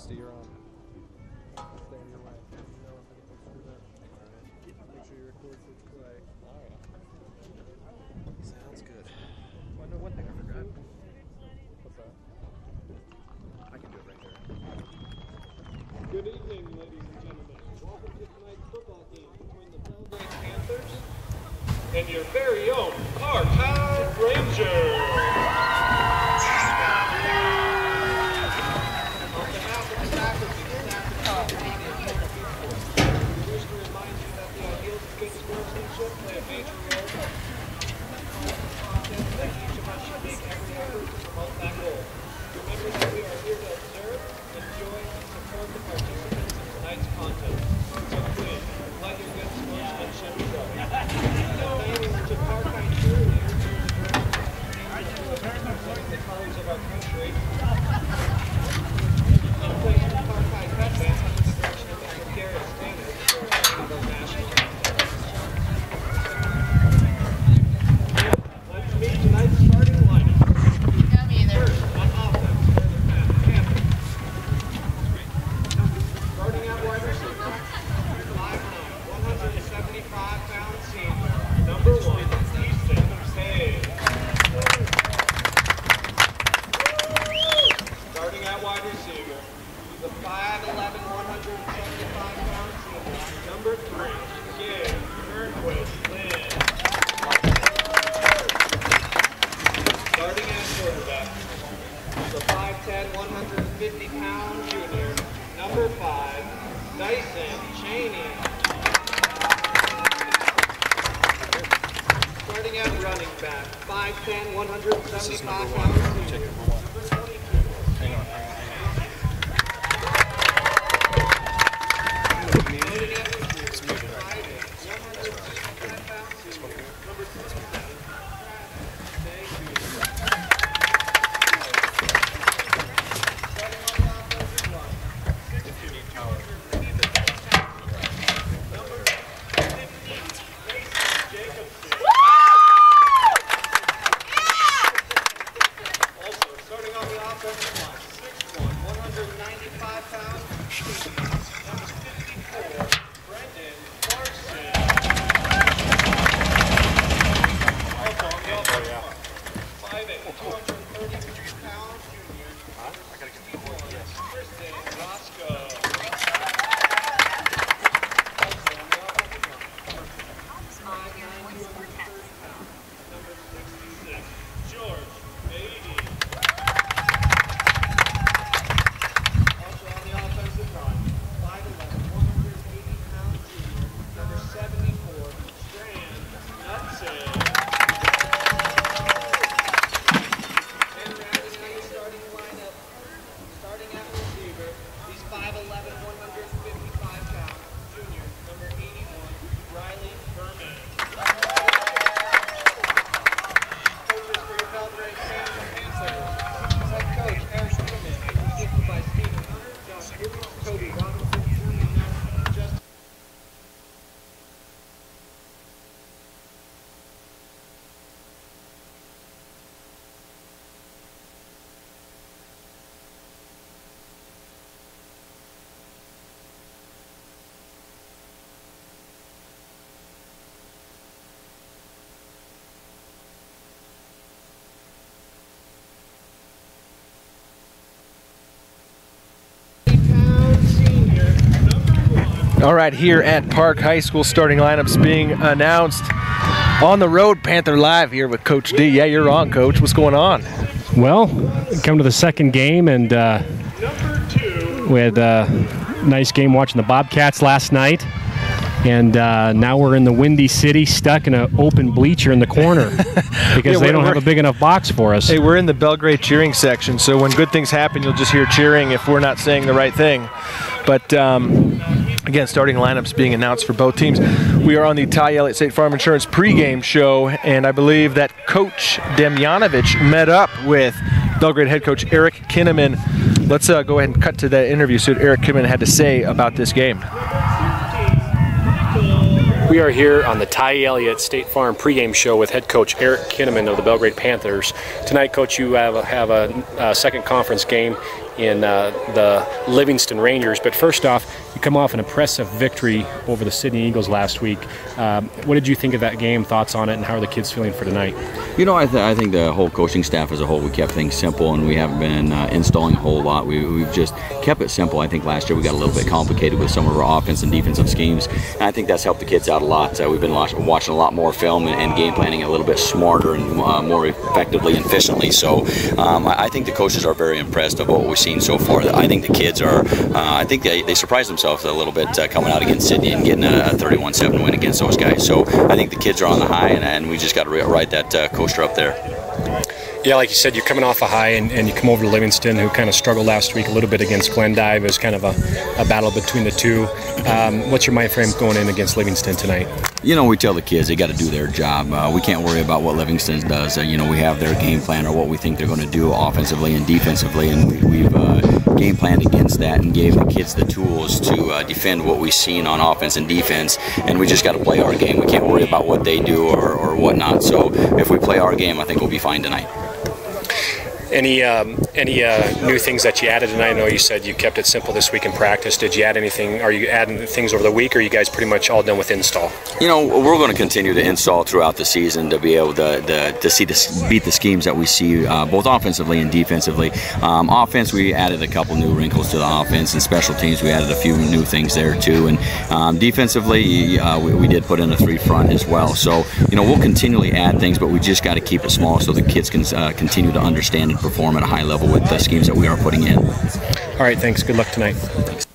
Rusty, you're on. Stay on your way. No, if I get screwed up. Make sure you record for play. Alright. Sounds good. Well, I know one thing I forgot. What's that? I can do it right there. Good evening, ladies and gentlemen. Welcome to tonight's football game between the Belgrade Panthers and your very own Archive Rangers. On behalf of the faculty, staff, and community, we wish to remind you that the ideals of good sportsmanship play a major role in the content that each of us should make every effort to promote that goal. Remember that we are here to observe, enjoy, and support the participants in tonight's contest. So please, let your good sportsmanship show. Thanks to Parkite cheerleaders representing the colors of our country. And thanks to Parkite Pet Band under the direction of Mr. Garrett Standard for our national contest. Let's meet tonight's starting lineup. First, on offense for the Panthers. Starting at wide receiver, 5'9", 175-pound senior, number 1, Easton Hayes. Starting at wide receiver, the 5'11", 175-pound senior, number 3, Gabe Turnquist Lynn. Starting at quarterback, the 5'10", 150-pound junior, number 5, Dyson Cheney. Starting at running back, 5'10", 175-pound senior, number 22. Loading at receiver, 5'8", 175-pound senior, number 27. Thank you. Starting on the offensive line, 6'2", 250 pounds, number 50, Mason Jacobson. Also, starting on the offensive line, 6'1", 195 pounds, number 54, Brendan Larson. Also on the offensive line, 5'8", 232 pounds, junior, number 61, Kristen Roscoe. Also on the offensive line, 5'9", 230 pounds, number 66, George Beatty. Also on the offensive line, 5'11", 180-pound junior, number 74, Strand Knudsen. And rounding out the starting lineup, starting at receiver, he's 5'11", 155-pound junior, number 81, Riley Berman. Coaches for your Belgrade Panthers. Head coach Eric Kimmin, assisted by Stephen Hunter, John Cooper, Toby Robinson, Julian Nelson, and Justin. All right, here at Park High School, starting lineups being announced on the road. Panther Live here with Coach D. Yeah, you're on, Coach. What's going on? Well, come to the second game, and we had a nice game watching the Bobcats last night. And now we're in the Windy City, stuck in an open bleacher in the corner because they don't have a big enough box for us. Hey, we're in the Belgrade cheering section, so when good things happen, you'll just hear cheering if we're not saying the right thing. But again, starting lineups being announced for both teams. We are on the Ty Elliott State Farm Insurance pregame show, and I believe that Coach Demjanovic met up with Belgrade head coach Eric Kinnaman. Let's go ahead and cut to that interview, see what Eric Kinnaman had to say about this game. We are here on the Ty Elliott State Farm pregame show with head coach Eric Kinnaman of the Belgrade Panthers. Tonight, Coach, you have a second conference game in the Livingston Rangers. But first off, you come off an impressive victory over the Sydney Eagles last week. What did you think of that game? Thoughts on it, and how are the kids feeling for tonight? You know, I think the whole coaching staff as a whole, we kept things simple, and we haven't been installing a whole lot. We've just kept it simple. I think last year we got a little bit complicated with some of our offense and defensive schemes, and I think that's helped the kids out a lot. We've been watching a lot more film and game planning a little bit smarter and more effectively and efficiently. So I think the coaches are very impressed of what we've seen so far. I think the kids are, I think they surprised themselves a little bit coming out against Sydney and getting a 31-7 win against those guys. So I think the kids are on the high, and we just got to ride that coaster up there. Yeah, like you said, you're coming off a high, and you come over to Livingston, who kind of struggled last week a little bit against Glendive. It was kind of a battle between the two. What's your mind frame going in against Livingston tonight? You know, we tell the kids they got to do their job. We can't worry about what Livingston does. You know, we have their game plan or what we think they're going to do offensively and defensively, and we've game planned against that and gave the kids the tools to defend what we've seen on offense and defense, and we just got to play our game. We can't worry about what they do or whatnot. So if we play our game, I think we'll be fine tonight. Any new things that you added tonight? I know you said you kept it simple this week in practice. Did you add anything? Are you adding things over the week, or are you guys pretty much all done with install? You know, we're going to continue to install throughout the season to be able to beat the schemes that we see both offensively and defensively. Offense, we added a couple new wrinkles to the offense, and special teams, we added a few new things there too. And defensively, we did put in a 3-front as well. So, you know, we'll continually add things, but we just got to keep it small so the kids can continue to understand and perform at a high level with the schemes that we are putting in. All right, thanks. Good luck tonight. Thanks.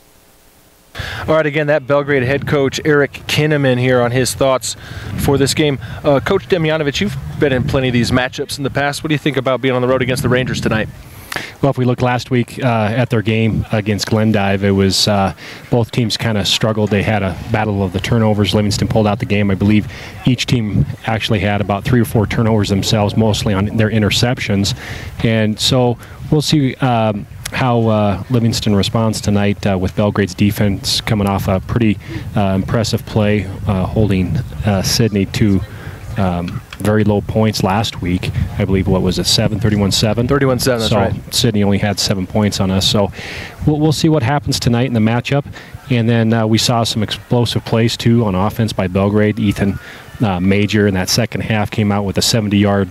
All right, again, that Belgrade head coach Eric Kinnaman here on his thoughts for this game. Coach Demjanovic, you've been in plenty of these matchups in the past. What do you think about being on the road against the Rangers tonight? Well, if we look last week at their game against Glendive, it was both teams kind of struggled. They had a battle of the turnovers. Livingston pulled out the game. I believe each team actually had about 3 or 4 turnovers themselves, mostly on their interceptions. And so we'll see how Livingston responds tonight with Belgrade's defense coming off a pretty impressive play, holding Sydney to very low points last week. I believe, what was it, 31-7? 31-7, that's so right. Sydney only had 7 points on us. So we'll see what happens tonight in the matchup. And then we saw some explosive plays, too, on offense by Belgrade. Ethan Major in that second half came out with a 70-yard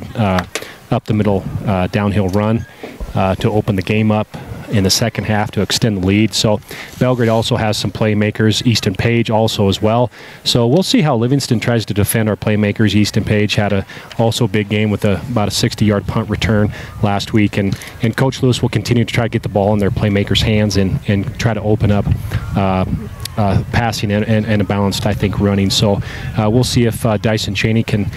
up-the-middle downhill run to open the game up in the second half to extend the lead. So Belgrade also has some playmakers. Easton Page also as well. So we'll see how Livingston tries to defend our playmakers. Easton Page had a also big game with about a 60-yard punt return last week. And Coach Lewis will continue to try to get the ball in their playmakers' hands and try to open up passing and a balanced, I think, running. So we'll see if Dyson Cheney can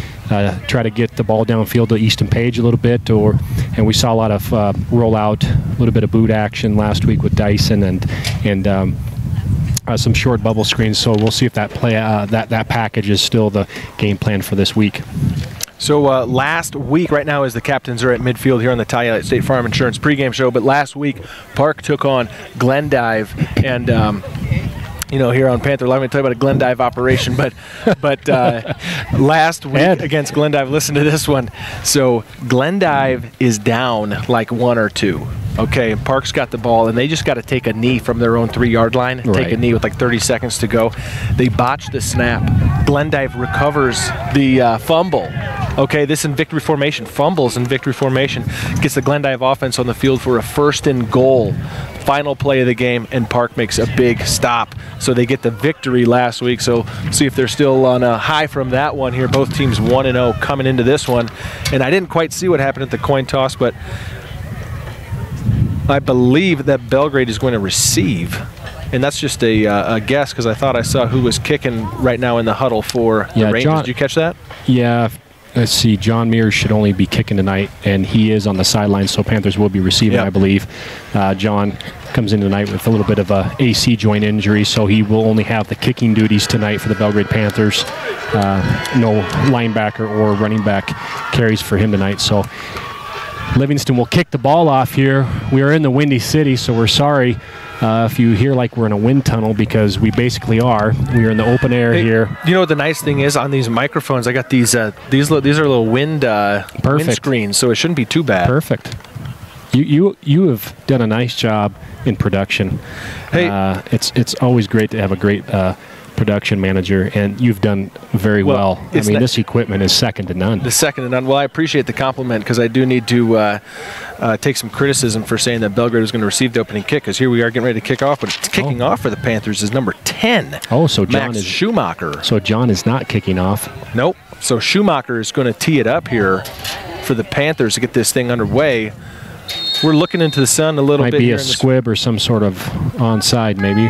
try to get the ball downfield to Easton Page a little bit, and we saw a lot of rollout, a little bit of boot action last week with Dyson and some short bubble screens. So we'll see if that that package is still the game plan for this week. So last week, right now as the captains are at midfield here on the Tayalette State Farm Insurance pregame show, but last week Park took on Glendive, and you know, here on Panther Live, I'm going to tell you about a Glendive operation, but last week against Glendive, listen to this one. So Glendive is down like 1 or 2. Okay, and Park's got the ball, and they just got to take a knee from their own 3-yard line, take a knee with like 30 seconds to go. They botch the snap. Glendive recovers the fumble. Okay, this in victory formation, fumbles in victory formation, gets the Glendive offense on the field for a 1st and goal. Final play of the game, and Park makes a big stop. So they get the victory last week. So see if they're still on a high from that one here. Both teams 1-0 coming into this one. And I didn't quite see what happened at the coin toss, but I believe that Belgrade is going to receive. And that's just a guess, because I thought I saw who was kicking right now in the huddle for the Rangers. Did you catch that? Yeah. Let's see, John Mears should only be kicking tonight, and he is on the sideline, so Panthers will be receiving, I believe. John comes in tonight with a little bit of a AC joint injury, so he will only have the kicking duties tonight for the Belgrade Panthers. No linebacker or running back carries for him tonight. So Livingston will kick the ball off here. We are in the Windy City, so we're sorry if you hear like we're in a wind tunnel, because we basically are. We are in the open air here. You know what the nice thing is on these microphones? I got these are little wind screens, so it shouldn't be too bad. Perfect. You have done a nice job in production. Hey, it's always great to have a great production manager, and you've done very well. I mean, this equipment is second to none. The second to none. Well, I appreciate the compliment, because I do need to take some criticism for saying that Belgrade was going to receive the opening kick, because here we are getting ready to kick off, but kicking off for the Panthers is number 10. Oh, so John Max is Schumacher. So John is not kicking off. Nope. So Schumacher is going to tee it up here for the Panthers to get this thing underway. We're looking into the sun a little bit. Might be here a squib or some sort of onside, maybe.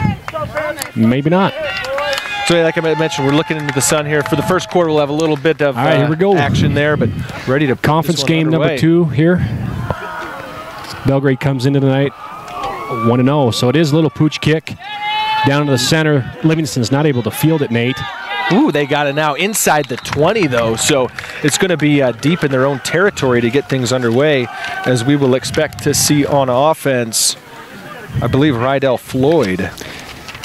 Maybe not. So like I mentioned, we're looking into the sun here. For the first quarter, we'll have a little bit of all right, here we go. action there, but ready to conference game underway. number 2 here. Belgrade comes into tonight 1-0, so it is a little pooch kick down to the center. Livingston's not able to field it, Nate. Ooh, they got it now inside the 20, though, so it's going to be deep in their own territory to get things underway, as we will expect to see on offense, I believe, Rydell Floyd.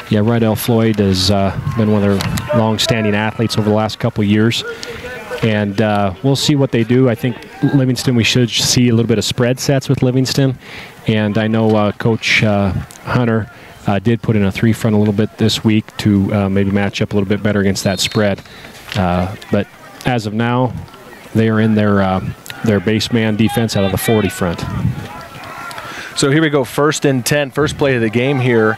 Yeah, Rydell Floyd has been one of their long-standing athletes over the last couple of years, and we'll see what they do. I think Livingston, we should see a little bit of spread sets with Livingston, and I know Coach Hunter did put in a 3-front a little bit this week to maybe match up a little bit better against that spread. But as of now, they are in their base man defense out of the 40 front. So here we go, 1st and 10, first play of the game here.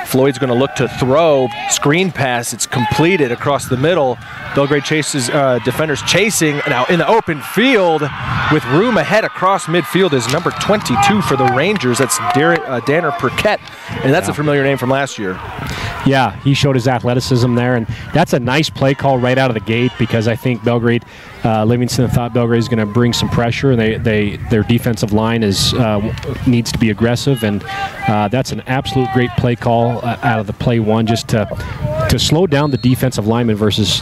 Floyd's going to look to throw, screen pass, it's completed across the middle. Belgrade chases, defenders chasing, now in the open field with room ahead across midfield is number 22 for the Rangers. That's Danner Perquette, and that's a familiar name from last year. Yeah, he showed his athleticism there, and that's a nice play call right out of the gate, because I think Belgrade, Livingston thought Belgrade is going to bring some pressure. Their defensive line needs to be aggressive, and that's an absolute great play call out of the play one, just to slow down the defensive lineman versus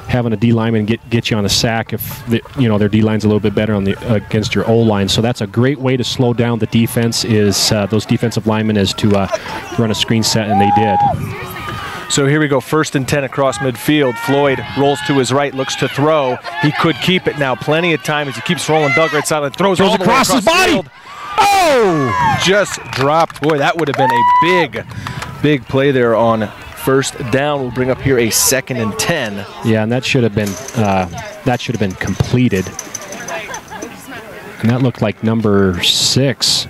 having a D lineman get you on a sack if their D line's a little bit better against your O line. So that's a great way to slow down the defense. Is those defensive linemen is to run a screen set, and they did. So here we go, 1st and 10 across midfield. Floyd rolls to his right, looks to throw. He could keep it now. Plenty of time as he keeps rolling. Belgrade sideline, throws all the way across his body. Field. Oh! Just dropped. Boy, that would have been a big play there on 1st down. We'll bring up here a 2nd and 10. Yeah, and that should have been completed. And that looked like number 6,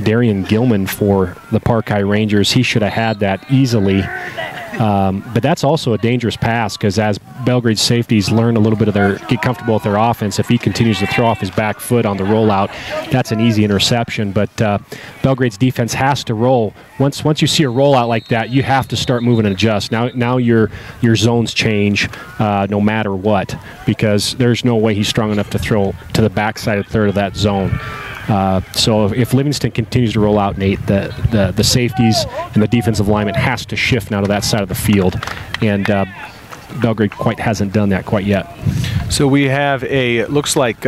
Darian Gilman for the Park High Rangers. He should have had that easily. But that's also a dangerous pass, because as Belgrade's safeties learn a little bit get comfortable with their offense, if he continues to throw off his back foot on the rollout, that's an easy interception. But Belgrade's defense has to roll. Once you see a rollout like that, you have to start moving and adjust. Now your zones change no matter what, because there's no way he's strong enough to throw to the backside of third of that zone. So if Livingston continues to roll out, Nate, the safeties and the defensive lineman has to shift now to that side of the field, and Belgrade quite hasn't done that quite yet. So we have looks like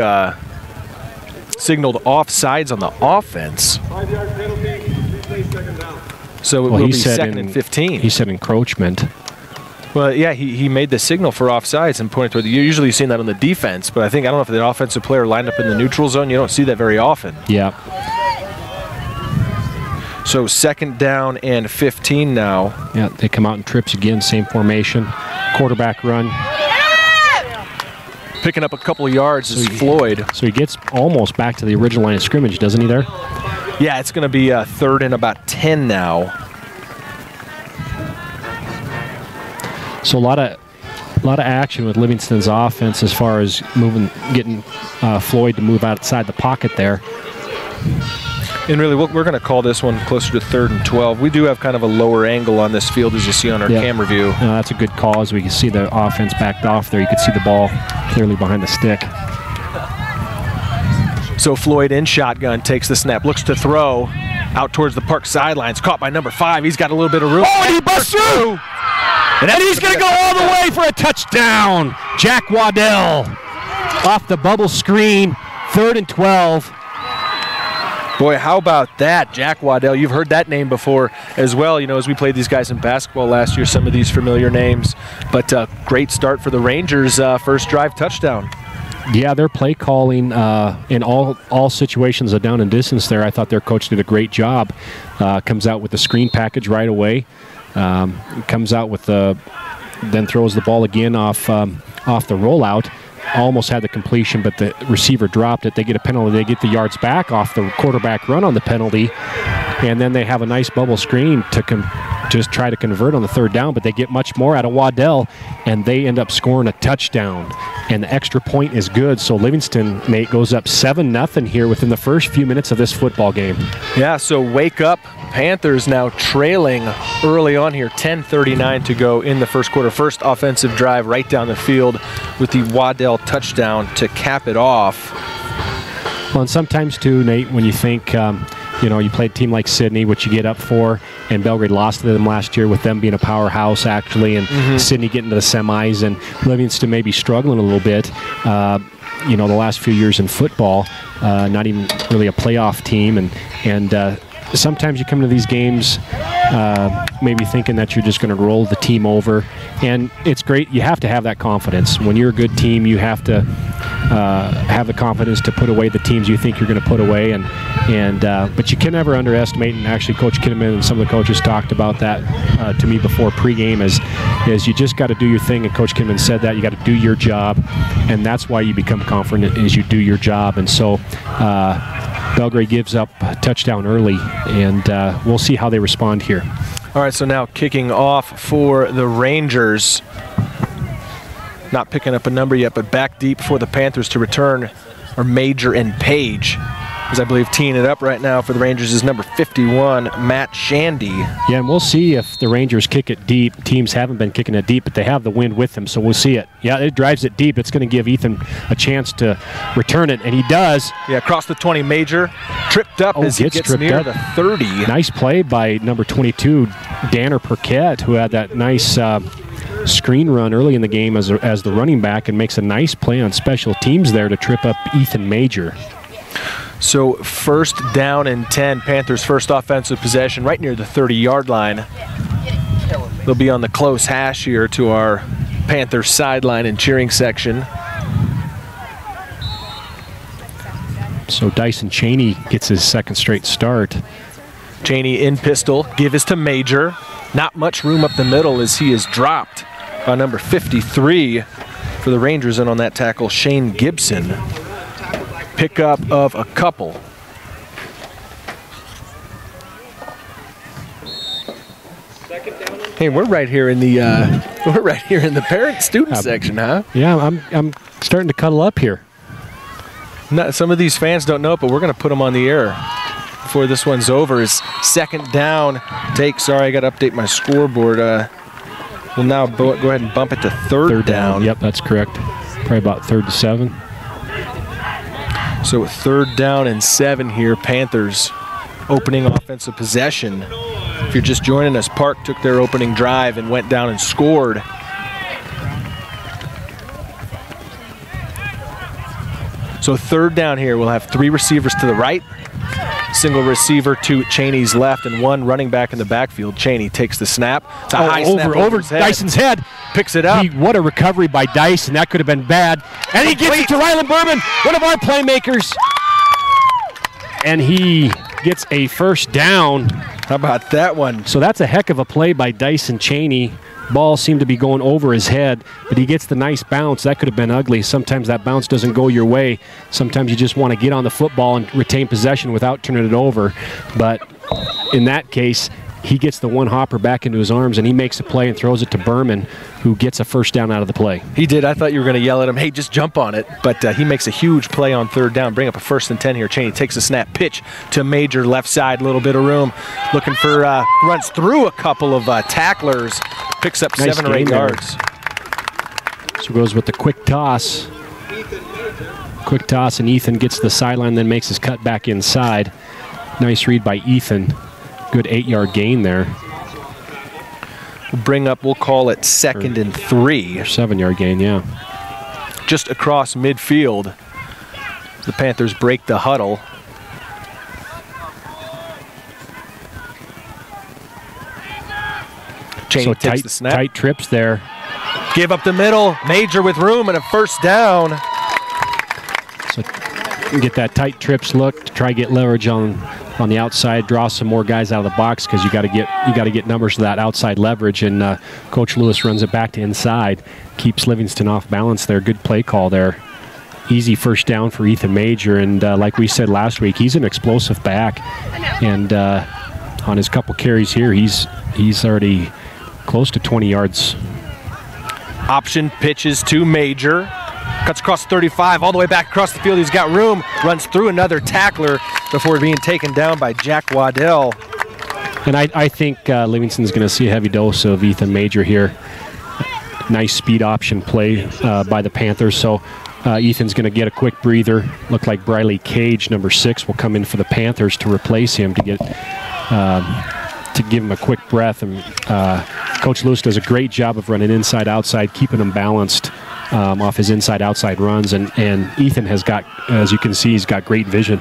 signaled offsides on the offense. 5-yard penalty, replay 2nd down. So it will be 2nd and 15. He said encroachment. Well, yeah, he made the signal for offsides and pointed toward you usually see that on the defense, but I don't know if the offensive player lined up in the neutral zone. You don't see that very often. Yeah. So 2nd down and 15 now. Yeah, they come out in trips again, same formation. Quarterback run. Picking up a couple of yards is Floyd. So he gets almost back to the original line of scrimmage, doesn't he there? Yeah, it's going to be 3rd and about 10 now. So a lot of action with Livingston's offense as far as getting Floyd to move outside the pocket there. And really, we're going to call this one closer to 3rd and 12. We do have kind of a lower angle on this field, as you see on our camera view. No, that's a good call, as we can see the offense backed off there. You can see the ball clearly behind the stick. So Floyd in shotgun takes the snap, looks to throw out towards the Park sidelines. Caught by number 5. He's got a little bit of room. Oh, and he busts through! And he's going to go all the way for a touchdown. Jack Waddell off the bubble screen, 3rd and 12. Boy, how about that, Jack Waddell? You've heard that name before as well. As we played these guys in basketball last year, some of these familiar names. But great start for the Rangers, first drive touchdown. Yeah, their play calling in all situations of down and distance there, I thought their coach did a great job. Comes out with the screen package right away. Comes out with then throws the ball again off the rollout. Almost had the completion, but the receiver dropped it. They get a penalty. They get the yards back off the quarterback run on the penalty, and then they have a nice bubble screen to just try to convert on the third down, but they get much more out of Waddell, and they end up scoring a touchdown. And the extra point is good, so Livingston, Nate, goes up 7-0 here within the first few minutes of this football game. Yeah, so wake up. Panthers now trailing early on here, 10:39 to go in the first quarter. First offensive drive right down the field with the Waddell touchdown to cap it off. Well, and sometimes too, Nate, when you think, you played a team like Sydney, which you get up for, and Belgrade lost to them last year with them being a powerhouse, actually, and Sydney getting to the semis, and Livingston maybe struggling a little bit. The last few years in football, not even really a playoff team, and sometimes you come to these games maybe thinking that you're just going to roll the team over, and it's great. You have to have that confidence. When you're a good team, you have to have the confidence to put away the teams you think you're going to put away, but you can never underestimate, and actually Coach Kinnaman and some of the coaches talked about that to me before pregame, is you just got to do your thing, and Coach Kinnaman said that you got to do your job, and that's why you become confident is you do your job. And so Belgrade gives up a touchdown early, and we'll see how they respond here. All right, so now kicking off for the Rangers. Not picking up a number yet, but back deep for the Panthers to return are Major and Page. As I believe teeing it up right now for the Rangers is number 51, Matt Shandy. Yeah, and we'll see if the Rangers kick it deep. Teams haven't been kicking it deep, but they have the wind with them, so we'll see it. Yeah, it drives it deep. It's going to give Ethan a chance to return it, and he does. Yeah, across the 20, Major tripped up as he gets near the 30. Nice play by number 22, Danner Perquette, who had that nice screen run early in the game as the running back, and makes a nice play on special teams there to trip up Ethan Major. So first down and 10, Panthers' first offensive possession right near the 30-yard line. They'll be on the close hash here to our Panthers sideline and cheering section. So Dyson Cheney gets his second straight start. Cheney in pistol, give is to Major. Not much room up the middle as he is dropped by number 53 for the Rangers, and on that tackle, Shane Gibson. Pickup of a couple. Hey, we're right here in the parent-student section, huh? Yeah, I'm starting to cuddle up here. Some of these fans don't know it, but we're going to put them on the air before this one's over. Is second down take. Sorry, I got to update my scoreboard. We'll now go ahead and bump it to third down. Yep, that's correct. Probably about 3rd to 7. So 3rd down and 7 here. Panthers opening offensive possession. If you're just joining us, Park took their opening drive and went down and scored. So 3rd down here, we'll have 3 receivers to the right, single receiver to Cheney's left, and 1 running back in the backfield. Cheney takes the snap. It's a high snap over Dyson's head. Picks it up. What a recovery by Dyson. That could have been bad. And he gets it to Rylan Berman, one of our playmakers. And he gets a first down. How about that one? So that's a heck of a play by Dyson Cheney. Ball seemed to be going over his head, but he gets the nice bounce. That could have been ugly. Sometimes that bounce doesn't go your way. Sometimes you just want to get on the football and retain possession without turning it over. But in that case, he gets the one hopper back into his arms, and he makes a play and throws it to Berman, who gets a first down out of the play. He did. I thought you were going to yell at him, hey, just jump on it. But he makes a huge play on 3rd down. Bring up a 1st and 10 here. Cheney takes a snap, pitch to Major, left side, little bit of room. Looking for, runs through a couple of tacklers. Picks up nice 7 or 8 yards. So goes with the quick toss. Quick toss, and Ethan gets the sideline, then makes his cut back inside. Nice read by Ethan. Good 8-yard gain there. We'll call it 2nd and 3. Or 7-yard gain, yeah. Just across midfield. The Panthers break the huddle. Cheney so takes the snap. Tight trips there. Give up the middle. Major with room and a first down. get that tight trips look to try get leverage on the outside, draw some more guys out of the box because you got to get numbers of that outside leverage. And Coach Lewis runs it back to inside, keeps Livingston off balance there. Good play call there. Easy first down for Ethan Major, and like we said last week, he's an explosive back. And on his couple carries here, he's already close to 20 yards. Option pitches to Major. Cuts across 35, all the way back across the field. He's got room, runs through another tackler before being taken down by Jack Waddell. And I think Livingston's going to see a heavy dose of Ethan Major here. Nice speed option play by the Panthers. So Ethan's going to get a quick breather. Look like Briley Cage, number 6, will come in for the Panthers to replace him to get to give him a quick breath. And Coach Lewis does a great job of running inside-outside, keeping him balanced off his inside-outside runs. And Ethan has got, as you can see, he's got great vision.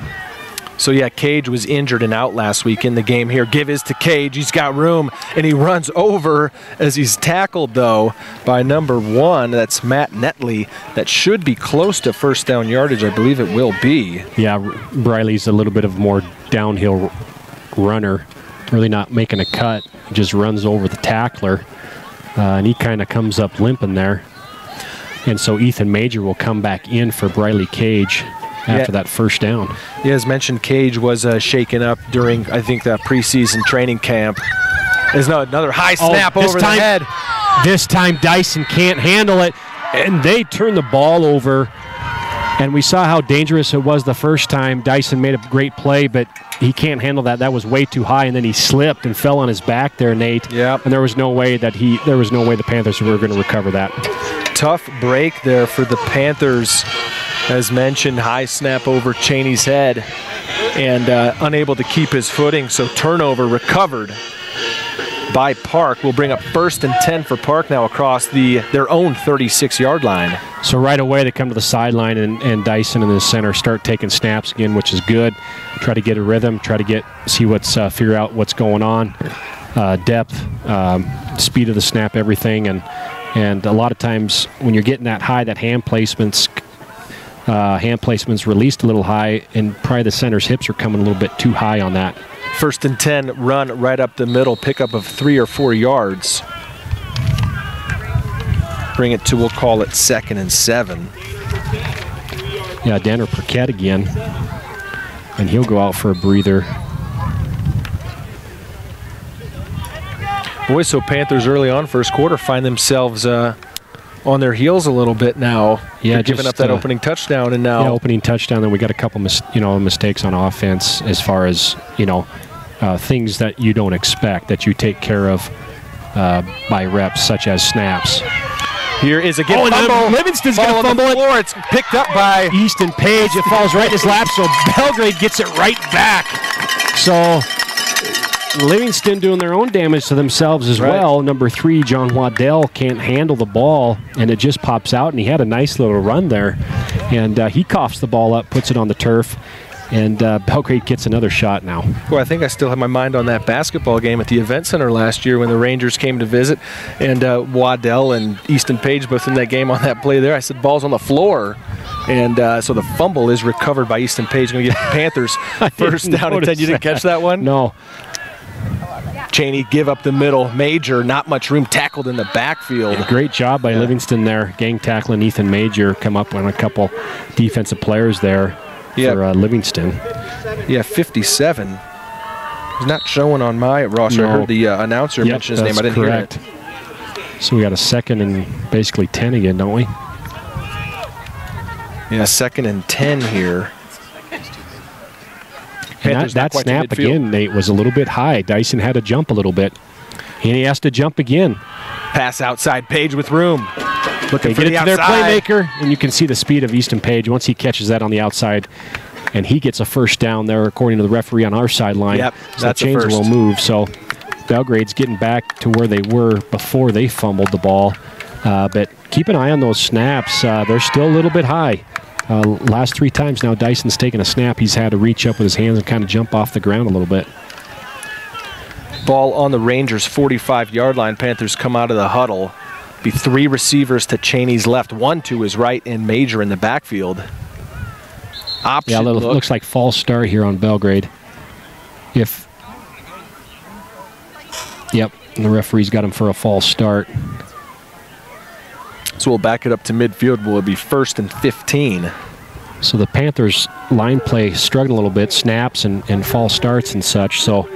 So yeah, Cage was injured and out last week in the game here. Give is to Cage. He's got room, and he runs over as he's tackled, though, by number 1. That's Matt Netley. That should be close to first down yardage. I believe it will be. Yeah, Briley's a little bit of more downhill runner, really not making a cut. Just runs over the tackler, and he kind of comes up limping there. And so Ethan Major will come back in for Briley Cage after that first down. Yeah, as mentioned, Cage was shaken up during, I think, that preseason training camp. There's another high snap over the head. This time Dyson can't handle it, and they turn the ball over. And we saw how dangerous it was the first time. Dyson made a great play, but he can't handle that. That was way too high, and then he slipped and fell on his back there, Nate. Yep. And there was no way the Panthers were going to recover that. Tough break there for the Panthers. As mentioned, high snap over Cheney's head and unable to keep his footing, so turnover recovered by Park. Will bring up 1st and 10 for Park now across their own 36-yard line. So right away they come to the sideline, and Dyson and the center start taking snaps again, which is good. Try to get a rhythm, figure out what's going on. Depth, speed of the snap, everything. And a lot of times when you're getting that high, that hand placement's released a little high, and probably the center's hips are coming a little bit too high on that. 1st and 10, run right up the middle, pickup of 3 or 4 yards. Bring it to, we'll call it 2nd and 7. Yeah, Danner Paquette again, and he'll go out for a breather. Boy, so Panthers early on first quarter find themselves on their heels a little bit now. Yeah, they're giving up that opening touchdown, and now opening touchdown. Then we got a couple mistakes on offense as far as things that you don't expect that you take care of by reps, such as snaps. Here is again fumble. Livingston's going to fumble it. It's picked up by Easton Page. It falls right in his lap, so Belgrade gets it right back. So Livingston doing their own damage to themselves as well. Number 3, John Waddell, can't handle the ball, and it just pops out, and he had a nice little run there. And he coughs the ball up, puts it on the turf, and Belgrade gets another shot now. Well, I think I still have my mind on that basketball game at the Event Center last year when the Rangers came to visit, and Waddell and Easton Page both in that game on that play there. I said, ball's on the floor. And so the fumble is recovered by Easton Page. Going to get the Panthers first down and 10. You didn't catch that one? No. Cheney give up the middle. Major, not much room, tackled in the backfield. Yeah, great job by Livingston there. Gang tackling Ethan Major, come up on a couple defensive players there for Livingston. Yeah, 57. He's not showing on my roster. I heard the announcer mention his name. I didn't hear it. So we got a 2nd and basically 10 again, don't we? Yeah, 2nd and 10 here. And that snap again, Nate, was a little bit high. Dyson had to jump a little bit, and he has to jump again. Pass outside, Page with room. Looking for the outside. They get it to their playmaker, and you can see the speed of Easton Page once he catches that on the outside, and he gets a first down there, according to the referee on our sideline. Yep, so that's the chains will move. So Belgrade's getting back to where they were before they fumbled the ball. But keep an eye on those snaps. They're still a little bit high. Last 3 times now Dyson's taken a snap, he's had to reach up with his hands and kind of jump off the ground a little bit. Ball on the Rangers' 45-yard line. Panthers come out of the huddle. Be 3 receivers to Cheney's left, 1 to his right, and Major in the backfield. option Yeah, look. looks like false start here on Belgrade. Yep, and the referee's got him for a false start. So we'll back it up to midfield. Will it be 1st and 15? So the Panthers line play struggled a little bit, snaps and false starts and such. So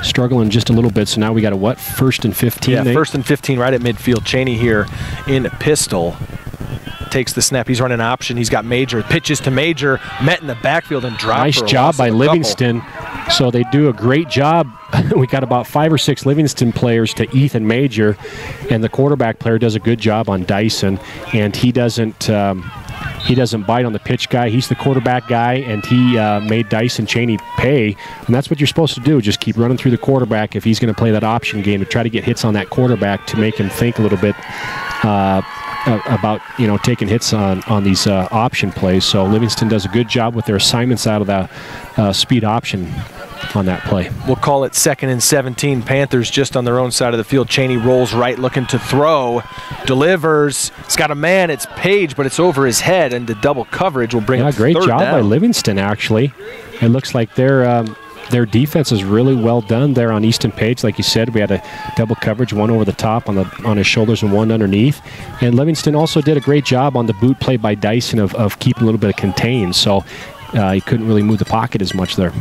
struggling just a little bit. So now we got a what? 1st and 15? Yeah, 1st and 15 right at midfield. Cheney here in pistol. Takes the snap. He's running option. He's got Major. Pitches to Major. Met in the backfield and dropped. Nice job by Livingston. So they do a great job. We got about 5 or 6 Livingston players to Ethan Major, and the quarterback player does a good job on Dyson. And he doesn't bite on the pitch guy. He's the quarterback guy, and he made Dyson Cheney pay. And that's what you're supposed to do. Just keep running through the quarterback if he's going to play that option game, to try to get hits on that quarterback to make him think a little bit about taking hits on these option plays. So Livingston does a good job with their assignments out of the speed option on that play. We'll call it 2nd and 17. Panthers just on their own side of the field. Cheney rolls right, looking to throw. Delivers. It's got a man. It's Page, but it's over his head, and the double coverage will bring up great 3rd job down. by Livingston, actually. It looks like their defense is really well done there on Easton Page. Like you said, we had a double coverage, one over the top on his shoulders and one underneath. And Livingston also did a great job on the boot play by Dyson of keeping a little bit of contain. So he couldn't really move the pocket as much there.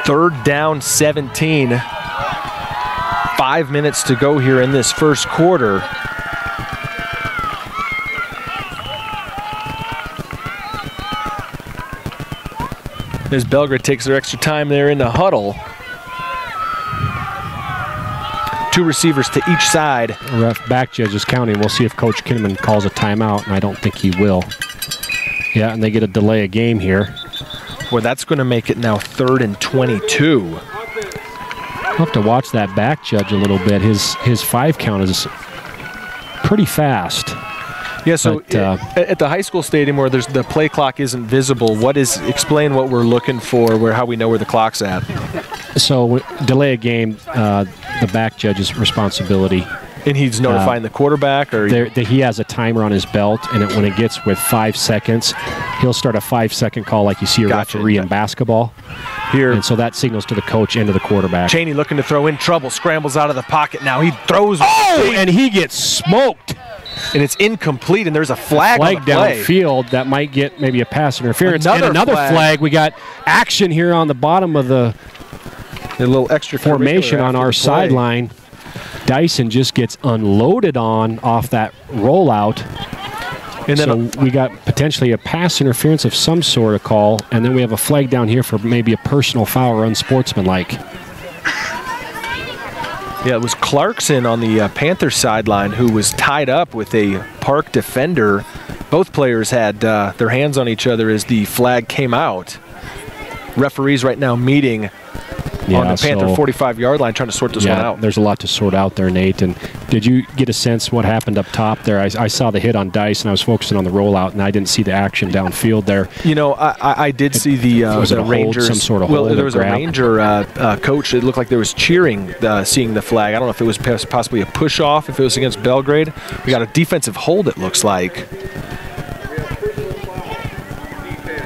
3rd down 17. 5 minutes to go here in this first quarter. As Belgrade takes their extra time there in the huddle. 2 receivers to each side. Ref back judge is counting. We'll see if Coach Kinnaman calls a timeout, and I don't think he will. Yeah, and they get a delay of game here. Well, that's going to make it now 3rd and 22. We'll have to watch that back judge a little bit. His 5 count is pretty fast. Yeah, so at the high school stadium where the play clock isn't visible, explain what we're looking for, how we know where the clock's at. So delay a game, the back judge's responsibility. And he's notifying the quarterback? Or he has a timer on his belt, and when it gets with 5 seconds, he'll start a 5-second call like you see a referee in basketball. Here. And so that signals to the coach and to the quarterback. Cheney looking to throw in trouble, scrambles out of the pocket now. He throws. Oh, and he gets smoked. And it's incomplete, and there's a flag on the play. Downfield that might get maybe a pass interference. Another flag. We got action here on the bottom of the little extra formation on our sideline. Dyson just gets unloaded off that rollout. And then we got potentially a pass interference of some sort of call, and then we have a flag down here for maybe a personal foul or unsportsmanlike. Yeah, it was Clarkson on the Panther sideline who was tied up with a Park defender. Both players had their hands on each other as the flag came out. Referees right now meeting on the Panther 45-yard line, trying to sort this one out. There's a lot to sort out there, Nate. And did you get a sense what happened up top there? I saw the hit on Dice, and I was focusing on the rollout, and I didn't see the action downfield there. You know, I did see the Rangers. Some sort of hold there was a Ranger coach. It looked like there was cheering, seeing the flag. I don't know if it was possibly a push-off, if it was against Belgrade. We got a defensive hold, it looks like.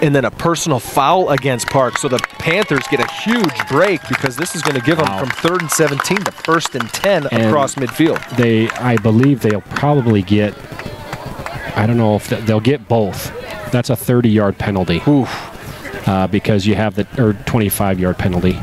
And then a personal foul against Park. So the Panthers get a huge break because this is going to give them from 3rd and 17 to 1st and 10 across midfield. I believe they'll probably get, I don't know if they'll get both. That's a 30-yard penalty. Because you have the 25-yard penalty.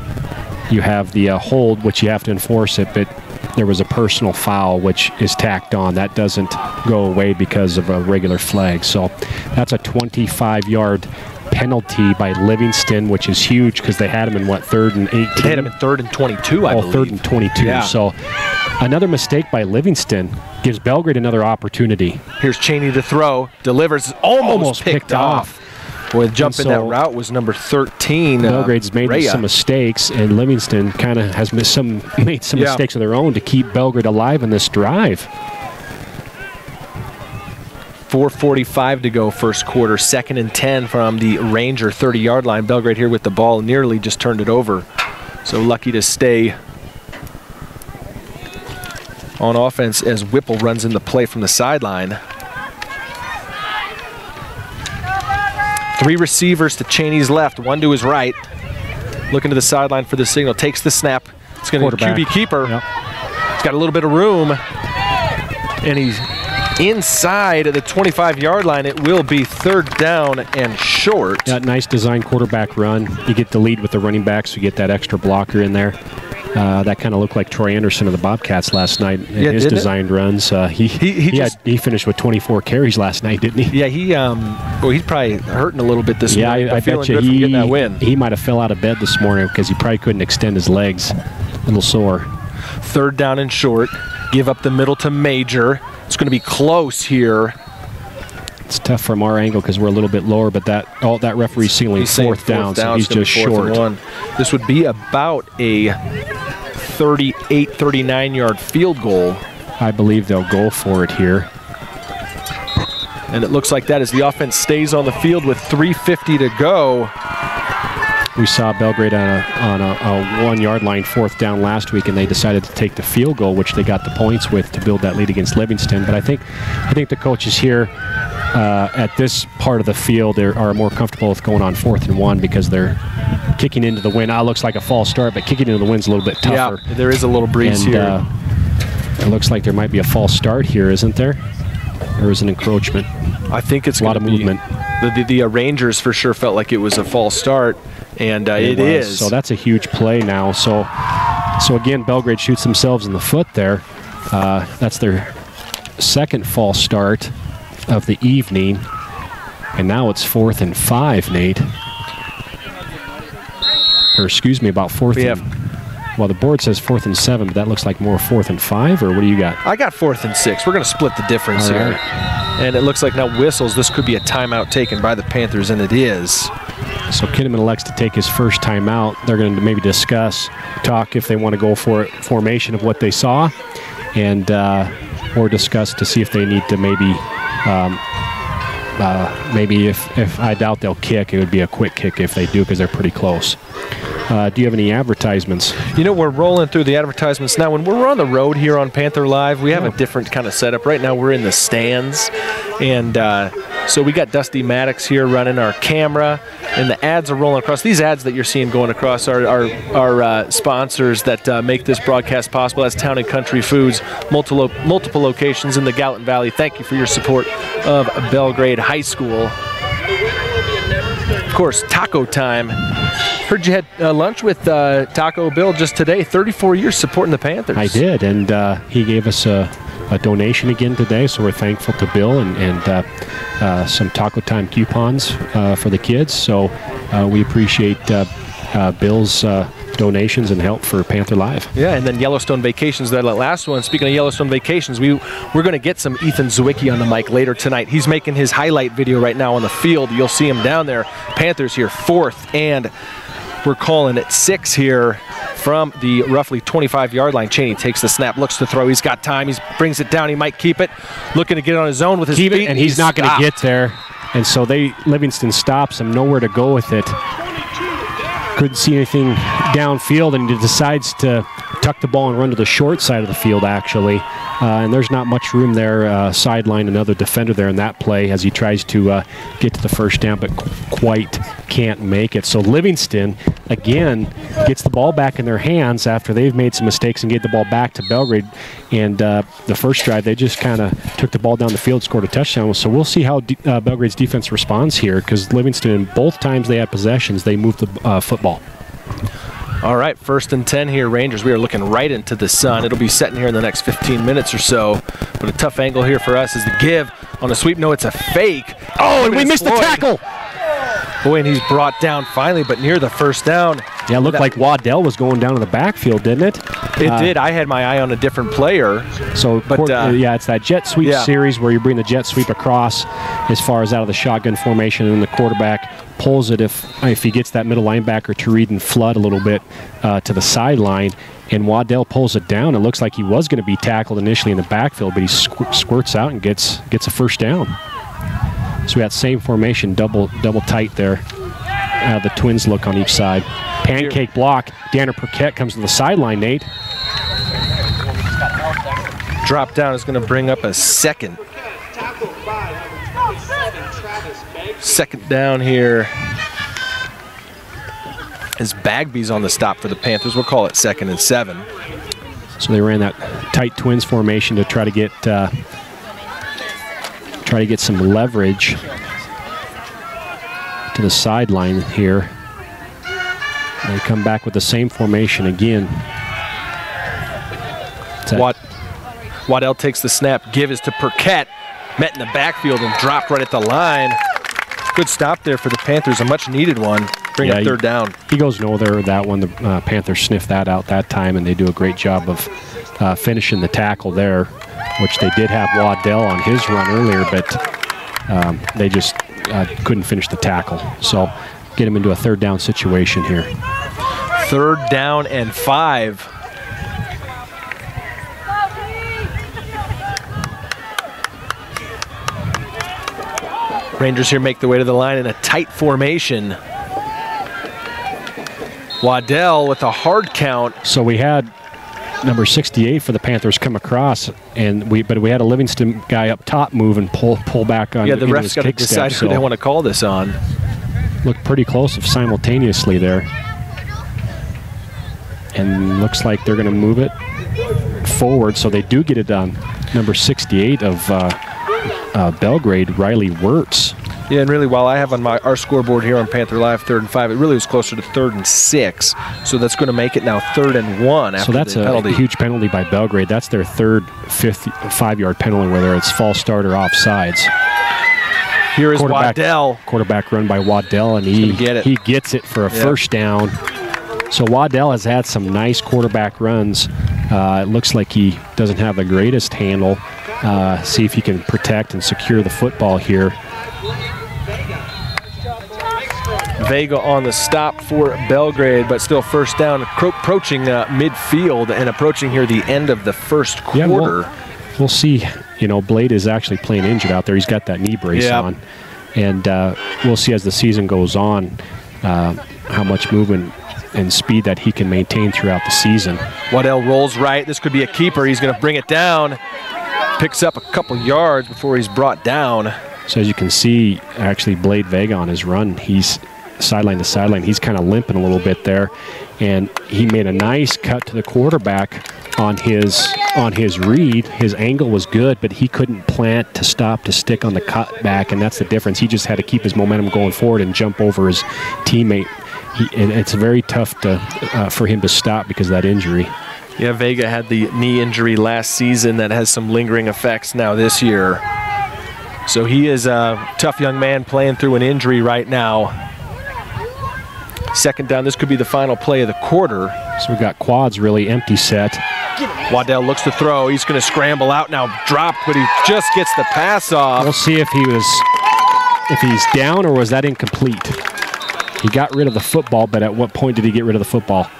You have the hold, which you have to enforce it, but there was a personal foul, which is tacked on. That doesn't go away because of a regular flag. So that's a 25-yard penalty by Livingston, which is huge because they had him in, 3rd and 18? They had him in 3rd and 22, I believe. 3rd and 22. Yeah. So another mistake by Livingston gives Belgrade another opportunity. Here's Cheney to throw. Delivers. Almost picked off. Boy, the jump in that route was number 13. Belgrade's made some mistakes, and Livingston kind of has made some mistakes of their own to keep Belgrade alive in this drive. 4:45 to go first quarter. 2nd and 10 from the Ranger 30-yard line. Belgrade here with the ball. Nearly just turned it over So lucky to stay on offense as Whipple runs into play from the sideline. 3 receivers to Cheney's left, 1 to his right. Looking to the sideline for the signal, takes the snap. It's going to be QB keeper. Yep. He's got a little bit of room, and he's inside of the 25-yard line. It will be 3rd down and short. Yeah, nice design quarterback run. You get the lead with the running back, so you get that extra blocker in there. That kind of looked like Troy Anderson of the Bobcats last night in his designed runs. He finished with 24 carries last night, didn't he? Yeah, he's probably hurting a little bit this morning. Yeah, I bet you he might have fell out of bed this morning because he probably couldn't extend his legs. A little sore. 3rd down and short. Give up the middle to Major. It's going to be close here. It's tough from our angle because we're a little bit lower, but that referee's ceiling 4th down, so he's just short. This would be about a 38, 39-yard field goal. I believe they'll go for it here. And it looks like that as the offense stays on the field with 3:50 to go. We saw Belgrade on a 1-yard line 4th down last week, and they decided to take the field goal, which they got the points with to build that lead against Livingston. But I think the coaches here at this part of the field are more comfortable with going on 4th and 1 because they're kicking into the wind. Looks like a false start, but kicking into the wind's a little bit tougher. Yeah, there is a little breeze here. It looks like there might be a false start here, isn't there? There is an encroachment. I think it's a lot of movement. The Rangers for sure felt like it was a false start, and it is. So that's a huge play now. So again, Belgrade shoots themselves in the foot there. That's their 2nd false start of the evening, and now it's 4th and 5, Nate. Or excuse me, about 4th. Well, the board says 4th and 7, but that looks like more 4th and 5, or what do you got? I got 4th and 6. We're going to split the difference here. And it looks like now whistles. This could be a timeout taken by the Panthers, and it is. So Kinnaman elects to take his first timeout. They're going to maybe talk if they want to go for formation of what they saw, and or discuss to see if they need to maybe if I doubt they'll kick, it would be a quick kick if they do because they're pretty close. Do you have any advertisements? You know, we're rolling through the advertisements now. When we're on the road here on Panther Live, we have a different kind of setup. Right now we're in the stands, and so we got Dusty Maddox here running our camera, and the ads are rolling across. These ads that you're seeing going across are sponsors that make this broadcast possible. That's Town & Country Foods, multiple locations in the Gallatin Valley. Thank you for your support of Belgrade High School. Of course, taco time. Heard you had lunch with Taco Bill just today. 34 years supporting the Panthers. I did, and he gave us a donation again today, so we're thankful to Bill and some Taco Time coupons for the kids. So we appreciate Bill's donations and help for Panther Live. Yeah, and then Yellowstone Vacations, that last one. Speaking of Yellowstone Vacations, we're going to get some Ethan Zwicky on the mic later tonight. He's making his highlight video right now on the field. You'll see him down there. Panthers here 4th, and we're calling it 6 here from the roughly 25-yard line. Cheney takes the snap, looks to throw. He's got time. He brings it down. He might keep it. Looking to get on his own with his feet. And he's not going to get there. And so Livingston stops him, nowhere to go with it. Couldn't see anything downfield, and he decides to tuck the ball and run to the short side of the field, actually. And there's not much room there. Sideline another defender there in that play as he tries to get to the first down, but quite can't make it. So Livingston, again, gets the ball back in their hands after they've made some mistakes and gave the ball back to Belgrade. And the first drive, they just kind of took the ball down the field, scored a touchdown. So we'll see how Belgrade's defense responds here, because Livingston, both times they had possessions, they moved the football. All right, 1st and 10 here, Rangers. We are looking right into the sun. It'll be setting here in the next 15 minutes or so. But a tough angle here for us is the give on a sweep. No, it's a fake. Oh, and we missed the tackle. Boy, and he's brought down finally, but near the first down. Yeah, it looked like Waddell was going down to the backfield, didn't it? It did. I had my eye on a different player. So, but yeah, it's that jet sweep series where you bring the jet sweep across as far as out of the shotgun formation, and the quarterback pulls it if he gets that middle linebacker to read and flood a little bit to the sideline, and Waddell pulls it down. It looks like he was going to be tackled initially in the backfield, but he squirts out and gets a first down. So we got same formation, double tight there. the Twins look on each side. Pancake block. Danner Paquette comes to the sideline, Nate. Drop down is going to bring up a second. Second down here. As Bagby's on the stop for the Panthers, we'll call it 2nd and 7. So they ran that tight Twins formation to try to get some leverage to the sideline here. They come back with the same formation again. Waddell takes the snap. Give is to Paquette. Met in the backfield and dropped right at the line. Good stop there for the Panthers, a much-needed one. Bring up 3rd down. He goes nowhere that one. The Panthers sniffed that out that time, and they do a great job of finishing the tackle there, which they did have Waddell on his run earlier, but they just couldn't finish the tackle. So get him into a 3rd down situation here. 3rd down and 5. Rangers here make their way to the line in a tight formation. Waddell with a hard count. So we had number 68 for the Panthers come across, but we had a Livingston guy up top move and pull back on. Yeah, the refs got to decide who they want to call this on. Looked pretty close simultaneously there, and looks like they're going to move it forward, so they do get it done. Number 68 of Belgrade, Riley Wirtz. Yeah, and really, while I have on our scoreboard here on Panther Live 3rd and 5, it really was closer to 3rd and 6. So that's going to make it now 3rd and 1 after the penalty. So that's a huge penalty by Belgrade. That's their 3rd, 5th, 5-yard penalty, whether it's false start or offsides. Here is Waddell. Quarterback run by Waddell, and he gets it for a 1st down. So Waddell has had some nice quarterback runs. It looks like he doesn't have the greatest handle. See if he can protect and secure the football here. Vega on the stop for Belgrade, but still 1st down, approaching midfield and approaching here the end of the 1st quarter. Yeah, we'll see. You know, Blade is actually playing injured out there. He's got that knee brace on. And we'll see as the season goes on how much movement and speed that he can maintain throughout the season. Waddell rolls right. This could be a keeper. He's going to bring it down. Picks up a couple yards before he's brought down. So as you can see, actually Blade Vega on his run, he's sideline to sideline. He's kind of limping a little bit there, and he made a nice cut to the quarterback on his read. His angle was good, but he couldn't plant to stop to stick on the cutback, and that's the difference. He just had to keep his momentum going forward and jump over his teammate. And it's very tough for him to stop because of that injury. Yeah, Vega had the knee injury last season that has some lingering effects now this year. So he is a tough young man playing through an injury right now. 2nd down, this could be the final play of the quarter. So we've got quads really empty set. Waddell looks to throw. He's going to scramble out now, dropped, but he just gets the pass off. We'll see if he's down or was that incomplete. He got rid of the football, but at what point did he get rid of the football?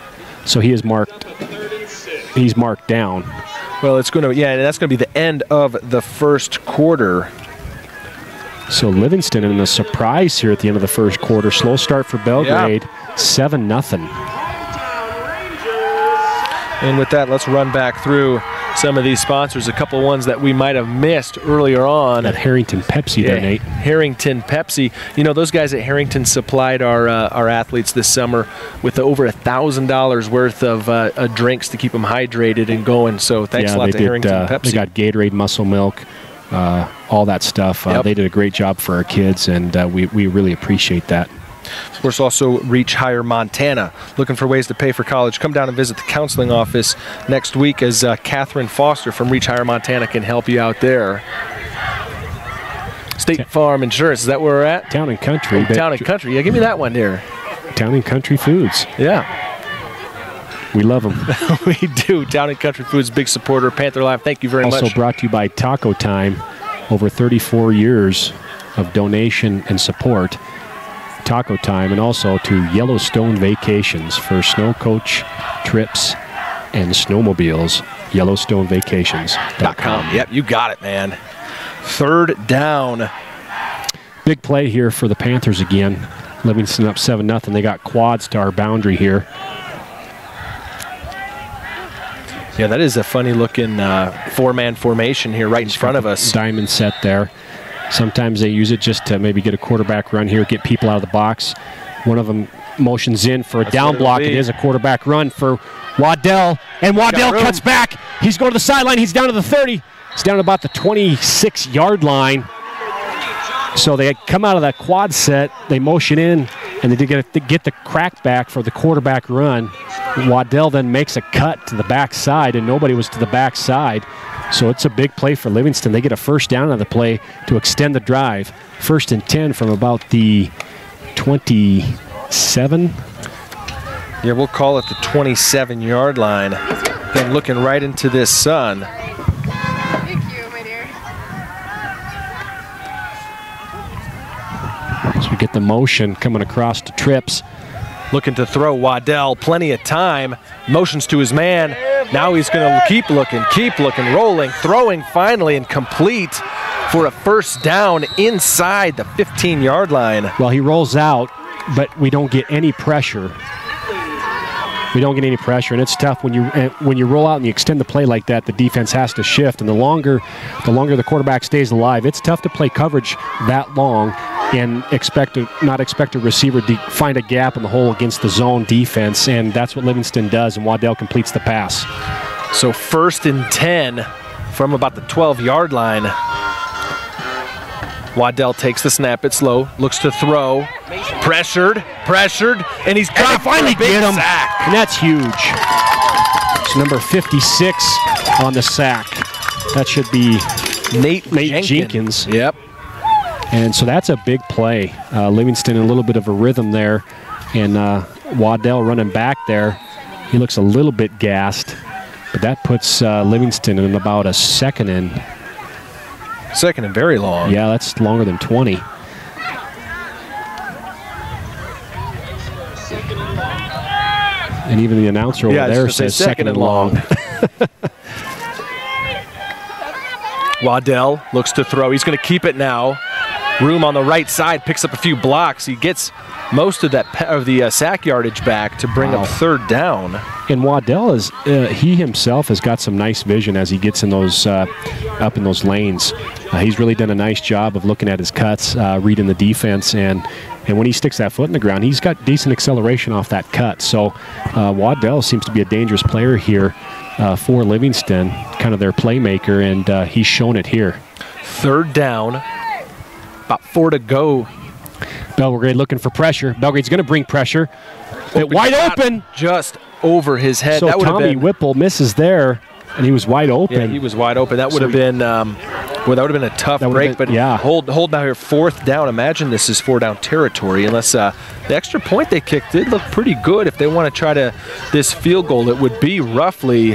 So he is marked. He's marked down. Well, it's going to, that's going to be the end of the 1st quarter. So Livingston in a surprise here at the end of the 1st quarter. Slow start for Belgrade, 7-0. And with that, let's run back through some of these sponsors, a couple ones that we might have missed earlier on. That Harrington Pepsi there, Nate. Harrington Pepsi. You know, those guys at Harrington supplied our athletes this summer with over $1,000 worth of drinks to keep them hydrated and going. So thanks a lot to Harrington Pepsi. They got Gatorade, Muscle Milk, all that stuff. They did a great job for our kids, and we really appreciate that. Of course, also Reach Higher Montana. Looking for ways to pay for college? Come down and visit the counseling office next week as Catherine Foster from Reach Higher Montana can help you out there. State Farm Insurance, is that where we're at? Town and Country. Town and Country. Yeah, give me that one there. Town and Country Foods. Yeah. We love them. We do. Town and Country Foods, big supporter. Panther Live, thank you very much. Also brought to you by Taco Time. Over 34 years of donation and support. Taco Time, and also to Yellowstone Vacations for snow coach trips and snowmobiles. YellowstoneVacations.com. Yep, you got it, man. 3rd down. Big play here for the Panthers again. Livingston up 7-0. They got quads to our boundary here. Yeah, that is a funny-looking four-man formation here right in front of us. Diamond set there. Sometimes they use it just to maybe get a quarterback run here, get people out of the box. One of them motions in for a down block. It is a quarterback run for Waddell, and Waddell cuts back. He's going to the sideline. He's down to the 30. He's down to about the 26-yard line. So they come out of that quad set, they motion in, and they get the crack back for the quarterback run. Waddell then makes a cut to the backside, and nobody was to the backside. So it's a big play for Livingston. They get a first down on the play to extend the drive. 1st and 10 from about the 27. Yeah, we'll call it the 27-yard line. Then looking right into this sun. Thank you, my dear. So we get the motion coming across to trips. Looking to throw Waddell, plenty of time. Motions to his man. Now he's going to keep looking, rolling, throwing finally, and complete for a first down inside the 15-yard line. Well, he rolls out, but we don't get any pressure. And it's tough when you roll out and you extend the play like that. The defense has to shift, and the longer the quarterback stays alive, it's tough to play coverage that long and not expect a receiver to find a gap in the hole against the zone defense, and that's what Livingston does, and Waddell completes the pass. So 1st and 10 from about the 12-yard line. Waddell takes the snap, it's low, looks to throw, pressured, and he's got to finally get him, sack. And that's huge. It's number 56 on the sack. That should be Nate Jenkins. Yep. And so that's a big play. Livingston in a little bit of a rhythm there, and Waddell running back there. He looks a little bit gassed, but that puts Livingston in about a second and very long. Yeah, that's longer than 20. And even the announcer over there says second and long. Waddell looks to throw. He's going to keep it now. Room on the right side, picks up a few blocks. He gets most of the sack yardage back to bring up 3rd down. And Waddell he himself has got some nice vision as he gets in those up in those lanes. He's really done a nice job of looking at his cuts, reading the defense, and when he sticks that foot in the ground, he's got decent acceleration off that cut. So Waddell seems to be a dangerous player here for Livingston, kind of their playmaker, and he's shown it here. 3rd down. About 4 to go. Belgrade looking for pressure. Belgrade's going to bring pressure. Wide open. Just over his head. So that Tommy Whipple misses there, and he was wide open. Yeah, he was wide open. That would have been that would have been a tough break. But yeah. hold now here, 4th down. Imagine this is 4-down territory. Unless the extra point they kicked did look pretty good. If they want to try this field goal, it would be roughly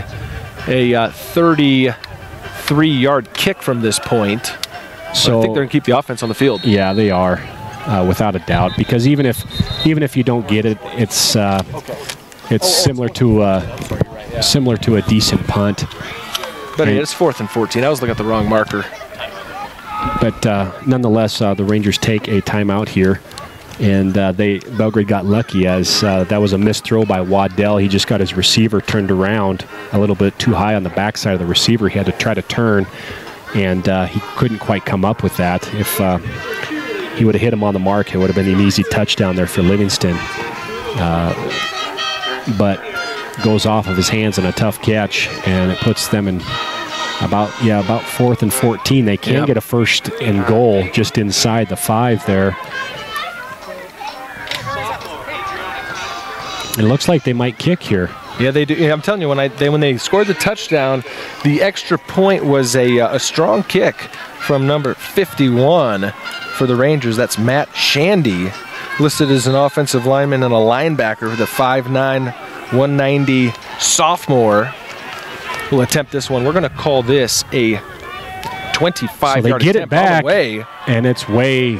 a 33-yard kick from this point. So I think they're going to keep the offense on the field. Yeah, they are, without a doubt. Because even if you don't get it, it's similar to a decent punt. But it's 4th and 14. I was looking at the wrong marker. But nonetheless, the Rangers take a timeout here, and Belgrade got lucky as that was a missed throw by Waddell. He just got his receiver turned around a little bit too high on the backside of the receiver. He had to try to turn. And he couldn't quite come up with that. If he would have hit him on the mark, it would have been an easy touchdown there for Livingston. But goes off of his hands in a tough catch, and it puts them in about 4th and 14. They can get a 1st and goal just inside the 5 there. It looks like they might kick here. Yeah, they do. Yeah, I'm telling you, when they scored the touchdown, the extra point was a strong kick from number 51 for the Rangers. That's Matt Shandy, listed as an offensive lineman and a linebacker. The 5'9", 190 sophomore will attempt this one. We're going to call this a 25-yard so they get it back, away. And it's way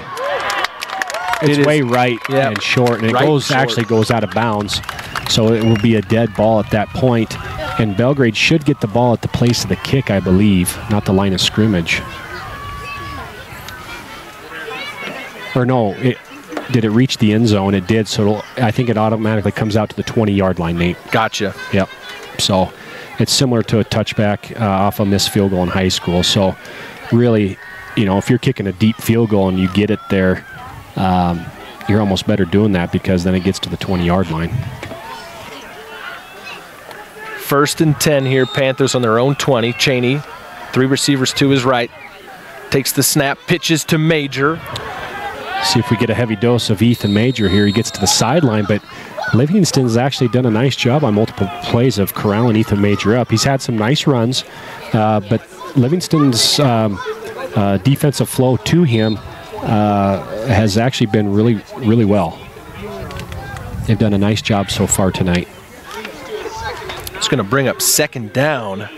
right and short, and it actually goes out of bounds. So it will be a dead ball at that point. And Belgrade should get the ball at the place of the kick, I believe, not the line of scrimmage. Or no, did it reach the end zone? It did, so I think it automatically comes out to the 20-yard line, Nate. Gotcha. Yep. So it's similar to a touchback off a missed field goal in high school. So really, if you're kicking a deep field goal and you get it there, you're almost better doing that because then it gets to the 20-yard line. 1st and 10 here. Panthers on their own 20. Cheney, 3 receivers to his right. Takes the snap, pitches to Major. See if we get a heavy dose of Ethan Major here. He gets to the sideline, but Livingston's actually done a nice job on multiple plays of corralling Ethan Major up. He's had some nice runs, but Livingston's defensive flow to him has actually been really, really well. They've done a nice job so far tonight. It's going to bring up 2nd down.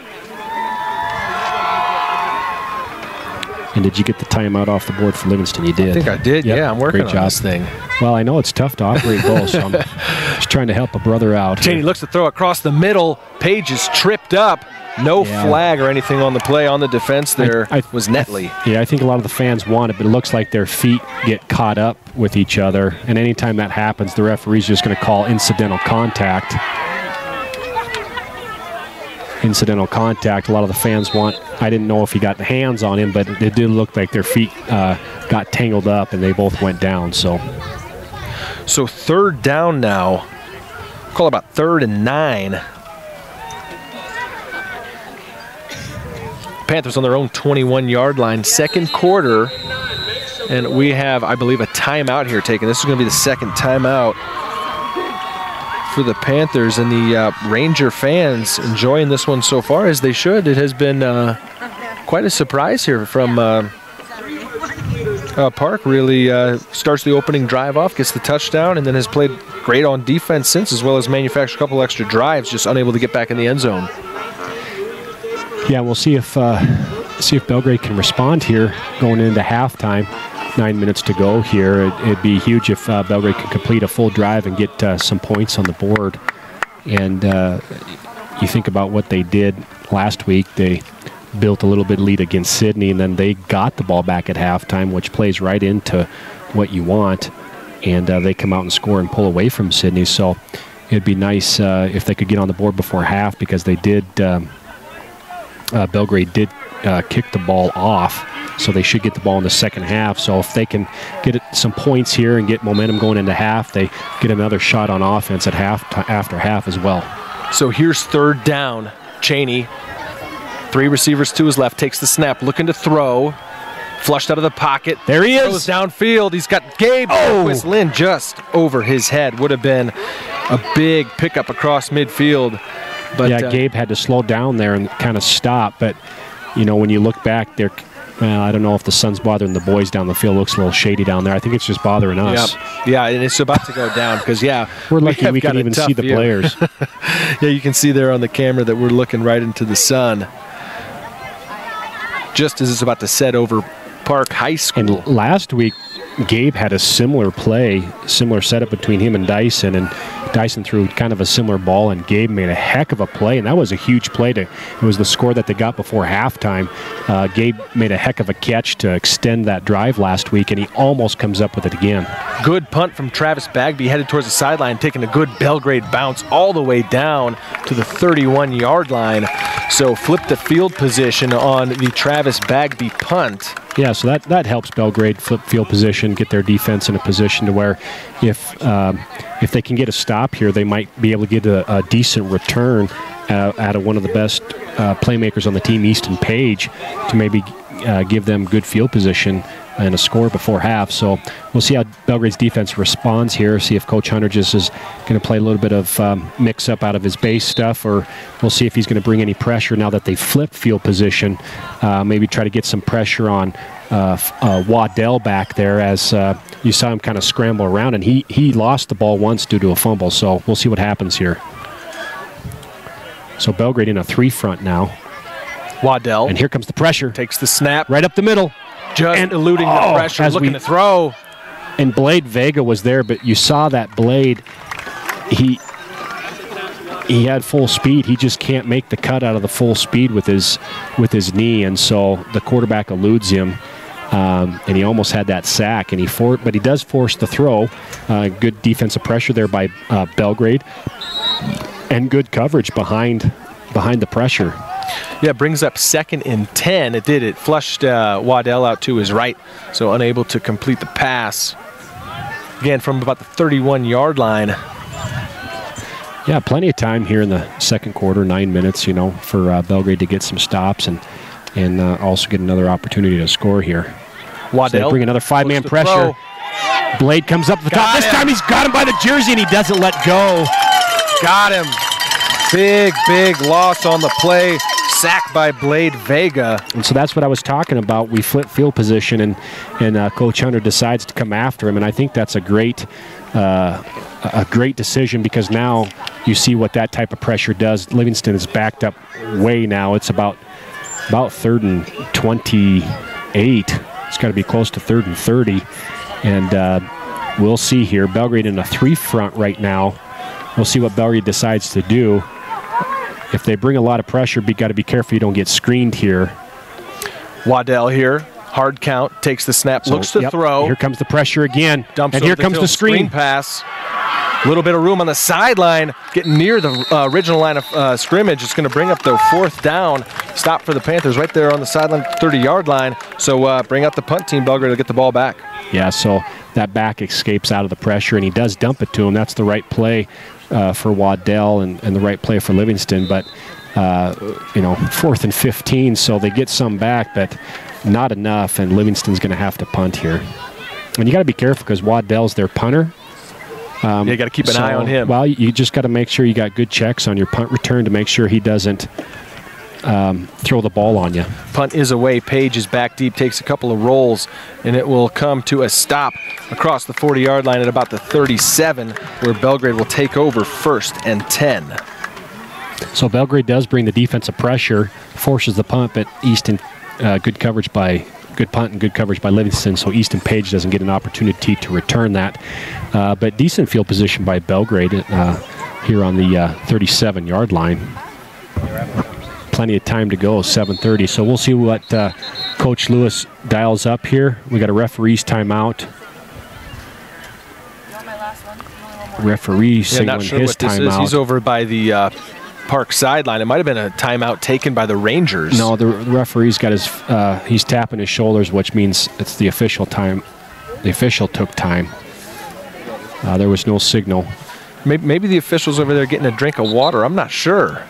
And did you get the timeout off the board for Livingston? You did. I think I did. Yep. Yeah, I'm working Great on job. this thing. Well, I know it's tough to operate both, so I'm just trying to help a brother out. Cheney looks to throw across the middle. Page is tripped up. No flag or anything on the play on the defense there. Was Netley. I think a lot of the fans want it, but it looks like their feet get caught up with each other. And anytime that happens, the referee's just going to call incidental contact. Incidental contact. A lot of the fans want. I didn't know if he got the hands on him, but it did look like their feet got tangled up and they both went down. So 3rd down now. Call about 3rd and 9. Panthers on their own 21-yard line. 2nd quarter, and we have, I believe, a timeout here taken. This is going to be the 2nd timeout for the Panthers, and the Ranger fans enjoying this one so far, as they should. It has been quite a surprise here from Park. Really starts the opening drive off, gets the touchdown, and then has played great on defense since, as well as manufactured a couple extra drives, just unable to get back in the end zone. Yeah, we'll see if Belgrade can respond here going into halftime. 9 minutes to go here. It'd be huge if Belgrade could complete a full drive and get some points on the board. And you think about what they did last week. They built a little bit lead against Sydney, and then they got the ball back at halftime, which plays right into what you want. And they come out and score and pull away from Sydney. So it'd be nice if they could get on the board before half, because they did. Belgrade did kick the ball off, so they should get the ball in the second half. So if they can get some points here and get momentum going into half, they get another shot on offense at after half as well. So here's 3rd down. Cheney, 3 receivers to his left, takes the snap, looking to throw. Flushed out of the pocket. There he is. Goes downfield. He's got Gabe Lynn just over his head. Would have been a big pickup across midfield. But yeah, Gabe had to slow down there and kind of stop. But, when you look back there, I don't know if the sun's bothering the boys down the field. It looks a little shady down there. I think it's just bothering us. Yeah, and it's about to go down because, we're lucky we can even see the players. Yeah, you can see there on the camera that we're looking right into the sun. Just as it's about to set over Park High School. And last week, Gabe had a similar play, similar setup between him and Dyson Dyson threw kind of a similar ball, and Gabe made a heck of a play, and that was a huge play. It was the score that they got before halftime. Gabe made a heck of a catch to extend that drive last week, and he almost comes up with it again. Good punt from Travis Bagby, headed towards the sideline, taking a good Belgrade bounce all the way down to the 31-yard line. So flip the field position on the Travis Bagby punt. Yeah, so that helps Belgrade flip field position, get their defense in a position to where if they can get a stop here, they might be able to get a decent return out of one of the best playmakers on the team, Easton Page, to maybe give them good field position and a score before half. So we'll see how Belgrade's defense responds here, see if Coach Hunter just is going to play a little bit of mix-up out of his base stuff, or we'll see if he's going to bring any pressure now that they flipped field position, maybe try to get some pressure on Waddell back there, as you saw him kind of scramble around, and he lost the ball once due to a fumble. So we'll see what happens here. So Belgrade in a 3 front now. Waddell. And here comes the pressure. Takes the snap. Right up the middle. Just eluding the pressure, looking to throw. And Blade Vega was there, but you saw that Blade, he had full speed. He just can't make the cut out of the full speed with his knee, and so the quarterback eludes him. and he almost had that sack. And but he does force the throw. Good defensive pressure there by Belgrade, and good coverage behind the pressure. Yeah, it brings up 2nd and 10. It did. It flushed Waddell out to his right, so unable to complete the pass. Again, from about the 31-yard line. Yeah, plenty of time here in the second quarter, 9 minutes, for Belgrade to get some stops and also get another opportunity to score here. Waddell. So they bring another 5-man pressure. Blade comes up the top. This time he's got him by the jersey, and he doesn't let go. Got him. Big loss on the play. Sack by Blade Vega. And so that's what I was talking about. We flip field position, and Coach Hunter decides to come after him, and I think that's a great decision, because now you see what that type of pressure does. Livingston is backed up way now. It's about 3rd and 28. It's got to be close to 3rd and 30, and we'll see here. Belgrade in a 3 front right now. We'll see what Belgrade decides to do. If they bring a lot of pressure, you got to be careful you don't get screened here. Waddell here, hard count, takes the snap, looks to throw. Here comes the pressure again, dumps and here comes the screen pass. A little bit of room on the sideline, getting near the original line of scrimmage. It's going to bring up the 4th down. Stop for the Panthers right there on the sideline, 30-yard line. So bring out the punt team, Belgrade, to get the ball back. Yeah, so that back escapes out of the pressure, and he does dump it to him. That's the right play for Waddell and the right play for Livingston. But, 4th and 15, so they get some back, but not enough, and Livingston's going to have to punt here. And you got to be careful, because Waddell's their punter. You got to keep an eye on him. Well, you just got to make sure you got good checks on your punt return to make sure he doesn't throw the ball on you. Punt is away. Page is back deep, takes a couple of rolls, and it will come to a stop across the 40-yard line at about the 37, where Belgrade will take over 1st and 10. So Belgrade does bring the defensive pressure, forces the punt, but Easton, good punt and good coverage by Livingston, so Easton Page doesn't get an opportunity to return that. But decent field position by Belgrade here on the 37-yard line. Plenty of time to go, 7:30. So we'll see what Coach Lewis dials up here. We got a referee's timeout. Referee signaling not sure his what this timeout. is. He's over by the park sideline. It might have been a timeout taken by the Rangers. No, the referee's got his, he's tapping his shoulders, which means it's the official time. The official took time. There was no signal. Maybe the official's over there getting a drink of water. I'm not sure.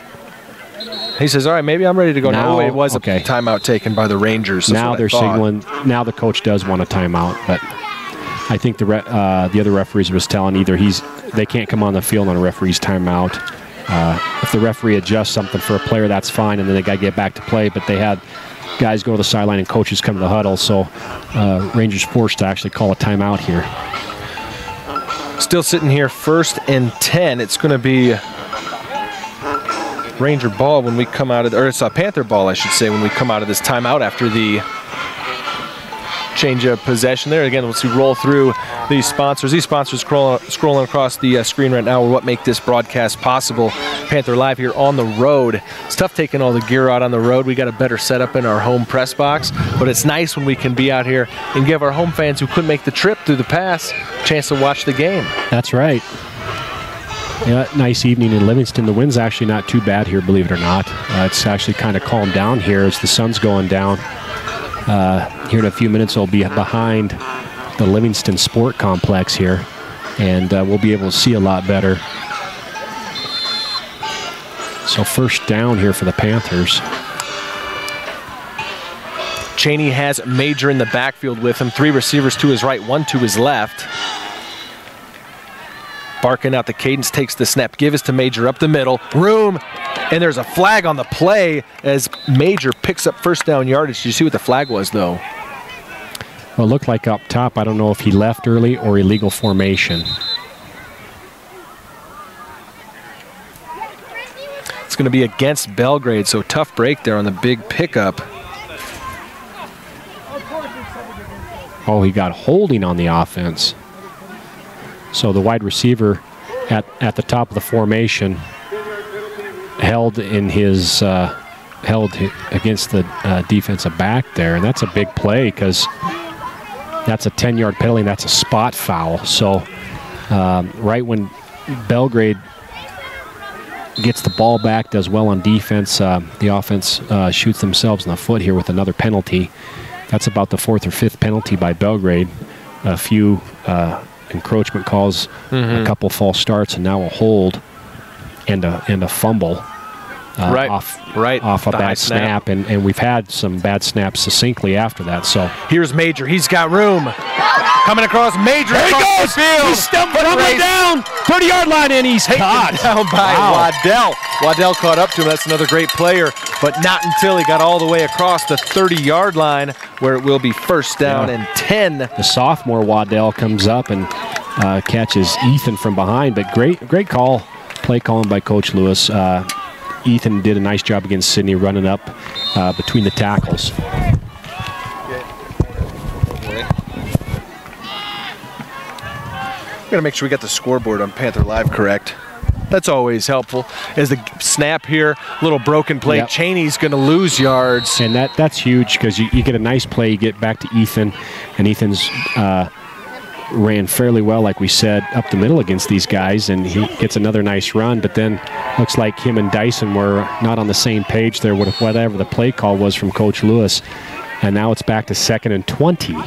He says, all right, maybe I'm ready to go now. It was a timeout taken by the Rangers. Now they're signaling. Now the coach does want a timeout, but I think the other referees was telling either they can't come on the field on a referee's timeout. If the referee adjusts something for a player, that's fine, and then they got to get back to play. But they had guys go to the sideline and coaches come to the huddle, so Rangers forced to actually call a timeout here. Still sitting here, 1st and 10. It's going to be Ranger ball when we come out of, or it's a Panther ball, I should say, when we come out of this timeout after the change of possession there. Again, let's see, roll through these sponsors. These sponsors scrolling across the screen right now are what make this broadcast possible. Panther Live here on the road. It's tough taking all the gear out on the road. We got a better setup in our home press box, but it's nice when we can be out here and give our home fans who couldn't make the trip through the pass a chance to watch the game. That's right. Yeah, nice evening in Livingston. The wind's actually not too bad here, believe it or not. It's actually kind of calmed down here as the sun's going down. Here in a few minutes, we'll be behind the Livingston Sport Complex here, and we'll be able to see a lot better. So 1st down here for the Panthers. Cheney has Major in the backfield with him. 3 receivers to his right, 1 to his left. Barking out the cadence, takes the snap. Give us to Major up the middle. Room. And there's a flag on the play as Major picks up 1st down yardage. Did you see what the flag was, though? Well, it looked like up top. I don't know if he left early or illegal formation. It's going to be against Belgrade, so tough break there on the big pickup. Oh, he got holding on the offense. So the wide receiver at the top of the formation held against the defensive back there, and that's a big play because that's a 10-yard penalty, and that's a spot foul. So right when Belgrade gets the ball back, does well on defense, the offense shoots themselves in the foot here with another penalty. That's about the 4th or 5th penalty by Belgrade. A few encroachment calls, a couple false starts, and now a hold and a fumble off a bad snap. And we've had some bad snaps succinctly after that. So here's Major. He's got room. Coming across, Major. There he goes. The field. He's stumbling down. 30-yard line, and he's caught. Down by Waddell. Waddell caught up to him. That's another great player, but not until he got all the way across the 30-yard line, where it will be first down and 10. The sophomore Waddell comes up and catches Ethan from behind, but great call, play calling by Coach Lewis. Ethan did a nice job against Sydney running up between the tackles. We're going to make sure we got the scoreboard on Panther Live correct. That's always helpful. As the snap here, little broken play. Yep. Cheney's going to lose yards. And that's huge because you get a nice play, you get back to Ethan, and Ethan's ran fairly well, like we said, up the middle against these guys, and he gets another nice run, but then looks like him and Dyson were not on the same page there with whatever the play call was from Coach Lewis, and now it's back to 2nd and 20.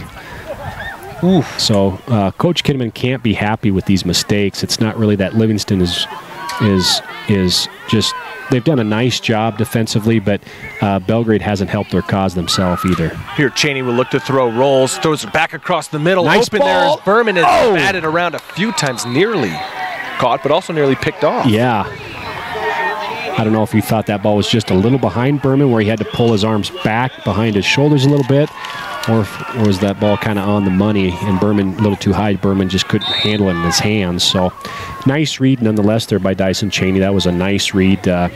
Oof. So Coach Kinnaman can't be happy with these mistakes. It's not really that Livingston is just, they've done a nice job defensively, but Belgrade hasn't helped their cause themselves either. Here Cheney will look to throw, rolls, throws it back across the middle. Nice Open ball. there is Berman, and batted around a few times, nearly caught, but also nearly picked off. Yeah. I don't know if he thought that ball was just a little behind Berman, where he had to pull his arms back behind his shoulders a little bit, or was that ball kind of on the money and Berman a little too high. Berman just couldn't handle it in his hands. So nice read nonetheless there by Dyson Cheney. That was a nice read of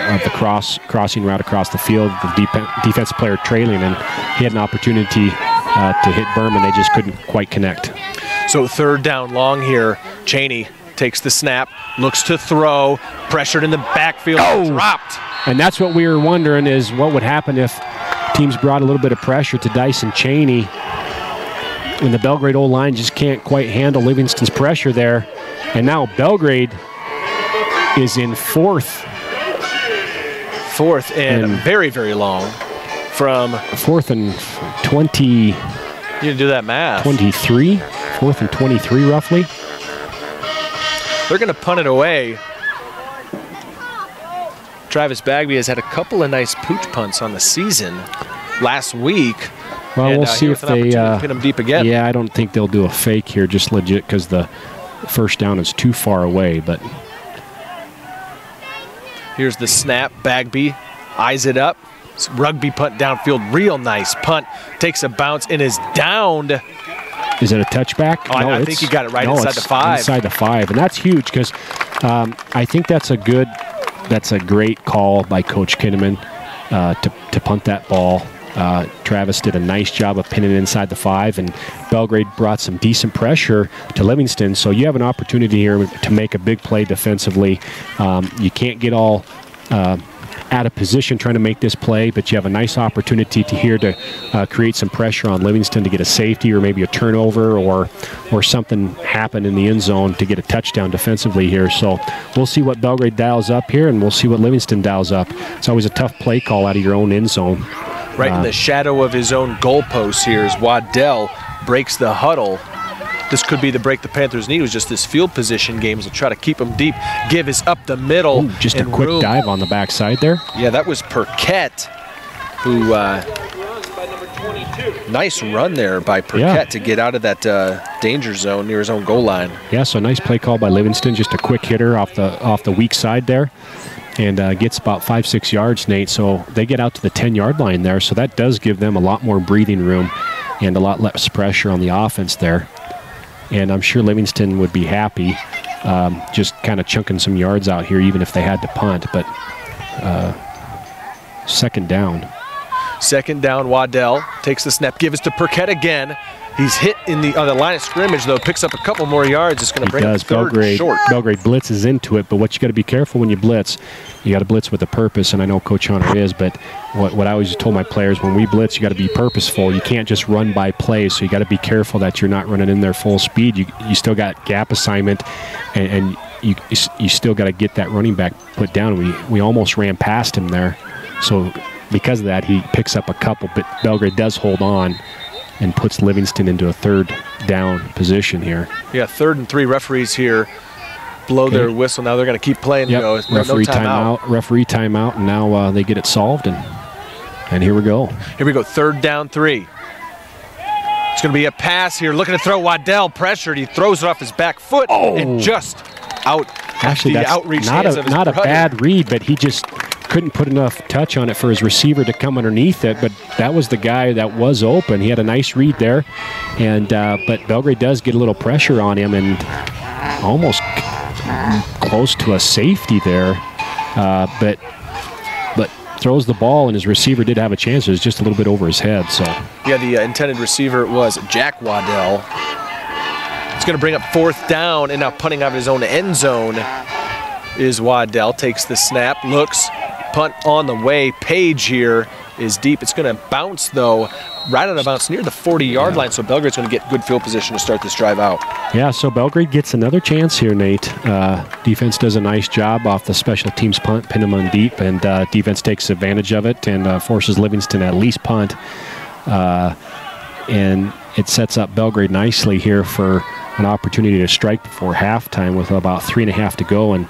the crossing route across the field. The defense player trailing, and he had an opportunity to hit Berman. They just couldn't quite connect. So 3rd down long here. Cheney takes the snap, looks to throw, pressured in the backfield, dropped. And that's what we were wondering, is what would happen if teams brought a little bit of pressure to Dyson Cheney, when the Belgrade O-line just can't quite handle Livingston's pressure there. And now Belgrade is in 4th. 4th and very, very long from 4th and 20. You didn't do that math. 23. 4th and 23 roughly. They're going to punt it away. Travis Bagby has had a couple of nice pooch punts on the season last week. Well, we'll see if they pin them deep again. Yeah, I don't think they'll do a fake here, just legit, because the first down is too far away. But here's the snap. Bagby eyes it up. It's rugby punt downfield. Real nice punt. Takes a bounce and is downed. Is it a touchback? Oh, no, I think you got it right inside the 5. Inside the 5, and that's huge because I think that's a great call by Coach Kinnaman to punt that ball. Travis did a nice job of pinning it inside the 5, and Belgrade brought some decent pressure to Livingston. So you have an opportunity here to make a big play defensively. You can't get all out of position trying to make this play, but you have a nice opportunity to create some pressure on Livingston to get a safety or maybe a turnover or something happen in the end zone to get a touchdown defensively here. So we'll see what Belgrade dials up here, and we'll see what Livingston dials up. It's always a tough play call out of your own end zone. Right in the shadow of his own goalpost here as Waddell breaks the huddle. This could be the break the Panthers need. It was just this field position games to try to keep them deep. Give is up the middle. Ooh, just a quick dive on the backside there. Yeah, that was Perquette, who nice run there by Perquette to get out of that danger zone near his own goal line. Yeah, so nice play call by Livingston. Just a quick hitter off the weak side there. And gets about 5-6 yards, Nate. So they get out to the 10-yard line there. So that does give them a lot more breathing room and a lot less pressure on the offense there. And I'm sure Livingston would be happy just kind of chunking some yards out here, even if they had to punt. But 2nd down. 2nd down, Waddell takes the snap, gives to Perquette again. He's hit in the on the line of scrimmage, though, picks up a couple more yards. It's going to bring up third Belgrade, short. Belgrade blitzes into it, but what you got to be careful when you blitz, you got to blitz with a purpose, and I know Coach Hunter is, but what I always told my players, when we blitz, you got to be purposeful. You can't just run by play, so you got to be careful that you're not running in there full speed. You still got gap assignment, and you still got to get that running back put down. We almost ran past him there, so because of that, he picks up a couple, but Belgrade does hold on and puts Livingston into a third down position here. Yeah, 3rd and 3. Referees here blow their whistle. Now they're going to keep playing. Yep. No timeout. Referee timeout, and now they get it solved, and here we go. Here we go, 3rd down 3. It's going to be a pass here. Looking to throw. Waddell pressured. He throws it off his back foot and just out. Actually, the that's outreach not a bad read, but he just couldn't put enough touch on it for his receiver to come underneath it, but that was the guy that was open. He had a nice read there, and but Belgrade does get a little pressure on him and almost close to a safety there, but throws the ball, and his receiver did have a chance. It was just a little bit over his head. So yeah, the intended receiver was Jack Waddell. It's going to bring up 4th down, and now punting out of his own end zone is Waddell. Takes the snap, looks, punt on the way. Page here is deep. It's going to bounce, though, right out of bounds near the 40-yard line, so Belgrade's going to get good field position to start this drive out. Yeah, so Belgrade gets another chance here, Nate. Defense does a nice job off the special teams punt, pin them on deep, and defense takes advantage of it and forces Livingston to at least punt. And it sets up Belgrade nicely here for an opportunity to strike before halftime with about 3.5 to go, and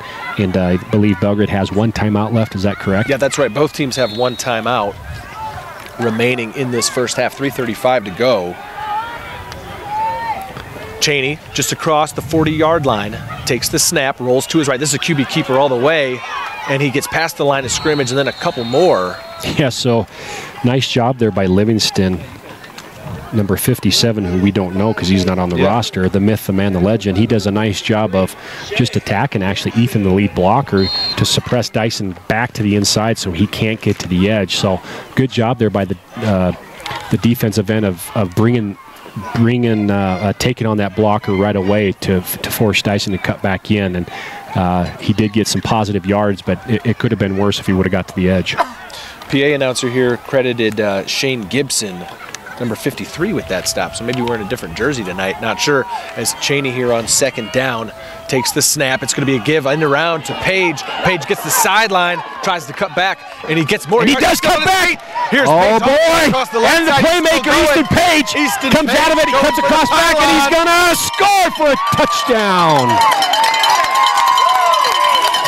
I believe Belgrade has 1 timeout left. Is that correct? Yeah, that's right. Both teams have 1 timeout remaining in this first half. 3:35 to go. Cheney just across the 40-yard line, takes the snap, rolls to his right. This is a QB keeper all the way, and he gets past the line of scrimmage and then a couple more. Yeah, so nice job there by Livingston. Number 57, who we don't know because he's not on the roster, the myth, the man, the legend. He does a nice job of just attacking, actually, Ethan, the lead blocker, to suppress Dyson back to the inside so he can't get to the edge. So good job there by the defensive end of taking on that blocker right away to force Dyson to cut back in. And he did get some positive yards, but it could have been worse if he would have got to the edge. PA announcer here credited Shane Gibson, number 53, with that stop. So maybe we're in a different jersey tonight. Not sure. As Cheney here on 2nd down takes the snap. It's going to be a give in around to Page. Page gets the sideline, tries to cut back, and he gets more. And he does cut back. Here's oh, Page boy. And the playmaker, Easton Page, comes out of it. He cuts across back, and he's going to score for a touchdown.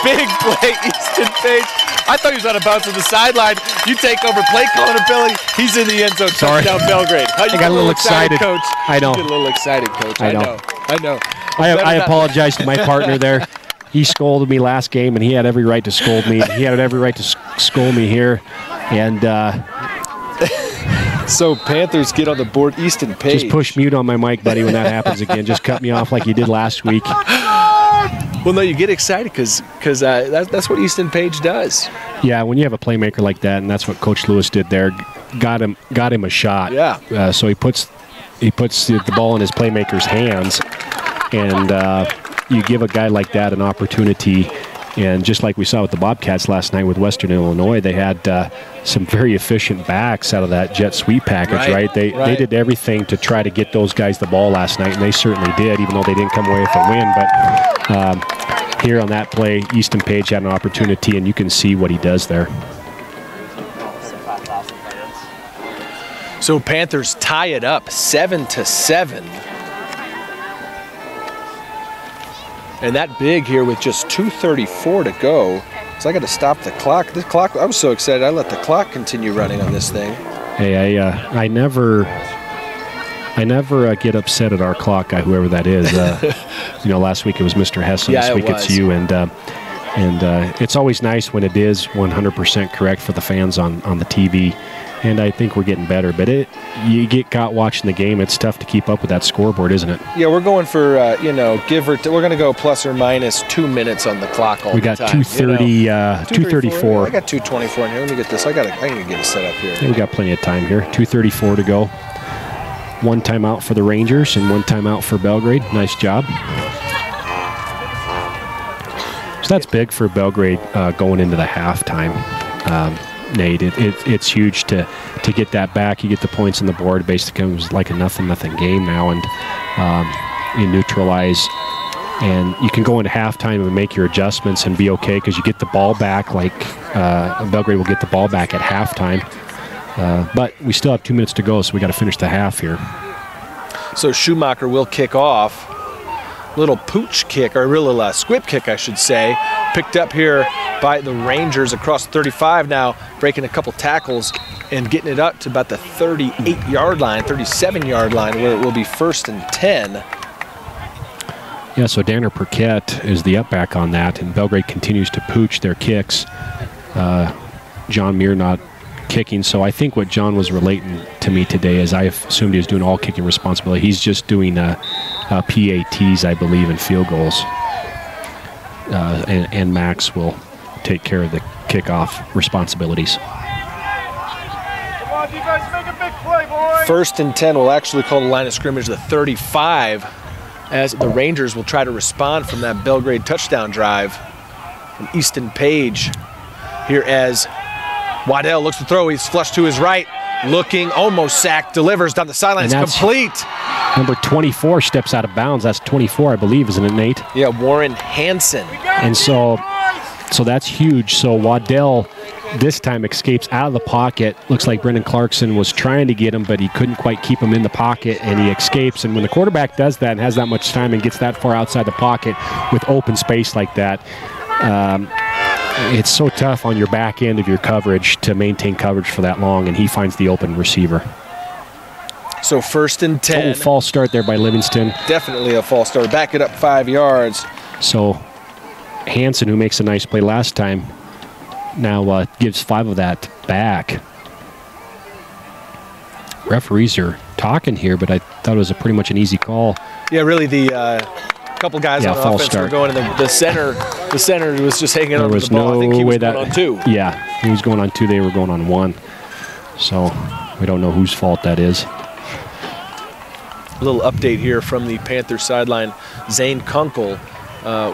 Big play, Easton Page. I thought he was on a bounce to the sideline. You take over play calling ability. He's in the end zone. Sorry. Touchdown Belgrade. I got a little excited, Coach. I know. You get a little excited, Coach. I know. I apologize to my partner there. He scolded me last game, and he had every right to scold me. He had every right to scold me here. And so Panthers get on the board. Easton Page. Just push mute on my mic, buddy, when that happens again. Just cut me off like you did last week. Well, no, you get excited because that's what Easton Page does. Yeah, when you have a playmaker like that, and that's what Coach Lewis did there, got him a shot. Yeah. So he puts the ball in his playmaker's hands, and you give a guy like that an opportunity. And just like we saw with the Bobcats last night with Western Illinois, they had some very efficient backs out of that jet sweep package, right? They did everything to try to get those guys the ball last night, and they certainly did, even though they didn't come away with a win. But here on that play, Easton Page had an opportunity, and you can see what he does there. So Panthers tie it up 7-7. And that big here with just 2:34 to go. So I got to stop the clock. This clock, I was so excited I let the clock continue running on this thing. Hey, I never get upset at our clock guy, whoever that is. Last week it was Mr. Hessen. Yeah, this week it's you, and it's always nice when it is 100% correct for the fans on the TV. And I think we're getting better, but you get caught watching the game. It's tough to keep up with that scoreboard, isn't it? Yeah, we're going for we're going to go plus or minus 2 minutes on the clock all the time. We got 2:30, 2:34. I got 2:24 in here. Let me get this. I can get it set up here. Yeah, we got plenty of time here. 2:34 to go. 1 timeout for the Rangers and 1 timeout for Belgrade. Nice job. So that's big for Belgrade going into the halftime. Nate, it's huge to get that back. You get the points on the board. Basically, it was like a nothing game now, and you neutralize. And you can go into halftime and make your adjustments and be okay because you get the ball back. Like Belgrade will get the ball back at halftime. But we still have 2 minutes to go, so we got to finish the half here. So Schumacher will kick off. Little pooch kick, or a real squib kick, I should say. Picked up here by the Rangers across 35 now, breaking a couple tackles and getting it up to about the 38-yard line, 37-yard line, where it will be 1st and 10. Yeah, so Danner Perquette is the up back on that, and Belgrade continues to pooch their kicks. John Muir not kicking, so I think what John was relating to me today is I assumed he was doing all kicking responsibility. He's just doing PATs, I believe, and field goals. And Max will take care of the kickoff responsibilities. Come on, defense, make a big play, boys. 1st and 10 will actually call the line of scrimmage the 35, as the Rangers will try to respond from that Belgrade touchdown drive from Easton Page. Here as Waddell looks to throw, he's flushed to his right, looking, almost sacked, delivers down the sidelines, complete. Number 24 steps out of bounds. That's 24, I believe, isn't it, Nate? Yeah, Warren Hansen. And so that's huge. So Waddell this time escapes out of the pocket. Looks like Brendan Clarkson was trying to get him, but he couldn't quite keep him in the pocket, and he escapes. And when the quarterback does that and has that much time and gets that far outside the pocket with open space like that, it's so tough on your back end of your coverage to maintain coverage for that long, and he finds the open receiver. So 1st and 10. Total false start there by Livingston. Definitely a false start. Back it up 5 yards. So Hansen, who makes a nice play last time, now gives 5 of that back. Referees are talking here, but I thought it was pretty much an easy call. Yeah, really the couple guys on offense were going in the center. The center was just hanging on to the ball. I think he was going on 2. Yeah, he was going on 2. They were going on 1. So we don't know whose fault that is. A little update here from the Panthers sideline. Zane Kunkel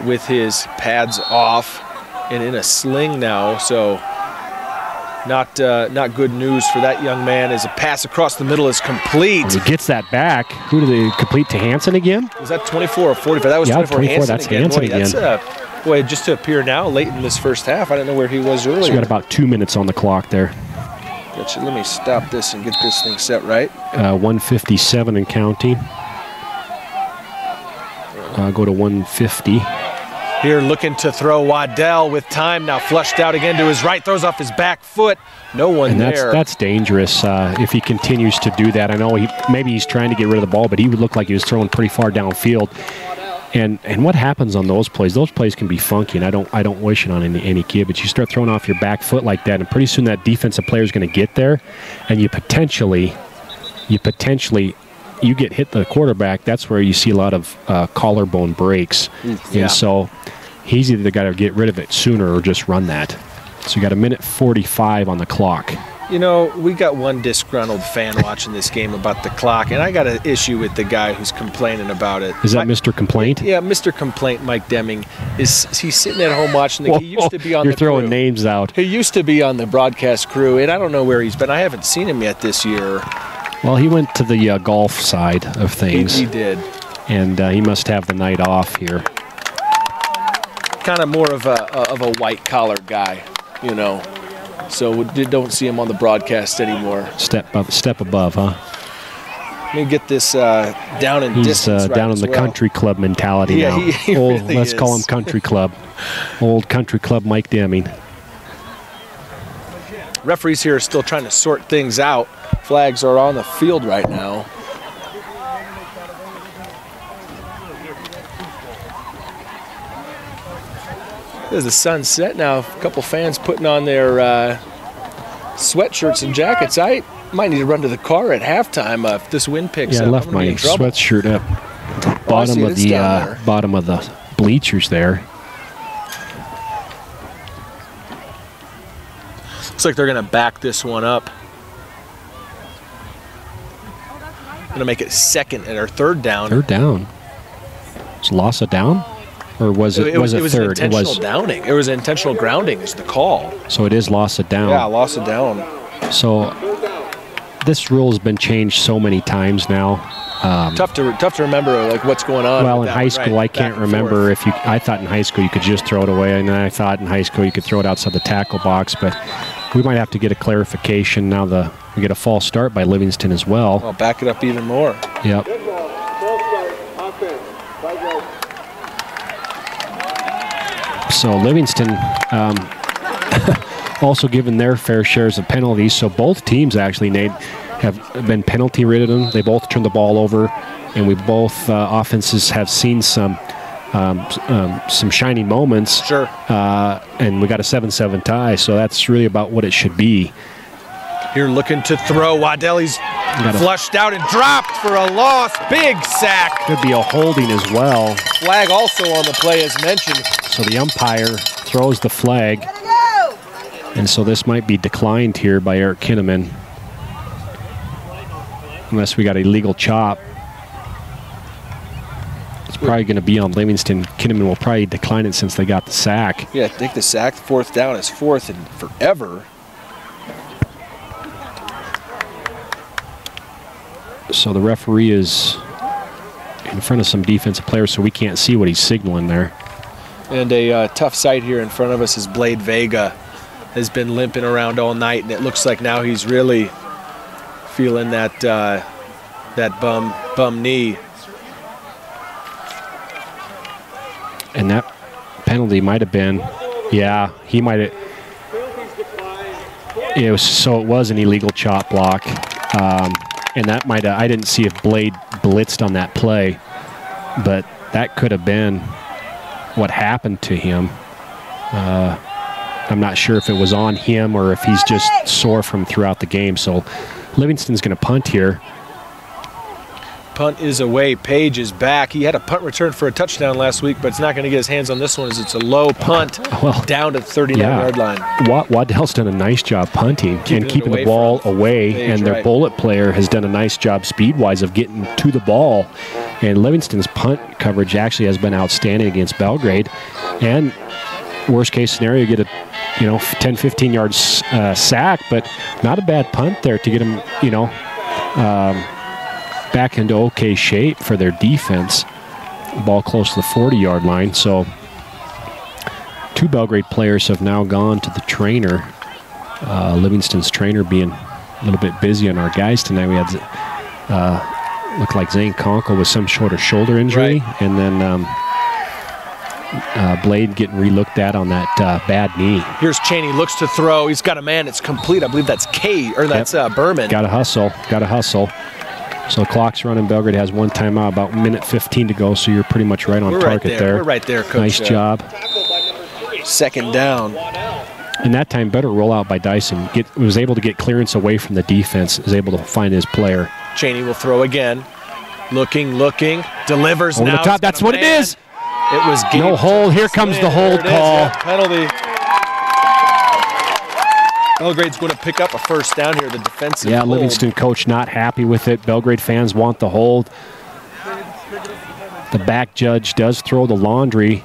with his pads off and in a sling now. So not good news for that young man, as a pass across the middle is complete. And he gets that back. Who did they complete to Hansen again? Was that 24 or 45? That was 24 Hansen that's again. Hansen boy, again. That's, boy, just to appear now late in this first half. I didn't know where he was earlier. So we got about 2 minutes on the clock there. Gotcha. Let me stop this and get this thing set right. 157 and counting. Go to 150. Here looking to throw Waddell with time now, flushed out again to his right, throws off his back foot. No one and there. That's dangerous if he continues to do that. I know maybe he's trying to get rid of the ball, but he would look like he was throwing pretty far downfield. And what happens on those plays? Those plays can be funky, and I don't wish it on any kid. But you start throwing off your back foot like that, and pretty soon that defensive player is going to get there, and you potentially get hit the quarterback. That's where you see a lot of collarbone breaks. Yeah. And so he's either got to get rid of it sooner or just run that. So you got 1:45 on the clock. You know, we got one disgruntled fan watching this game about the clock, and I got an issue with the guy who's complaining about it. Is that Mr. Complaint? Yeah, Mr. Complaint, Mike Deming. He's sitting at home watching the game. He used to be on You're the throwing crew. names out. He used to be on the broadcast crew, and I don't know where he's been. I haven't seen him yet this year. Well, he went to the golf side of things. He did. And he must have the night off here. Kind of more of a white-collar guy, you know. So we don't see him on the broadcast anymore. Step above, huh? Let me get this down in distance He's right down in as the well. country club mentality now. He really let's is. call him country club. Old country club Mike Deming. Referees here are still trying to sort things out. Flags are on the field right now. There's the sunset now. A couple fans putting on their sweatshirts and jackets. I might need to run to the car at halftime if this wind picks up. Yeah, I left I'm gonna be my in trouble. sweatshirt up bottom of the bottom of the bleachers there. Looks like they're going to back this one up. Going to make it second and our third down. Third down. Was loss a down? Or was it, was it third? An intentional downing. It was an intentional grounding is the call. So it is loss of down. Yeah, loss of down. So this rule has been changed so many times now. Tough to remember like what's going on. Well, in high school, I can't remember if you. I thought in high school you could just throw it away, and then I thought in high school you could throw it outside the tackle box. But we might have to get a clarification now. We get a false start by Livingston as well. I'll back it up even more. Yep. So Livingston also given their fair shares of penalties. So both teams actually, Nate, have been penalty ridden. They both turned the ball over, and we both offenses have seen some shiny moments. Sure. And we got a 7-7 tie, so that's really about what it should be. Here looking to throw. Waddell's flushed out and dropped for a loss. Big sack. Could be a holding as well. Flag also on the play as mentioned. So the umpire throws the flag. And so this might be declined here by Eric Kinnaman. Unless we got a legal chop. It's probably going to be on Livingston. Kinnaman will probably decline it since they got the sack. Yeah, I think the sack, fourth down, is fourth and forever. So the referee is in front of some defensive players, so we can't see what he's signaling there. And a tough sight here in front of us is Blade Vega. Has been limping around all night, and it looks like now he's really feeling that that bum knee. And that penalty might have been, yeah, he might have. It was an illegal chop block. And that might have, I didn't see if Blade blitzed on that play, but that could have been what happened to him. I'm not sure if it was on him or if he's just sore from throughout the game. So Livingston's going to punt here. Punt is away. Page is back. He had a punt return for a touchdown last week, but it's not going to get his hands on this one as it's a low punt down to the 39-yard line. Waddell's done a nice job punting and keeping the ball away, Page, and their bullet player has done a nice job speed-wise of getting to the ball. And Livingston's punt coverage actually has been outstanding against Belgrade. And worst-case scenario, you get a 10, 15-yard sack, but not a bad punt there to get him, back into okay shape for their defense. Ball close to the 40-yard line. So two Belgrade players have now gone to the trainer. Livingston's trainer being a little bit busy on our guys tonight. We had looked like Zane Conkle with some sort of shoulder injury, and then Blade getting relooked at on that bad knee. Here's Cheney, looks to throw. He's got a man. It's complete. I believe that's that's Berman. Got to hustle. So the clock's running. Belgrade has one timeout, about a minute 15 to go, so you're pretty much right on target there. We're right there, Coach. Nice job. Second down. And that time, better rollout by Dyson. Was able to get clearance away from the defense, is able to find his player. Cheney will throw again. Looking, delivers over now. The top, that's what it is. It was Gabe no hold. Here comes the hold call. Penalty. Belgrade's going to pick up a first down here, the defensive hold. Livingston coach not happy with it. Belgrade fans want the hold. The back judge does throw the laundry.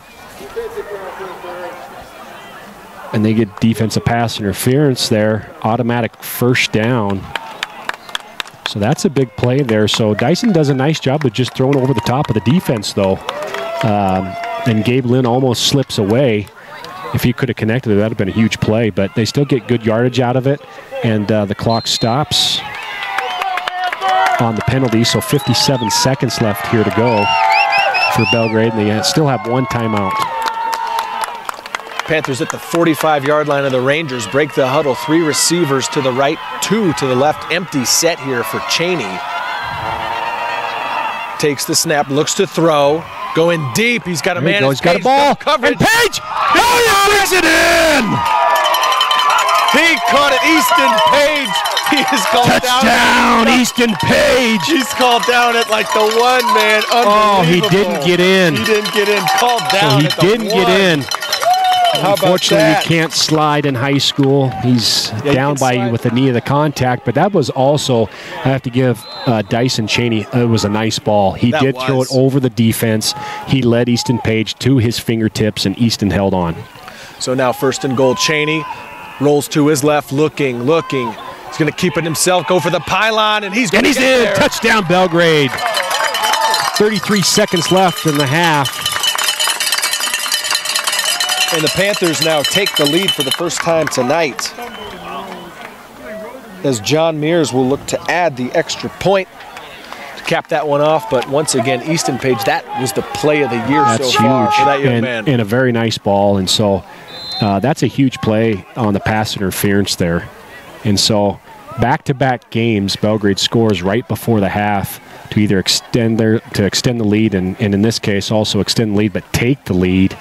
And they get defensive pass interference there. Automatic first down. So that's a big play there. So Dyson does a nice job of just throwing over the top of the defense, though. And Gabe Lynn almost slips away. If he could have connected it, that would have been a huge play. But they still get good yardage out of it. And the clock stops on the penalty. So 57 seconds left here to go for Belgrade. And they still have one timeout. Panthers at the 45-yard line of the Rangers. Break the huddle. 3 receivers to the right, 2 to the left. Empty set here for Cheney. Takes the snap, looks to throw. Going deep. He's got a man. He's got a ball. Coverage. And Page! Oh, he brings it in! He caught it. Easton Page. He is called Touchdown, Easton Page. He's called down at like the 1, man. Oh, he didn't get in. He didn't get in. Called down. So he didn't get in. How about Unfortunately, that? you can't slide in high school. He's you down can by slide. with the knee of the contact, but that was also, I have to give Dyson Cheney, it was a nice ball. He That did throw it was. over the defense. He led Easton Page to his fingertips, and Easton held on. So now 1st and goal. Cheney rolls to his left, looking. He's going to keep it himself, go for the pylon, and he's going to And he's get in. there. Touchdown, Belgrade. 33 seconds left in the half. And the Panthers now take the lead for the first time tonight, as John Mears will look to add the extra point to cap that one off. But once again, Easton Page, that was the play of the year That's so far huge. for that young and, man. and a very nice ball. And so that's a huge play on the pass interference there. And so back-to-back games, Belgrade scores right before the half to either extend the lead, and in this case also extend the lead, but take the lead.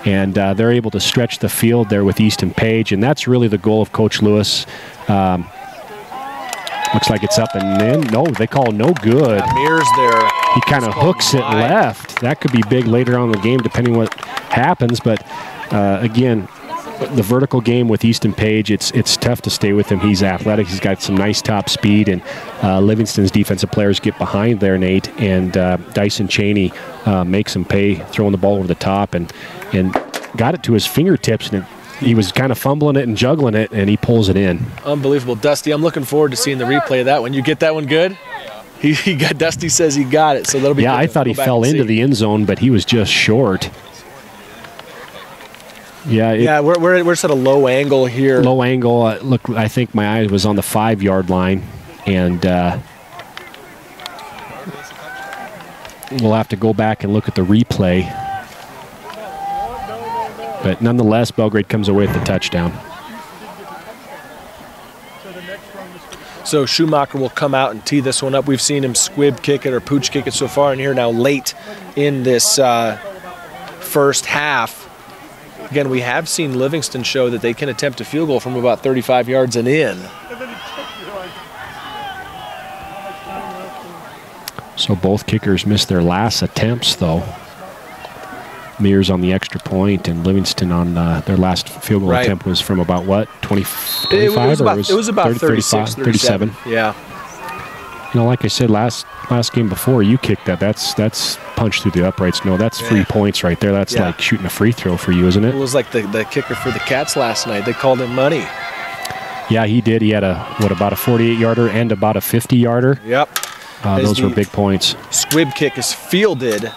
And they're able to stretch the field there with Easton Page, and that's really the goal of Coach Lewis. Looks like it's up and in. No, they call no good. Mears there. He kind of hooks it wide. left. That could be big later on in the game, depending what happens. But again, the vertical game with Easton Page, it's tough to stay with him. He's athletic. He's got some nice top speed, and Livingston's defensive players get behind there, Nate, and Dyson Cheney makes him pay, throwing the ball over the top, and got it to his fingertips, and he was kind of fumbling it and juggling it, and he pulls it in. Unbelievable. Dusty, I'm looking forward to seeing the replay of that one. You get that one good? He got, Dusty says he got it, so that'll be Yeah, good I to thought go he back fell and into see. the end zone, but he was just short. Yeah, Yeah, we're just at a low angle here. low angle. Look, I think my eye was on the 5-yard line, and we'll have to go back and look at the replay. But nonetheless, Belgrade comes away with the touchdown. So Schumacher will come out and tee this one up. We've seen him squib kick it or pooch kick it so far in here now late in this first half. Again, we have seen Livingston show that they can attempt a field goal from about 35 yards and in. So both kickers missed their last attempts, though. Mears on the extra point, and Livingston on their last field goal Right. attempt was from about, what, 25? It was about 36, 37. 37. Yeah. You know, like I said last game before, you kicked that. That's punched through the uprights. No, that's 3 points right there. That's Yeah. like shooting a free throw for you, isn't It it? was like the kicker for the Cats last night. They called him money. Yeah, he did. He had about a 48-yarder and about a 50-yarder. Yep. Those were the- big points. Squib kick is fielded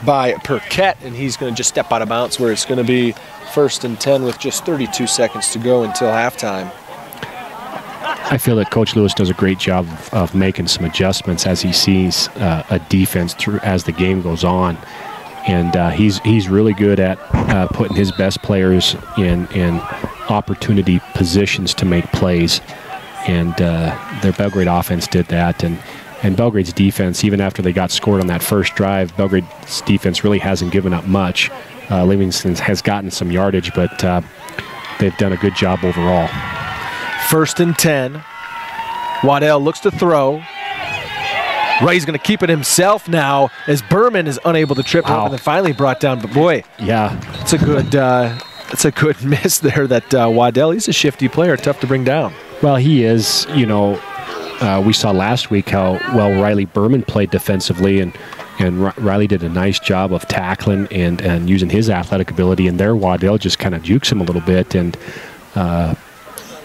by Perquette, and he's going to just step out of bounds where it's going to be 1st and 10 with just 32 seconds to go until halftime. I feel that Coach Lewis does a great job of making some adjustments as he sees a defense through as the game goes on, and he's really good at putting his best players in opportunity positions to make plays, and their Belgrade offense did that, and Belgrade's defense, even after they got scored on that first drive, Belgrade's defense really hasn't given up much. Livingston has gotten some yardage, but they've done a good job overall. 1st and 10. Waddell looks to throw. Ray's going to keep it himself now as Berman is unable to trip up and then finally brought down. But boy, Yeah, it's a good miss there. That Waddell, he's a shifty player, tough to bring down. well, he is. You know, we saw last week how well Riley Berman played defensively, and Riley did a nice job of tackling and using his athletic ability. And there, Waddell just kind of jukes him a little bit, and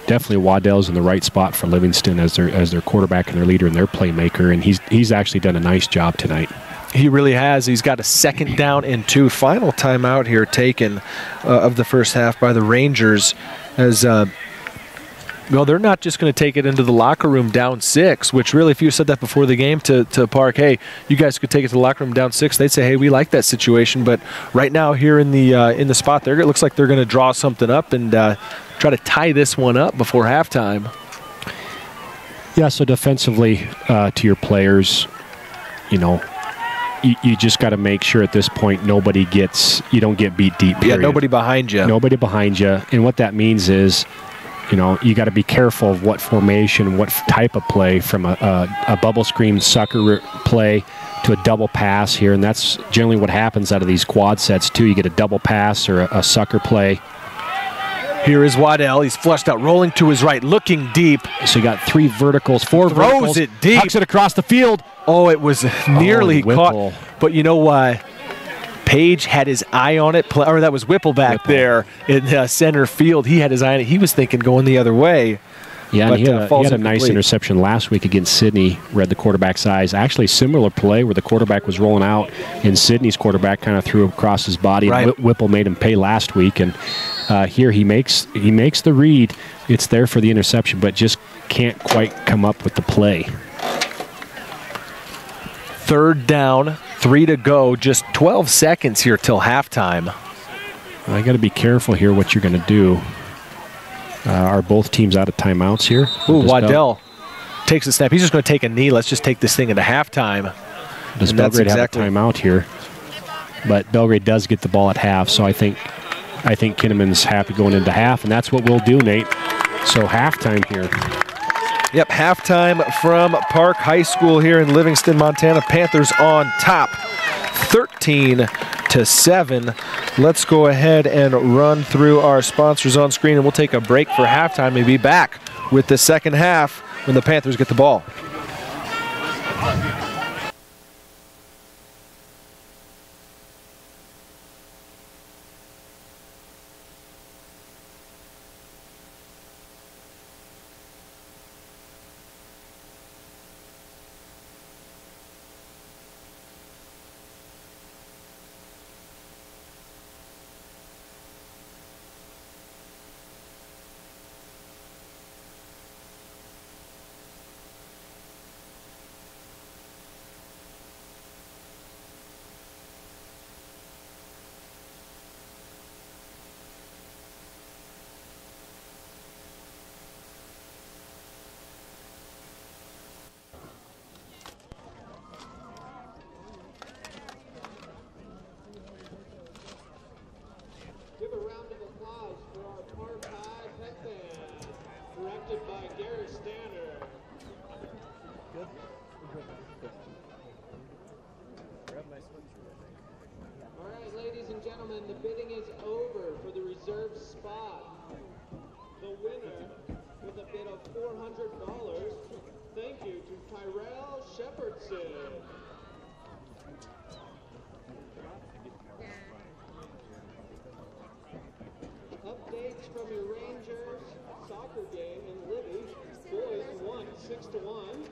definitely Waddell's in the right spot for Livingston as their quarterback and their leader and their playmaker, and he's actually done a nice job tonight. He really has. He's got a 2nd down and 2. Final timeout here taken of the first half by the Rangers as well, they're not just going to take it into the locker room down 6, which really, if you said that before the game to Park, hey, you guys could take it to the locker room down 6, they'd say, hey, we like that situation. But right now here in the spot there, it looks like they're going to draw something up and try to tie this one up before halftime. Yeah, so defensively to your players, you know, you just got to make sure at this point you don't get beat deep, period. Yeah, nobody behind you. Nobody behind you. And what that means is, you know, you got to be careful of what formation, what type of play, from a bubble screen sucker play to a double pass here, and that's generally what happens out of these quad sets too. You get a double pass or a sucker play. Here is Waddell. He's flushed out, rolling to his right, looking deep. So you got 3 verticals, 4 verticals. Throws it deep. Hucks it across the field. Oh, it was nearly caught. But you know why? Page had his eye on it, or that was Whipple back there in center field. He had his eye on it. He was thinking going the other way. Yeah, and he had a nice interception last week against Sydney, read the quarterback's eyes. Actually, similar play where the quarterback was rolling out, and Sydney's quarterback kind of threw across his body. Right. And Whipple made him pay last week, and here he makes the read. It's there for the interception, but just can't quite come up with the play. 3rd down, 3 to go, just 12 seconds here till halftime. I got to be careful here what you're going to do. Are both teams out of timeouts here? Ooh, Waddell takes the snap. He's just going to take a knee. Let's just take this thing into halftime. Does Belgrade have a timeout here? But Belgrade does get the ball at half, so I think Kinnaman's happy going into half, and that's what we'll do, Nate. So halftime here. Yep, halftime from Park High School here in Livingston, Montana. Panthers on top, 13-7. Let's go ahead and run through our sponsors on screen, and we'll take a break for halftime and be back with the second half when the Panthers get the ball. The bidding is over for the reserve spot. The winner with a bid of $400. Thank you to Tyrell Shepherdson. Updates from your Rangers soccer game in Libby. Boys won 6-1.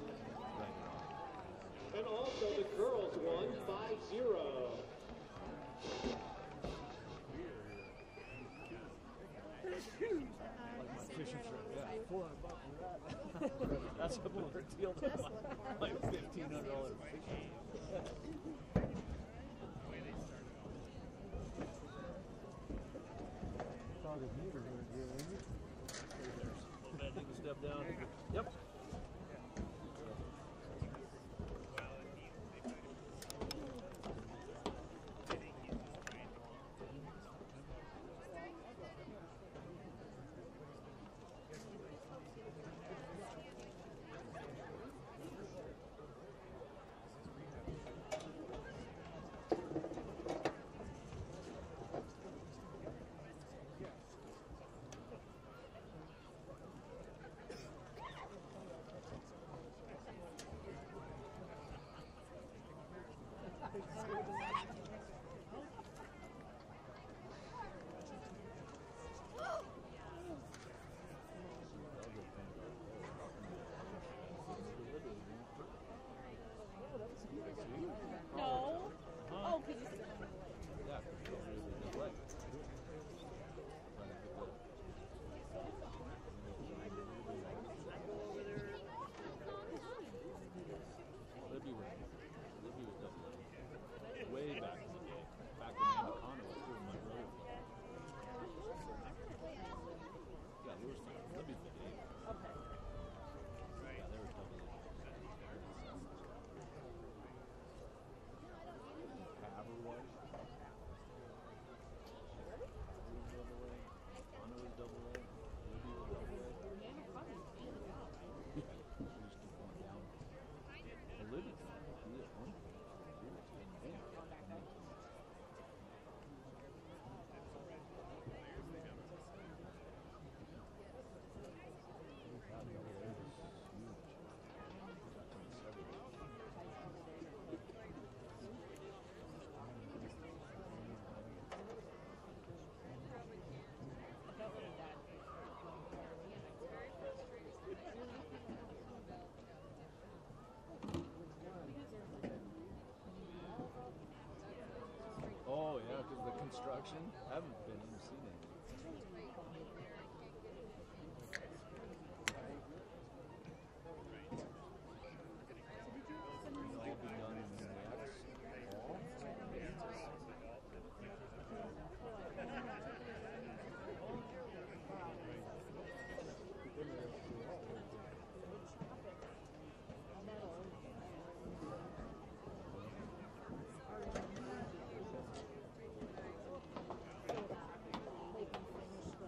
And also the girls won 5-0. That's a more deal than like $1,500 fishing. Step down. Yep. construction? I haven't been even seen it. It'll all be done in the next fall.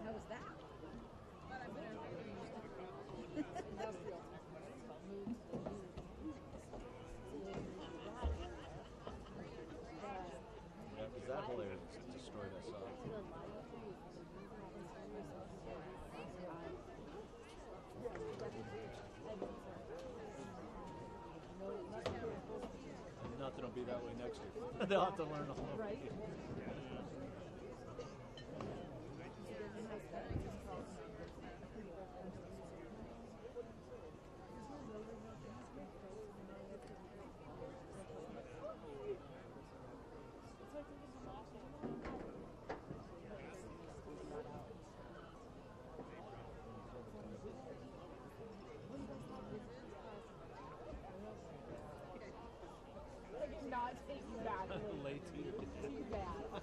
How was that? Yeah, because that whole area just destroyed us all. Nothing will be that way next year. They'll have to learn all over again. I did not take you back. Late too. Too bad.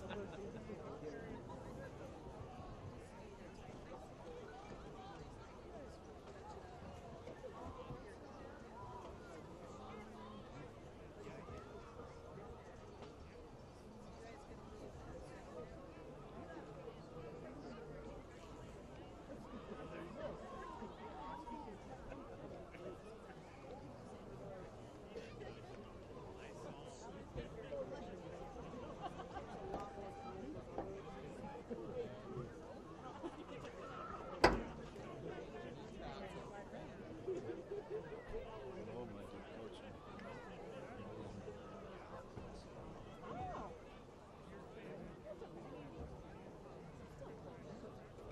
Oh my God, coaching.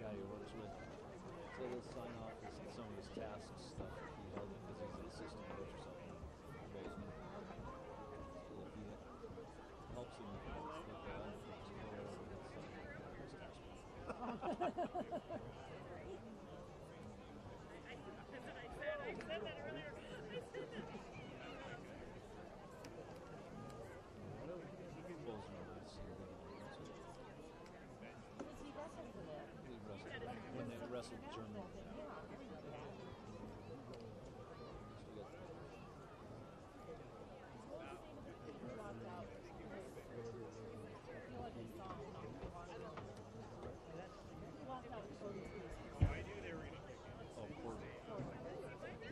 Guy he works with. So he'll sign off some of his tasks stuff if he held it because he's an assistant coach or something. Bozeman. So if he helps him with that, his task. I said that earlier. Bozeman is he wrestled when they wrestled Germany. Oh, Courtney.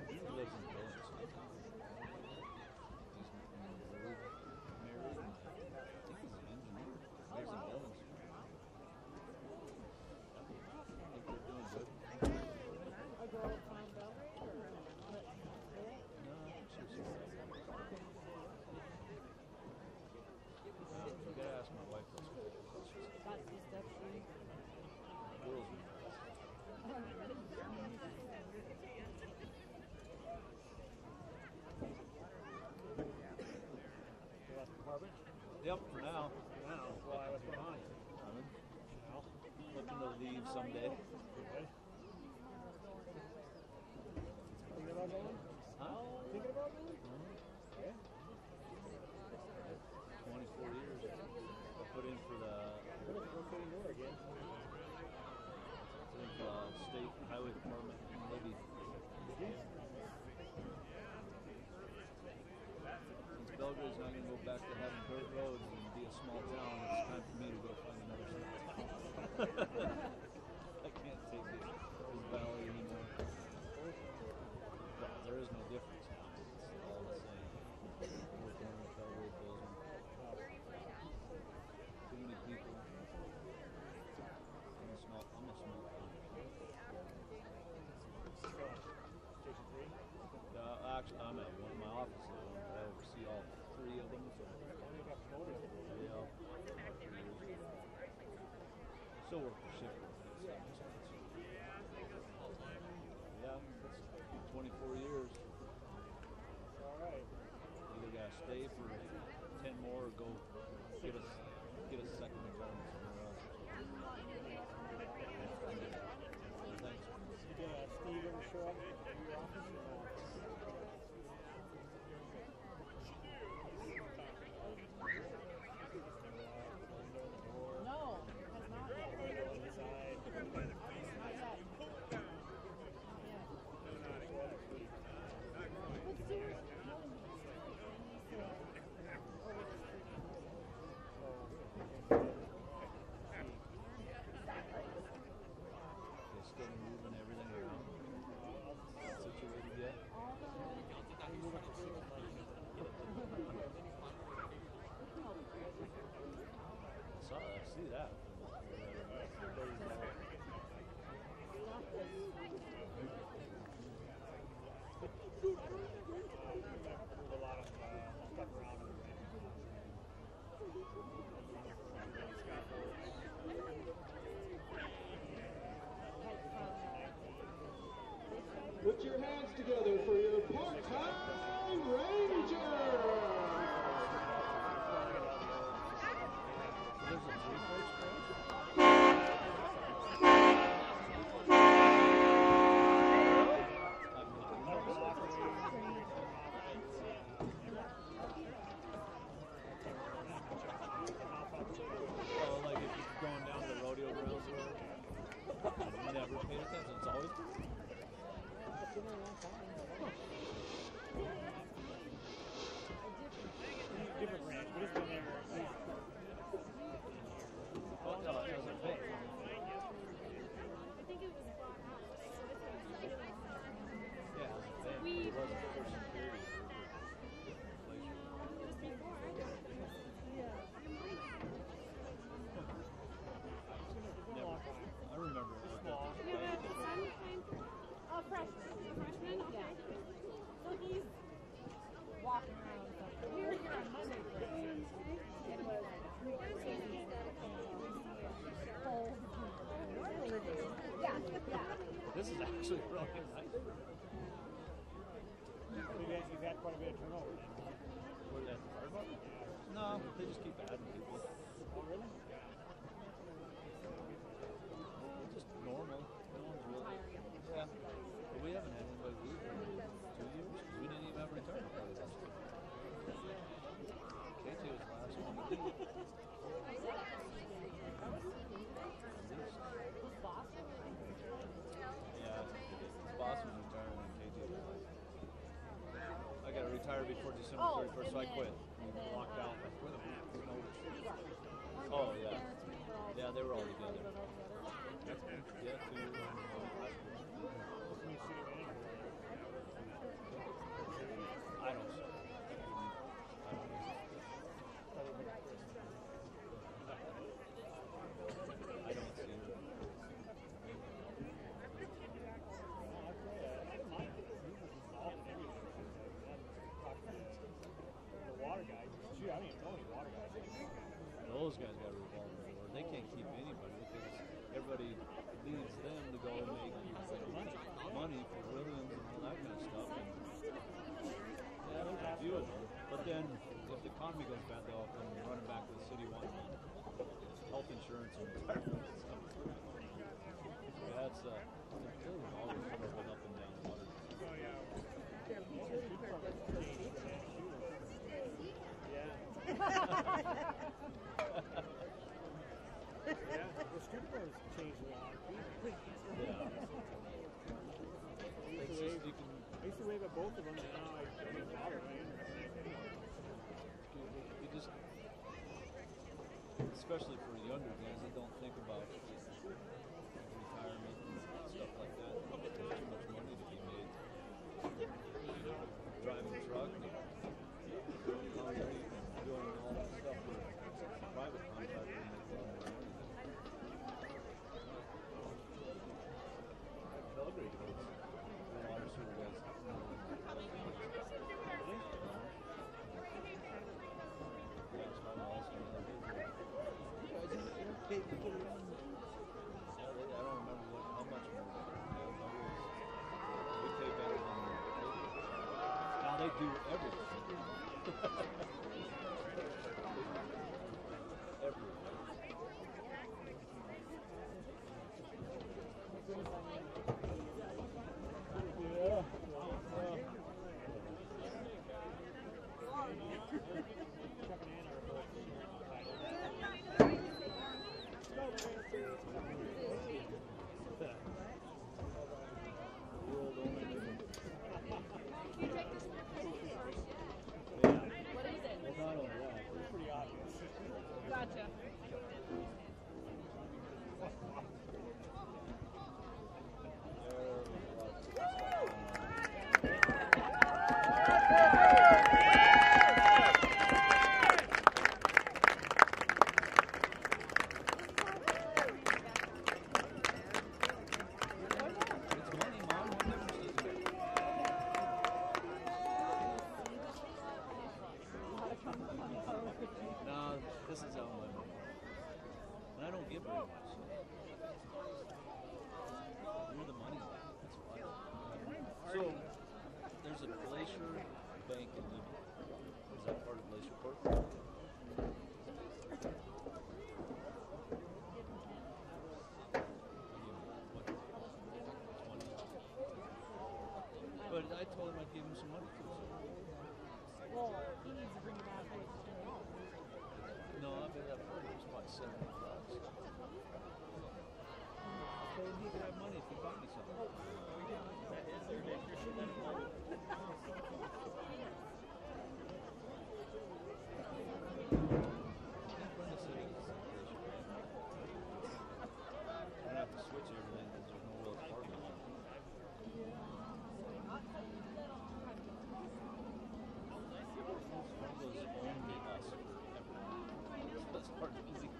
He lives in Belgrade. He's married. I think he's an engineer. Lives in Belgrade. I think they're doing good. A girl from Belgrade or No, I think she was here. You gotta ask my wife those questions. that's the stuff she Girls. Yep, for now. Why? What's going on? Looking to leave someday. Thinking about going? Huh? Thinking about going? Okay. 24 years. I put in for the state highway department in Libby. Since Belgrade's not going to go back to having dirt roads and be a small town, it's time for me to go find another small town. I can't take this valley anymore. But there is no difference now. It's all the same. Working with Belgrade, Bozeman. Too many people. I'm a small town. Actually, I'm at one of my offices. I oversee all three of them. Yeah. Still work for shift. Yeah, it's been 24 years. All right. Either gotta stay for 10 more or go get a second employment somewhere else. Steve ever show up at your office? No, has not yet. Inside. Not yet. What's yours? They're still moving everything around. Not situated yet. I see that. A lot of stuff around it. Put your hands together for your part-time Ranger! Oh, like if you're going down to the rodeo grounds where you never paid attention, it's always different ranch, but it's been there. Oh, no, it wasn't big. I think it was bought out. Yeah, it wasn't big. It wasn't for security. It was before I got it. Never. I remember it. You have a son playing for Oh, freshman. freshman? Okay. Yeah. So he's walking around and stuff. We were here on Monday for it. It was cold. Yeah, yeah. This is actually really nice. You've had quite a bit of turnover then. What is that, the fire department? No, they just keep adding people. Oh, really? It's just normal. No one's really. Yeah. But we haven't had anybody leave in 2 years. We didn't even have a return party last year. KT was the last one to leave. Yeah, his boss was retiring and KT was like, I got to retire before December 31st, so I quit. And walked out. I quit a notice. Oh, yeah. Yeah, they were all together. Yeah, 2 years. I don't know. I don't see it. The water guys, shoot, I don't even know any water guys anymore. Those guys got a revolving door. They can't keep anybody because everybody leaves them to go and make money for Williams and all that kind of stuff. And yeah, there's a few of them. But then if the economy goes bad, they'll come running back to the city wanting health insurance and retirement and stuff. Yeah, it's always coming up and down the water. Oh, yeah. Yeah, the strip clubs changed a lot. Yeah. I used to wave at both of them, and now I can't bother. You just, especially for younger guys that don't think about retirement and stuff like that. There's too much money to be made. Driving a truck, doing all that stuff with a private contractor. Belgrade kids, the water sewer guys. I don't remember how much more. We pay better than now they do everything. Everything. Gotcha. No, this is out my money. And I don't give very much. You're the money. That's fine. So, there's a Glacier Bank in Livingston. Is that part of Glacier Park? But I told him I'd give him some money. Well, he needs to bring it out. No, I bet that party was about $70. I told him he could have money if he bought me something. I'm gonna have to switch everything because there's no real apartment. That's hard to believe.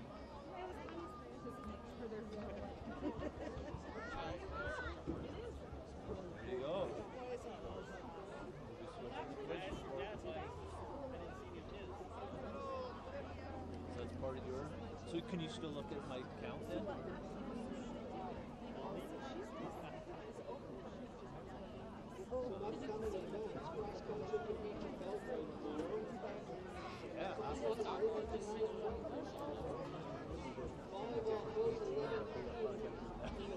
There you go. So that's part of your. So can you still look at my account then? Upcoming events, cross-country compete in Belgrade tomorrow. Yeah. Volleyball close to 11.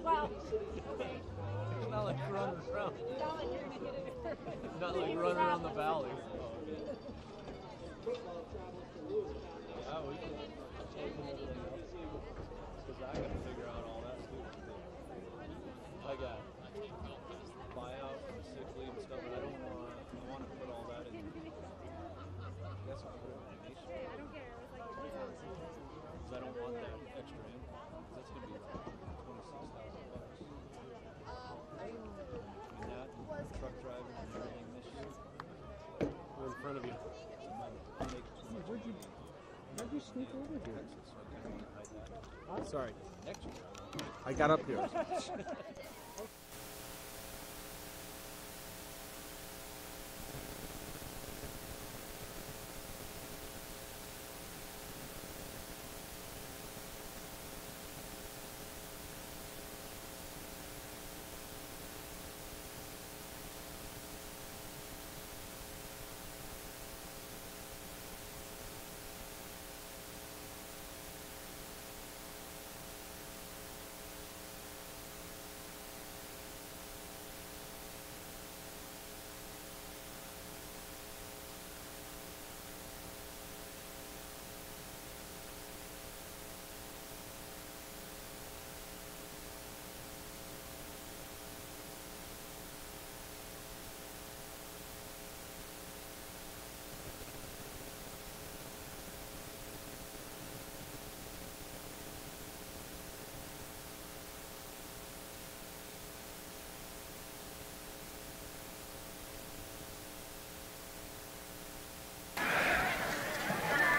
Well, It's not like running around. not like you're gonna hit it. Not like running around the valley. Football travels to Lewistown. Yeah, we can. Because I gotta figure out all that stupid stuff. I got buyout and sick leave and stuff, but I don't want. I want to put all that in. I guess I'll put it in my nation. I don't care. It was like Because I don't want that extra in. That's gonna be $26,000. Between that and truck driving and everything this year. We're in front of you. How'd you sneak over here? Sorry. Next year. I got up here.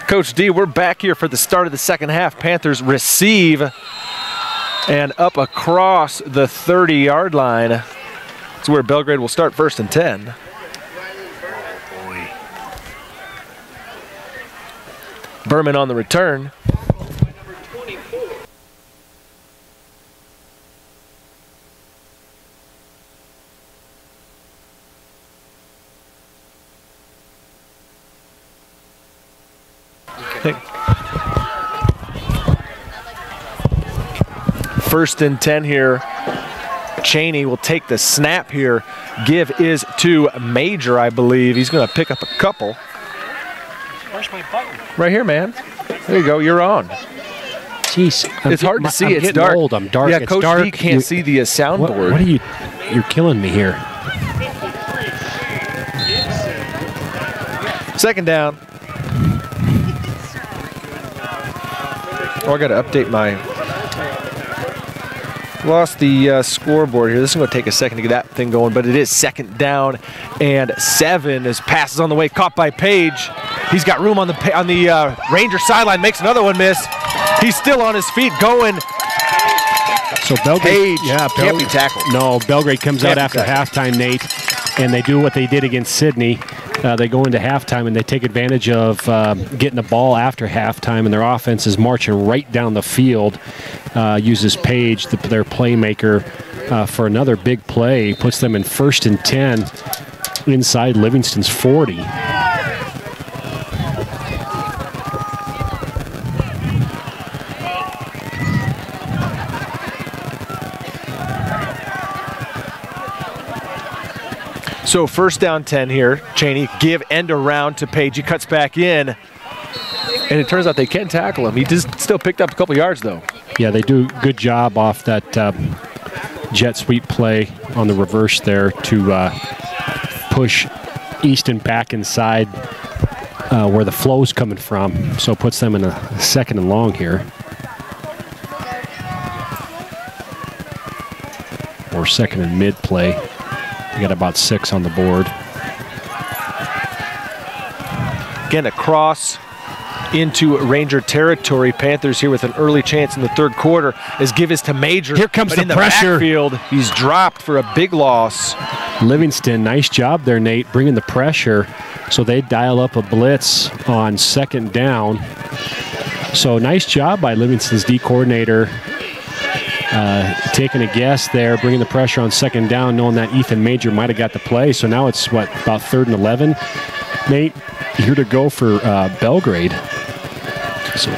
Coach D, we're back here for the start of the second half. Panthers receive and up across the 30-yard line. That's where Belgrade will start 1st and 10. Berman on the return. First and 10 here. Cheney will take the snap here. Give is to Major, I believe. He's going to pick up a couple. Where's my button? Right here, man. There you go. You're on. Jeez, It's hard to see. I'm It's getting dark. old. I'm dark. Yeah, It's Coach dark. D can't see the soundboard. What are you? You're killing me here. Second down. Oh, I got to update my... Lost the scoreboard here. This is going to take a second to get that thing going, but it is 2nd down and 7 as passes on the way, caught by Page. He's got room on the Ranger sideline, makes another one miss. He's still on his feet going. So Belgrade, can't be tackled. No, Belgrade comes out after halftime, Nate, and they do what they did against Sydney. They go into halftime and they take advantage of getting the ball after halftime, and their offense is marching right down the field. Uses Page, their playmaker, for another big play. Puts them in 1st and 10 inside Livingston's 40. So 1st down 10 here. Cheney give end around to Page. He cuts back in. And it turns out they can tackle him. He just still picked up a couple yards, though. Yeah, they do a good job off that jet sweep play on the reverse there to push Easton back inside where the flow's coming from. So it puts them in a 2nd and long here. Or 2nd and mid play. We got about 6 on the board. Again, across into Ranger territory. Panthers here with an early chance in the 3rd quarter as give is to Major. Here comes the pressure. Backfield, he's dropped for a big loss. Livingston, nice job there, Nate, bringing the pressure. So they dial up a blitz on 2nd down. So nice job by Livingston's D coordinator. Taking a guess there, bringing the pressure on 2nd down, knowing that Ethan Major might have got the play. So now it's, what, about 3rd and 11? Nate, here to go for Belgrade. So,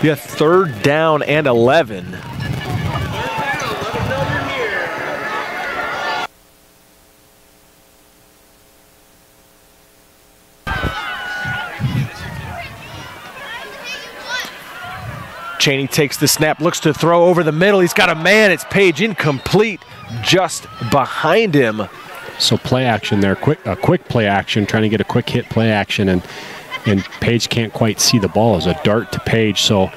yeah, 3rd down and 11. Cheney takes the snap, looks to throw over the middle. He's got a man. It's Page, incomplete, just behind him. So play action there, quick play action, trying to get a quick hit play action, and Page can't quite see the ball as a dart to Page. So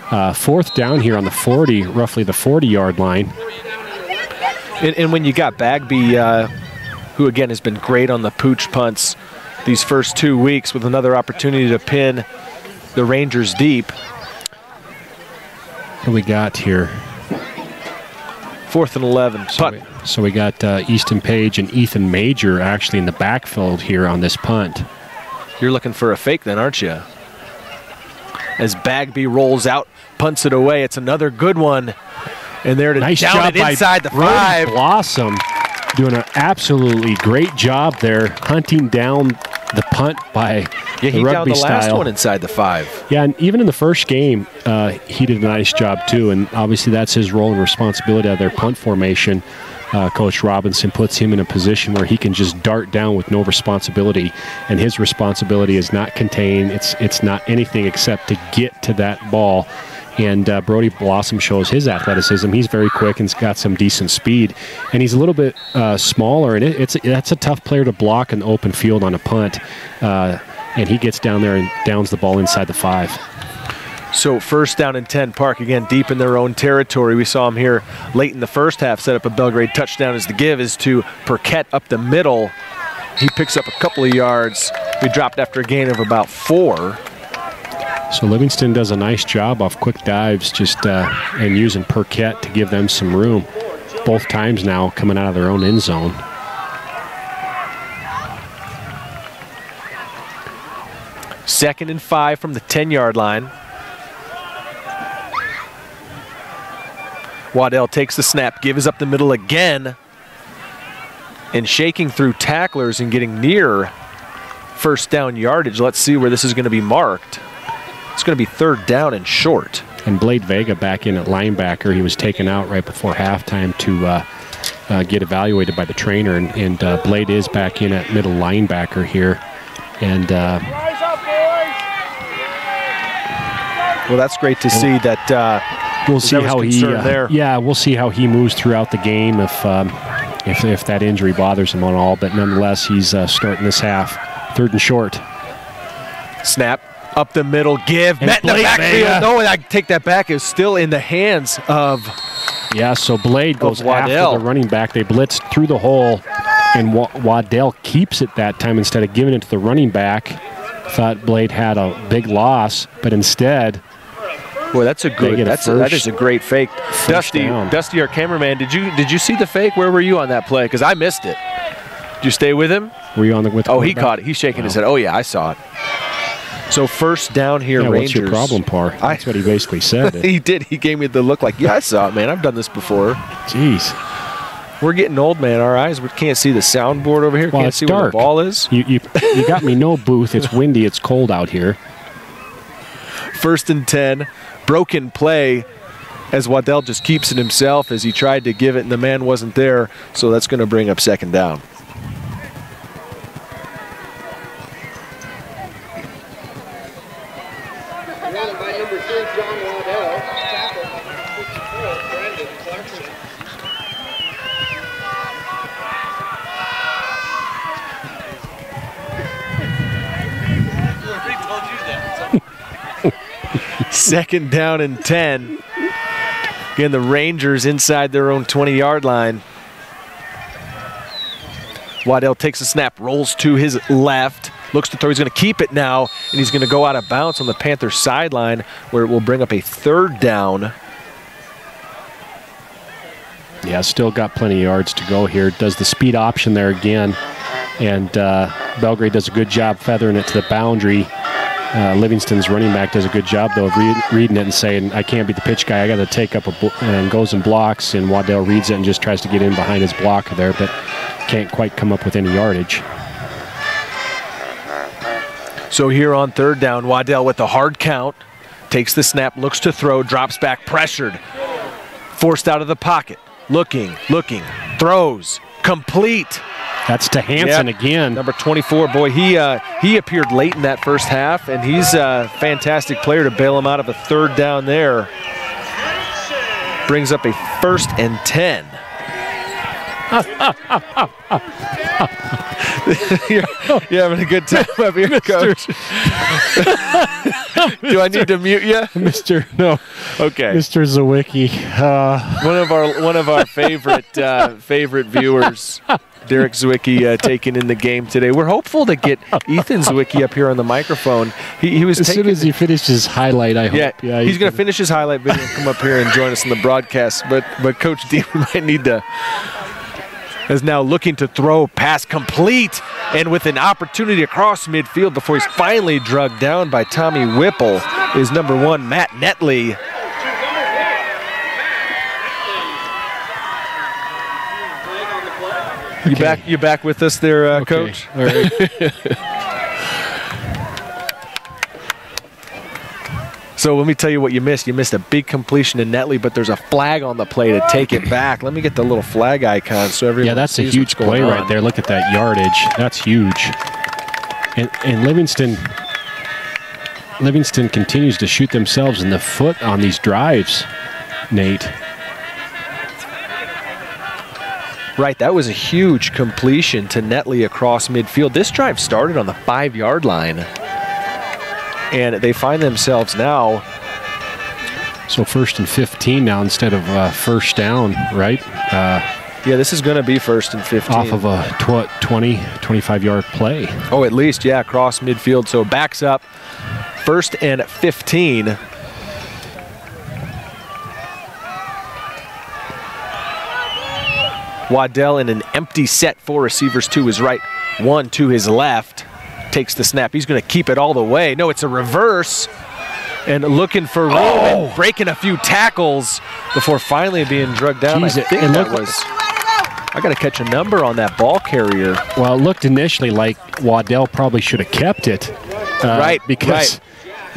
4th down here on the 40, roughly the 40-yard line. And when you got Bagby, who again has been great on the pooch punts these first 2 weeks, with another opportunity to pin the Rangers deep. What do we got here? 4th and 11. So we got Easton Page and Ethan Major actually in the backfield here on this punt. You're looking for a fake then, aren't you? As Bagby rolls out, punts it away. It's another good one. And there to nice down job it inside the 5. Blossom doing an absolutely great job there, hunting down the punt by he the rugby downed the last style. one inside the 5. Yeah, and even in the first game, he did a nice job too, and obviously that's his role and responsibility out of their punt formation. Coach Robinson puts him in a position where he can just dart down with no responsibility, and his responsibility is not contained. It's not anything except to get to that ball. And Brody Blossom shows his athleticism. He's very quick and's got some decent speed. And he's a little bit smaller, and that's a tough player to block in the open field on a punt. And he gets down there and downs the ball inside the 5. So 1st down and 10, Park again deep in their own territory. We saw him here late in the first half set up a Belgrade touchdown as the give is to Perquette up the middle. He picks up a couple of yards. We dropped after a gain of about 4. So Livingston does a nice job off quick dives just and using Perquette to give them some room. Both times now coming out of their own end zone. Second and 5 from the 10-yard line. Waddell takes the snap, gives up the middle again, and shaking through tacklers and getting near 1st down yardage. Let's see where this is going to be marked. It's going to be 3rd down and short. And Blade Vega back in at linebacker. He was taken out right before halftime to get evaluated by the trainer, and Blade is back in at middle linebacker here. And well, that's great to see that. We'll see how he. Yeah, we'll see how he moves throughout the game if that injury bothers him at all. But nonetheless, he's starting this half. 3rd and short. Snap. Up the middle, give. And Met in the Blade backfield. Vega. No, I take that back. It's still in the hands of Yeah, so Blade goes after Waddell. the running back. They blitz through the hole, and Waddell keeps it that time instead of giving it to the running back. Thought Blade had a big loss, but instead, boy, that's a good. get a That is a great fake. Dusty, down. Dusty, our cameraman. Did you see the fake? Where were you on that play? Because I missed it. Did you stay with him? were you on the with? Oh, he caught it. He's shaking his head. Oh yeah, I saw it. So first down here, Yeah, Rangers. what's your problem, Par? That's what he basically said. He did. He gave me the look like, yeah, I saw it, man. I've done this before. Jeez. We're getting old, man. Our eyes, we can't see the soundboard over here. Well, Can't it's see dark. where the ball is. You got me no booth. It's windy. It's cold out here. 1st and 10, broken play as Waddell just keeps it himself as he tried to give it and the man wasn't there. So that's going to bring up 2nd down. Running by number 3, John Waddell. Tackled by number 54, Brandon Clarkson. Second down and 10. Again, the Rangers inside their own 20-yard line. Waddell takes a snap, rolls to his left, looks to throw. He's going to keep it now, and he's going to go out of bounds on the Panthers sideline where it will bring up a 3rd down. Yeah, still got plenty of yards to go here. Does the speed option there again, and Belgrade does a good job feathering it to the boundary. Livingston's running back does a good job, though, of reading it and saying, I can't be the pitch guy. I got to take up and goes and blocks, and Waddell reads it and just tries to get in behind his blocker there, but can't quite come up with any yardage. So here on 3rd down, Waddell with the hard count, takes the snap, looks to throw, drops back, pressured, forced out of the pocket, looking, throws, complete. That's to Hansen again. Number 24, boy, he appeared late in that first half, and he's a fantastic player to bail him out of a 3rd down there. Brings up a 1st and 10. You're having a good time up here, Coach. Do I need to mute you? No. Okay. Mr. Zawicki. One of our favorite viewers, Derek Zwicky, taking in the game today. We're hopeful to get Ethan Zwicky up here on the microphone. He was as soon as he finished his highlight, I hope. Yeah, he's going to finish his highlight video and come up here and join us in the broadcast. But Coach D might need to. Is now looking to throw, pass complete, and with an opportunity across midfield before he's finally drugged down by Tommy Whipple is number 1, Matt Netley. You back with us there, Okay. Coach? All right. So let me tell you what you missed. You missed a big completion to Netley, but there's a flag on the play to take it back. Let me get the little flag icon so everyone Yeah, that's a sees huge what's going play on. right there. Look at that yardage. That's huge. And Livingston continues to shoot themselves in the foot on these drives, Nate. Right, that was a huge completion to Netley across midfield. This drive started on the 5-yard line. And they find themselves now. So 1st and 15 now instead of 1st down, right? Yeah, this is going to be 1st and 15. Off of a 20, 25-yard play. Oh, at least, yeah, across midfield. So backs up, 1st and 15. Waddell in an empty set, 4 receivers to his right, 1 to his left. Takes the snap. He's going to keep it all the way. No, it's a reverse. And looking for room and breaking a few tackles before finally being drugged down. Jeez, I think that was. I got to catch a number on that ball carrier. Well, it looked initially like Waddell probably should have kept it. Right, because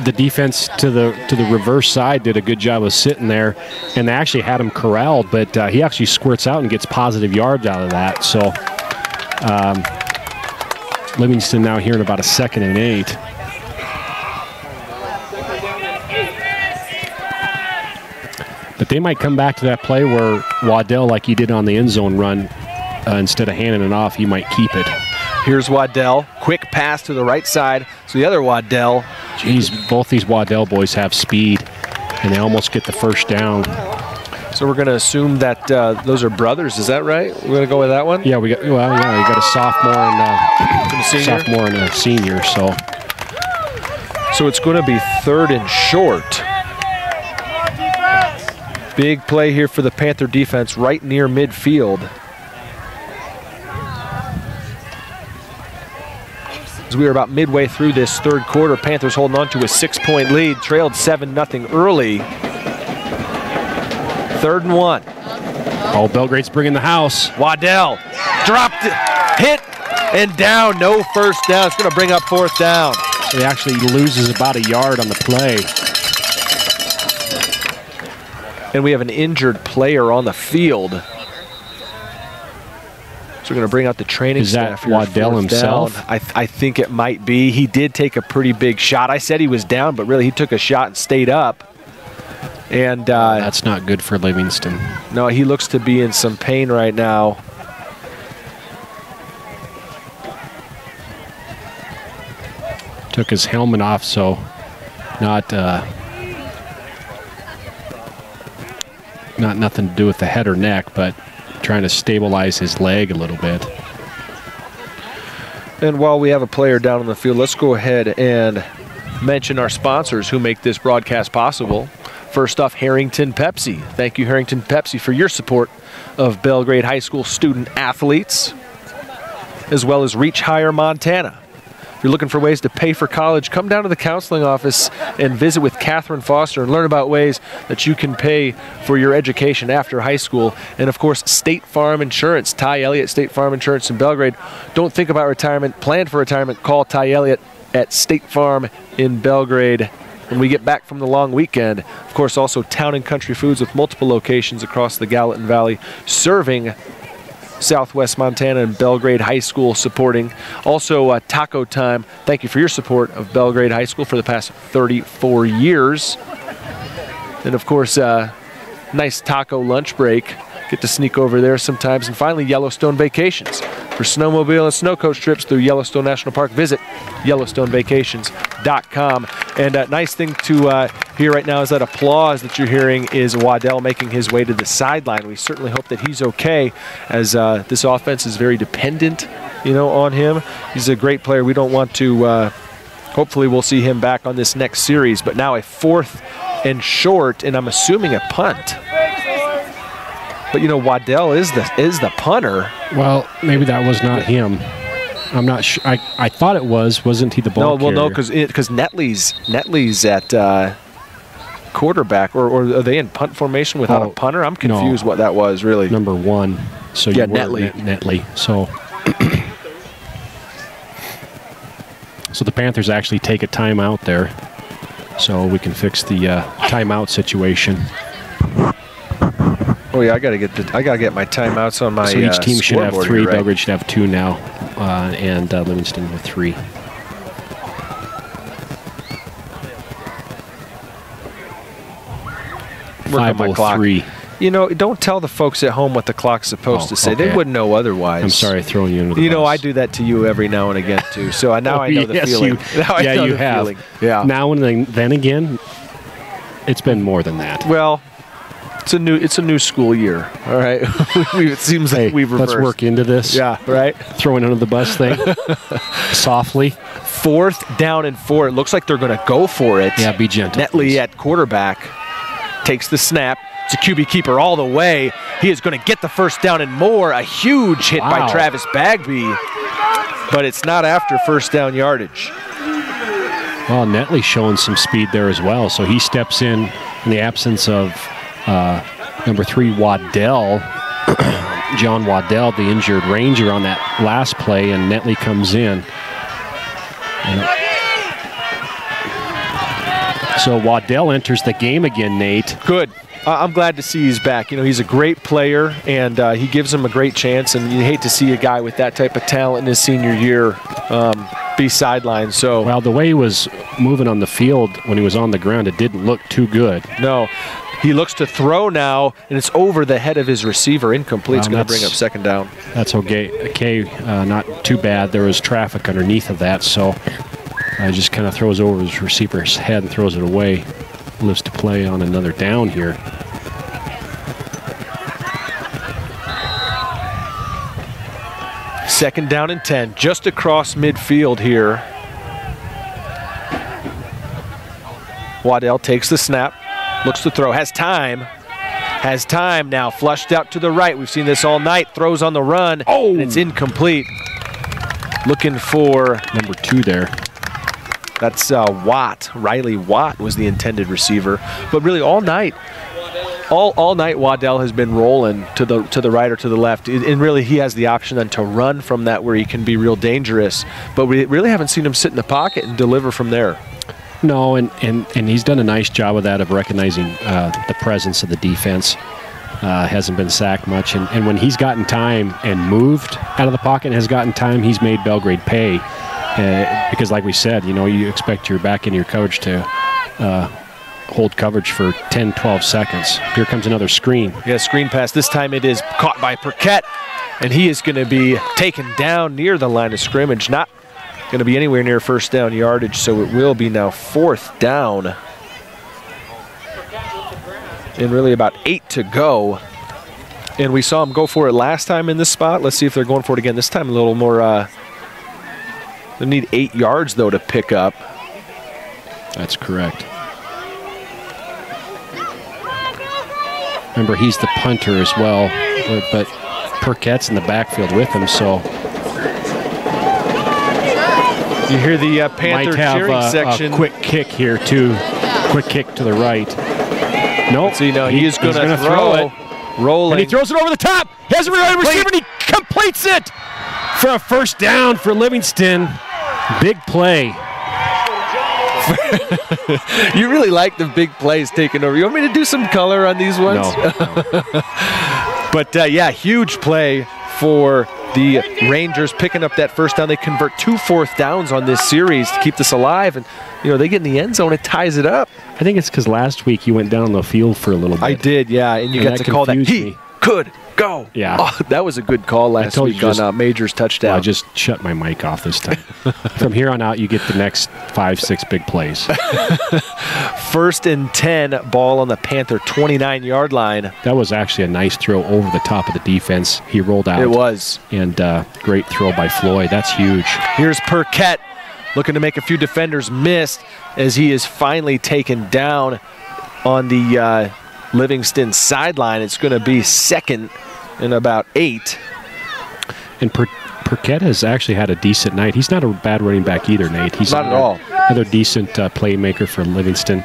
the defense to the reverse side did a good job of sitting there, and they actually had him corralled, but he actually squirts out and gets positive yards out of that. So Livingston now here in about a 2nd and 8. But they might come back to that play where Waddell, like he did on the end zone run, instead of handing it off, he might keep it. Here's Waddell. Quick pass to the right side. So the other Waddell Geez, both these Waddell boys have speed, and they almost get the first down. So we're going to assume that those are brothers. Is that right? We're going to go with that one? Yeah, you got a sophomore and a senior. So it's going to be 3rd and short. Big play here for the Panther defense right near midfield. As we are about midway through this 3rd quarter, Panthers holding on to a 6-point lead, trailed 7-0 early. 3rd and 1. Oh, Belgrade's bringing the house. Waddell dropped it, hit, and down. No first down. It's going to bring up 4th down. He actually loses about a yard on the play. And we have an injured player on the field. So we're going to bring out the training staff. Is that Waddell himself? I think it might be. He did take a pretty big shot. I said he was down, but really he took a shot and stayed up. And that's not good for Livingston. No, he looks to be in some pain right now. Took his helmet off, so not nothing to do with the head or neck, but trying to stabilize his leg a little bit. And while we have a player down on the field, let's go ahead and mention our sponsors who make this broadcast possible. First off, Harrington Pepsi. Thank you, Harrington Pepsi, for your support of Belgrade High School student athletes, as well as Reach Higher Montana. If you're looking for ways to pay for college, come down to the counseling office and visit with Catherine Foster and learn about ways that you can pay for your education after high school. And of course, State Farm Insurance. Ty Elliott, State Farm Insurance in Belgrade. Don't think about retirement, plan for retirement. Call Ty Elliott at State Farm in Belgrade when we get back from the long weekend. Of course, also Town and Country Foods with multiple locations across the Gallatin Valley, serving Southwest Montana and Belgrade High School, supporting. Also Taco Time. Thank you for your support of Belgrade High School for the past 34 years. And of course, nice taco lunch break. Get to sneak over there sometimes. And finally, Yellowstone Vacations. For snowmobile and snow coach trips through Yellowstone National Park, visit YellowstoneVacations.com. And a nice thing to hear right now is that applause that you're hearing is Waddell making his way to the sideline. We certainly hope that he's okay, as this offense is very dependent, on him. He's a great player. We don't want to, hopefully we'll see him back on this next series. But now a 4th and short, and I'm assuming a punt. But Waddell is the punter. Well, maybe that was not him. I'm not sure. I thought it was. Wasn't he the ball carrier? No, because Netley's at quarterback, or are they in punt formation without a punter? I'm confused what that was, really. Number 1. So yeah, Netley. So the Panthers actually take a timeout there, so we can fix the timeout situation. Oh yeah, I gotta get my timeouts on my. So each team should have 3. Right? Belgrade should have 2 now, and Livingston with 3. Work on my clock. 5:03. Don't tell the folks at home what the clock's supposed to say. Okay. They wouldn't know otherwise. I'm sorry, throwing you under the bus. I do that to you every now and again too. So now I know the yes, feeling. You have. Yeah. Now and then again, it's been more than that. Well, it's a new school year. All right. It seems like we've reversed. Let's work into this. Yeah. Right. Throwing under the bus thing. Softly. 4th down and 4. It looks like they're going to go for it. Yeah, be gentle. Netley at quarterback takes the snap. It's a QB keeper all the way. He is going to get the first down and more. A huge hit by Travis Bagby, but it's not after first down yardage. Well, Netley showing some speed there as well. So he steps in the absence of number 3, Waddell. John Waddell, the injured Ranger, on that last play, and Netley comes in. So Waddell enters the game again, Nate. Good. I'm glad to see he's back. He's a great player, and he gives him a great chance, and you hate to see a guy with that type of talent in his senior year be sidelined. So, well, the way he was moving on the field when he was on the ground, it didn't look too good. No. He looks to throw now, and it's over the head of his receiver. Incomplete. It's going to bring up 2nd down. That's okay. Not too bad. There was traffic underneath of that, so Just kind of throws over his receiver's head and throws it away. Lives to play on another down here. Second down and 10, just across midfield here. Waddell takes the snap, looks to throw, has time now, flushed out to the right. We've seen this all night, throws on the run, and it's incomplete. Looking for number 2 there. That's Watt. Riley Watt was the intended receiver. But really all night, all night Waddell has been rolling to the right or to the left. And really he has the option then to run from that where he can be real dangerous. But we really haven't seen him sit in the pocket and deliver from there. No, and he's done a nice job of that, of recognizing the presence of the defense. Hasn't been sacked much. And when he's gotten time and moved out of the pocket and has gotten time, he's made Belgrade pay. Because like we said, you know, you expect your back and your coach to hold coverage for 10, 12 seconds. Here comes another screen. Yeah, screen pass. This time it is caught by Perquette, and he is going to be taken down near the line of scrimmage. Not going to be anywhere near first down yardage, so it will be now 4th down. And really about 8 to go. And we saw him go for it last time in this spot. Let's see if they're going for it again. This time a little more, they need 8 yards, though, to pick up. That's correct. Remember, he's the punter as well, but Perquette's in the backfield with him, so. You hear the Panther cheering section. A quick kick here, too. Quick kick to the right. Nope. See, no, he is going to throw it. Rolling. And he throws it over the top. He has a receiver, and he completes it for a first down for Livingston. Big play. You really like the big plays taking over. You want me to do some color on these ones? No. But, yeah, huge play for the Rangers picking up that first down. They convert 2 4th downs on this series to keep this alive. And, you know, they get in the end zone. It ties it up. I think it's because last week you went down the field for a little bit. I did, yeah. And you got to call that. He could go. Yeah. Oh, that was a good call last week on Major's touchdown. Well, I just shut my mic off this time. From here on out, you get the next 5, 6 big plays. 1st and 10, ball on the Panther 29-yard line. That was actually a nice throw over the top of the defense. He rolled out. It was. And great throw by Floyd. That's huge. Here's Perquette looking to make a few defenders miss as he is finally taken down on the Livingston sideline. It's going to be 2nd and about 8. And Perquette has actually had a decent night. He's not a bad running back either, Nate. He's not at all. Another decent playmaker for Livingston.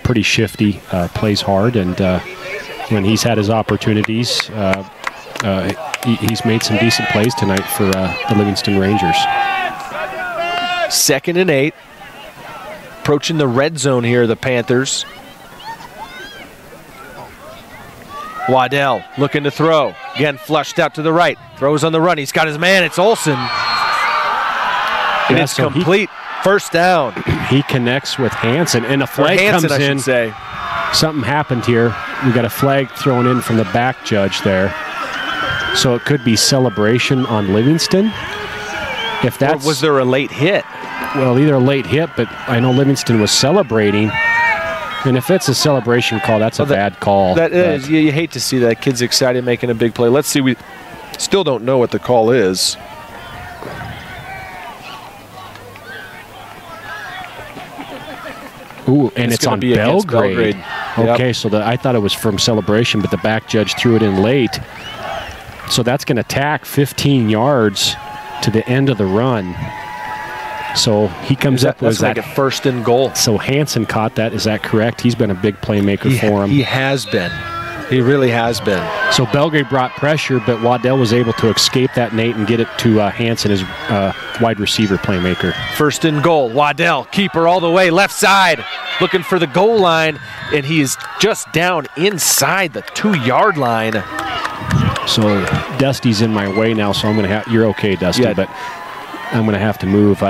Pretty shifty, plays hard, and when he's had his opportunities, he's made some decent plays tonight for the Livingston Rangers. 2nd and 8. Approaching the red zone here, the Panthers. Waddell looking to throw. Again, flushed out to the right. Throws on the run. He's got his man. It's Olsen. And it's complete. First down. He connects with Hansen, and a flag comes in. I should say. Something happened here. We got a flag thrown in from the back judge there. So it could be celebration on Livingston. If that's, or was there a late hit? Well, either a late hit, but I know Livingston was celebrating. And if it's a celebration call, that's a bad call. That is. You hate to see that. Kid's excited making a big play. Let's see. We still don't know what the call is. Ooh, and it's on Belgrade. Yep. Okay, so I thought it was from celebration, but the back judge threw it in late. So that's going to tack 15 yards to the end of the run. So he comes up with that. That's like a 1st and goal. So Hansen caught that. Is that correct? He's been a big playmaker for him. He has been. He really has been. So Belgrade brought pressure, but Waddell was able to escape that, Nate, and get it to Hansen, his wide receiver playmaker. 1st and goal. Waddell, keeper all the way, left side, looking for the goal line, and he is just down inside the 2-yard line. So Dusty's in my way now, so I'm going to have. You're okay, Dusty, yeah. But I'm going to have to move.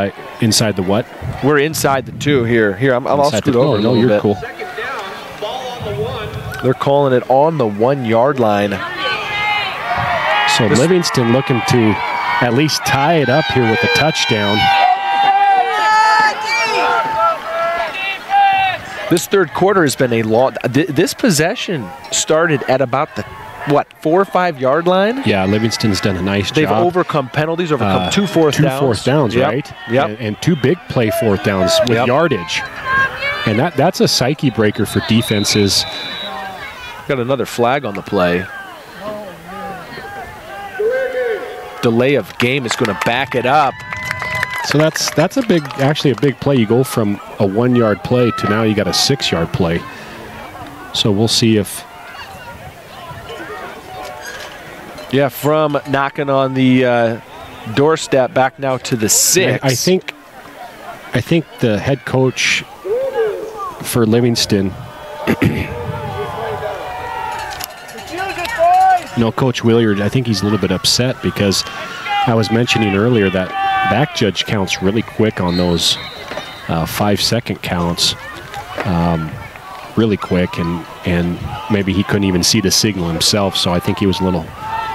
Inside the what? We're inside the 2 here. Here, I'm all screwed over. No, you're cool. They're calling it on the 1-yard line. So Livingston looking to at least tie it up here with a touchdown. This third quarter has been a long. This possession started at about the 4 or 5 yard line. Yeah, Livingston's done a nice They've job. overcome penalties, overcome 2 fourth downs. 2 fourth downs, Yep. right? Yep. And 2 big play fourth downs with Yep. yardage. And that's a psyche breaker for defenses. Got another flag on the play. Delay of game is going to back it up. So that's actually a big play. You go from a 1 yard play to now you got a 6 yard play. So we'll see if. Yeah, from knocking on the doorstep back now to the 6. I think the head coach for Livingston, Coach Williard, I think he's a little bit upset because I was mentioning earlier that back judge counts really quick on those 5-second counts, really quick, and maybe he couldn't even see the signal himself, so I think he was a little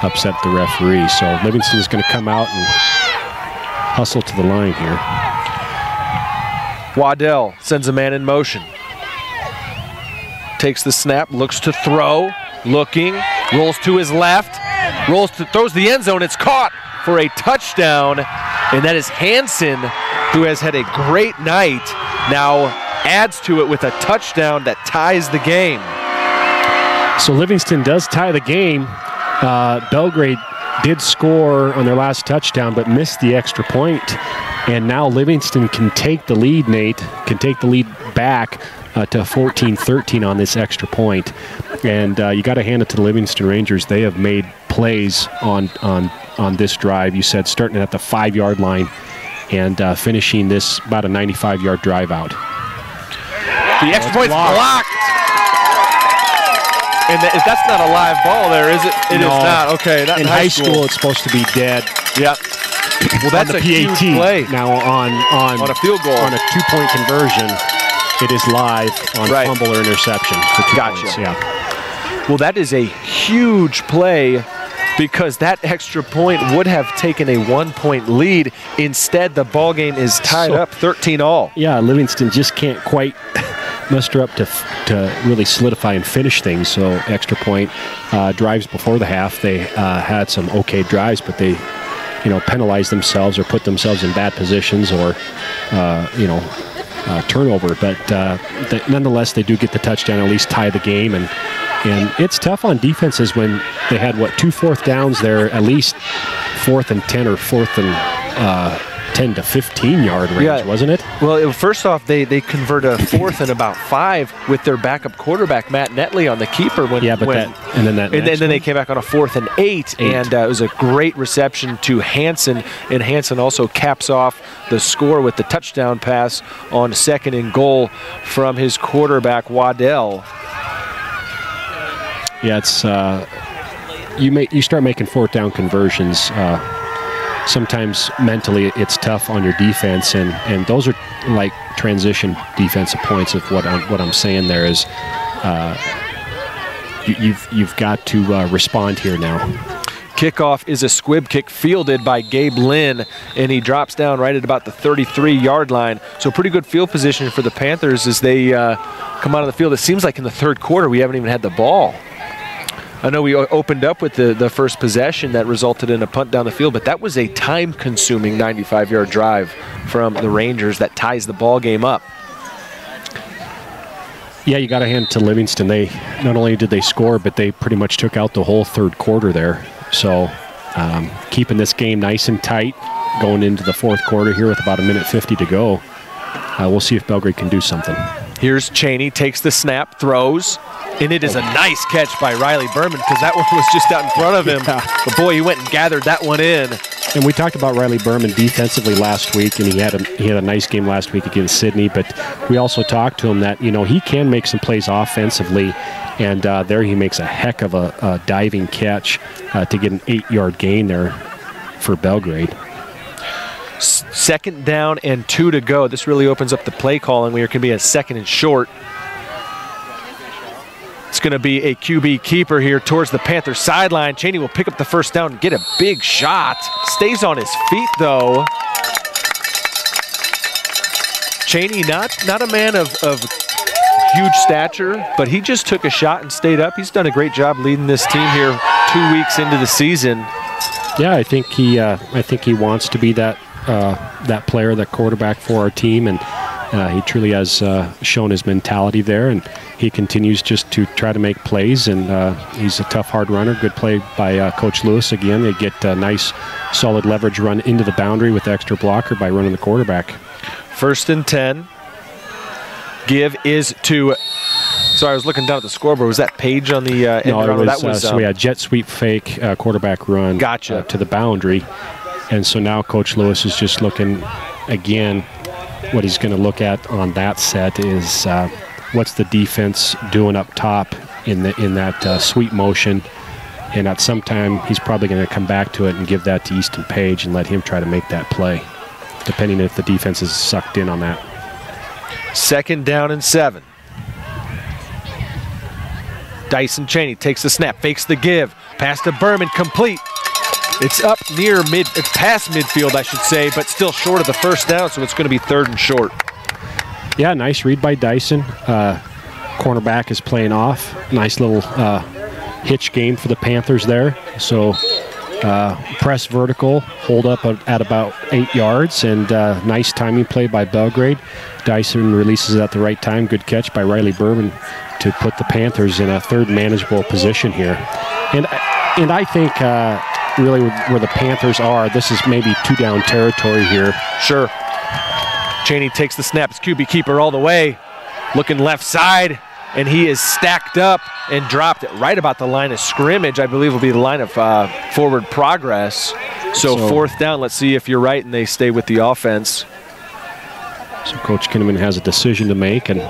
upset at the referee. So Livingston's going to come out and hustle to the line here. Waddell sends a man in motion. Takes the snap, looks to throw, looking, rolls to his left, throws the end zone. It's caught for a touchdown, and that is Hansen, who has had a great night, now adds to it with a touchdown that ties the game. So Livingston does tie the game. Belgrade did score on their last touchdown, but missed the extra point. And now Livingston can take the lead, Nate, can take the lead back to 14-13 on this extra point. And you got to hand it to the Livingston Rangers. They have made plays on this drive. You said starting at the 5 yard line and finishing this about a 95-yard drive out. The extra point's blocked. And that's not a live ball there, is it? It is not. Okay, not in high school. It's supposed to be dead. Yep. Well, that's a huge play. Now on a field goal. On a 2-point conversion, it is live on fumble or interception for 2 points. Yeah. Well, that is a huge play because that extra point would have taken a 1-point lead. Instead, the ball game is tied up 13-all. Yeah, Livingston just can't quite muster up to really solidify and finish things. So extra point drives before the half. They had some okay drives, but they penalized themselves or put themselves in bad positions or turnover. But nonetheless, they do get the touchdown, at least tie the game. And it's tough on defenses when they had 2 fourth downs there, at least 4th and 10 or 4th and 10 to 15 yard range, wasn't it? Well, first off, they convert a 4th and about 5 with their backup quarterback Matt Netley on the keeper. And then they came back on a 4th and 8. And it was a great reception to Hansen, and Hansen also caps off the score with the touchdown pass on 2nd and goal from his quarterback Waddell. Yeah, it's you start making 4th down conversions. Sometimes mentally it's tough on your defense, and those are like transition defensive points. Of what I'm saying there is, you've got to respond here now. Kickoff is a squib kick fielded by Gabe Lynn, and he drops down right at about the 33-yard line. So pretty good field position for the Panthers as they come out of the field. It seems like in the third quarter we haven't even had the ball. I know we opened up with the first possession that resulted in a punt down the field, but that was a time-consuming 95-yard drive from the Rangers that ties the ball game up. Yeah, you got to hand it to Livingston. They not only did they score, but they pretty much took out the whole third quarter there. So keeping this game nice and tight going into the fourth quarter here with about 1:50 to go. We'll see if Belgrade can do something. Here's Cheney, takes the snap, throws, and it is a nice catch by Riley Berman because that one was just out in front of him. Yeah. But boy, he went and gathered that one in. And we talked about Riley Berman defensively last week, and he had a nice game last week against Sydney. But we also talked to him that he can make some plays offensively, and there he makes a heck of a diving catch to get an 8-yard gain there for Belgrade. 2nd down and 2 to go. This really opens up the play calling. We are going to be a 2nd and short. It's going to be a QB keeper here towards the Panthers sideline. Cheney will pick up the first down and get a big shot. Stays on his feet, though. Cheney, not a man of huge stature, but he just took a shot and stayed up. He's done a great job leading this team here 2 weeks into the season. Yeah, I think he wants to be that that player, that quarterback for our team, and he truly has shown his mentality there, and he continues just to try to make plays, and he's a tough, hard runner. Good play by Coach Lewis again. They get a nice, solid leverage run into the boundary with the extra blocker by running the quarterback. 1st and 10. Give is to, sorry, I was looking down at the scoreboard. Was that Page on the end? No, it was, that was so we had jet sweep fake, quarterback run gotcha. To the boundary. And so now Coach Lewis is just looking, again, what he's going to look at on that set is what's the defense doing up top in that sweep motion. And at some time, he's probably going to come back to it and give that to Easton Page and let him try to make that play, depending if the defense is sucked in on that. 2nd down and 7. Dyson Cheney takes the snap, fakes the give, pass to Berman, complete. It's up near it's past midfield, I should say, but still short of the 1st down, so it's going to be 3rd and short. Yeah, nice read by Dyson. Cornerback is playing off. Nice little hitch game for the Panthers there. So press vertical, hold up at about 8 yards, and nice timing play by Belgrade. Dyson releases it at the right time. Good catch by Riley Berman to put the Panthers in a 3rd manageable position here. And I think really where the Panthers are, this is maybe 2-down territory here. Sure. Cheney takes the snap. It's QB keeper all the way. Looking left side, and he is stacked up and dropped it right about the line of scrimmage. I believe will be the line of forward progress. So 4th down. Let's see if you're right and they stay with the offense. So Coach Kinnaman has a decision to make, and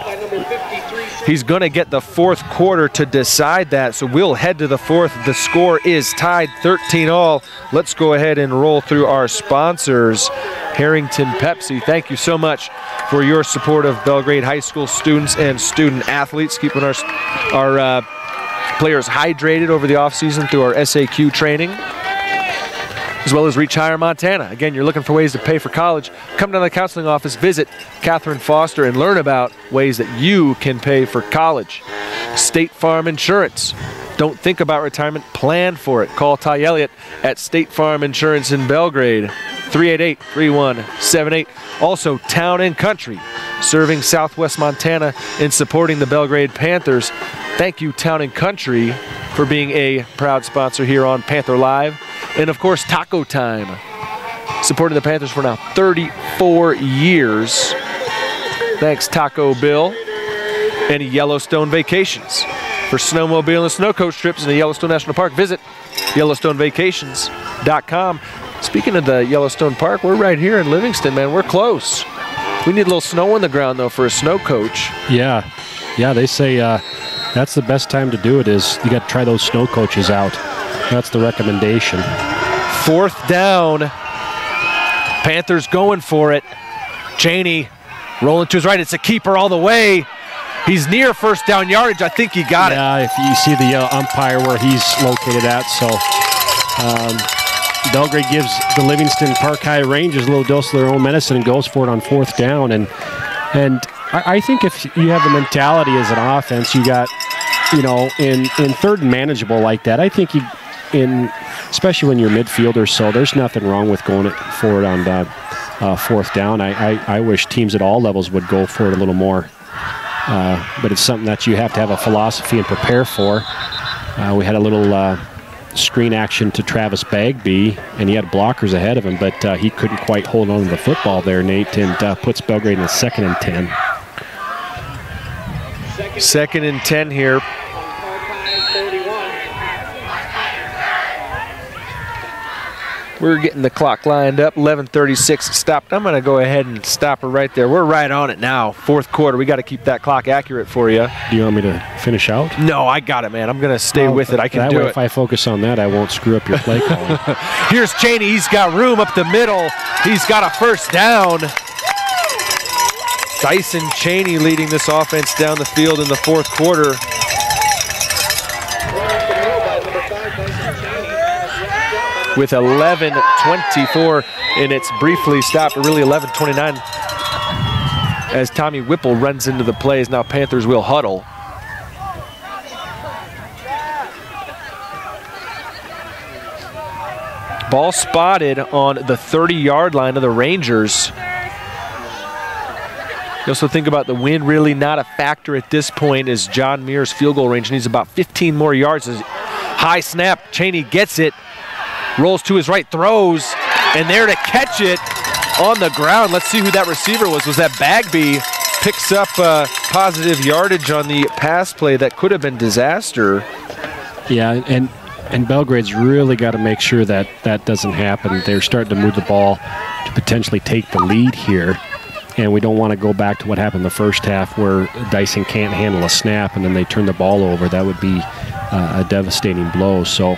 he's going to get the 4th quarter to decide that. So we'll head to the 4th. The score is tied 13-all. Let's go ahead and roll through our sponsors. Harrington Pepsi, thank you so much for your support of Belgrade High School students and student athletes, keeping our players hydrated over the offseason through our SAQ training, as well as Reach Higher Montana. Again, you're looking for ways to pay for college, come down to the counseling office, visit Catherine Foster, and learn about ways that you can pay for college. State Farm Insurance. Don't think about retirement, plan for it. Call Ty Elliott at State Farm Insurance in Belgrade, 388-3178. Also, Town and Country, serving Southwest Montana and supporting the Belgrade Panthers. Thank you, Town and Country, for being a proud sponsor here on Panther Live. And of course, Taco Time, supporting the Panthers for now 34 years. Thanks, Taco Bill. And Yellowstone Vacations. For snowmobile and snow coach trips in the Yellowstone National Park, visit YellowstoneVacations.com. Speaking of the Yellowstone Park, we're right here in Livingston, man. We're close. We need a little snow on the ground, though, for a snow coach. Yeah, they say that's the best time to do it is you got to try those snow coaches out. That's the recommendation. 4th down. Panthers going for it. Cheney rolling to his right. It's a keeper all the way. He's near 1st down yardage. I think he got it. Yeah, if you see the umpire where he's located at. So Belgrade gives the Livingston Park High Rangers a little dose of their own medicine and goes for it on 4th down. And I think if you have the mentality as an offense, you got, in 3rd and manageable like that, I think especially when you're midfielder, so there's nothing wrong with going for it on 4th down. I wish teams at all levels would go for it a little more. But it's something that you have to have a philosophy and prepare for. We had a little screen action to Travis Bagby, and he had blockers ahead of him, but he couldn't quite hold on to the football there, Nate, and puts Belgrade in a 2nd and 10. 2nd and 10 here. We're getting the clock lined up, 11:36 stopped. I'm going to go ahead and stop her right there. We're right on it now, 4th quarter. We got to keep that clock accurate for you. Do you want me to finish out? No, I got it, man. I'm going to stay with it. I can do it. If I focus on that, I won't screw up your play call. Here's Cheney. He's got room up the middle. He's got a 1st down. Dyson Cheney leading this offense down the field in the 4th quarter. With 11:24, and it's briefly stopped, but really 11:29. as Tommy Whipple runs into the plays. Now Panthers will huddle. Ball spotted on the 30-yard line of the Rangers. You also think about the wind really not a factor at this point, as John Muir's field goal range needs about 15 more yards. High snap, Cheney gets it, rolls to his right, throws, and there to catch it on the ground. Let's see who that receiver was. Was that Bagby? Picks up positive yardage on the pass play that could have been disaster. Yeah, and Belgrade's really got to make sure that that doesn't happen. They're starting to move the ball to potentially take the lead here. And we don't want to go back to what happened the first half where Dyson can't handle a snap and then they turn the ball over. That would be a devastating blow. So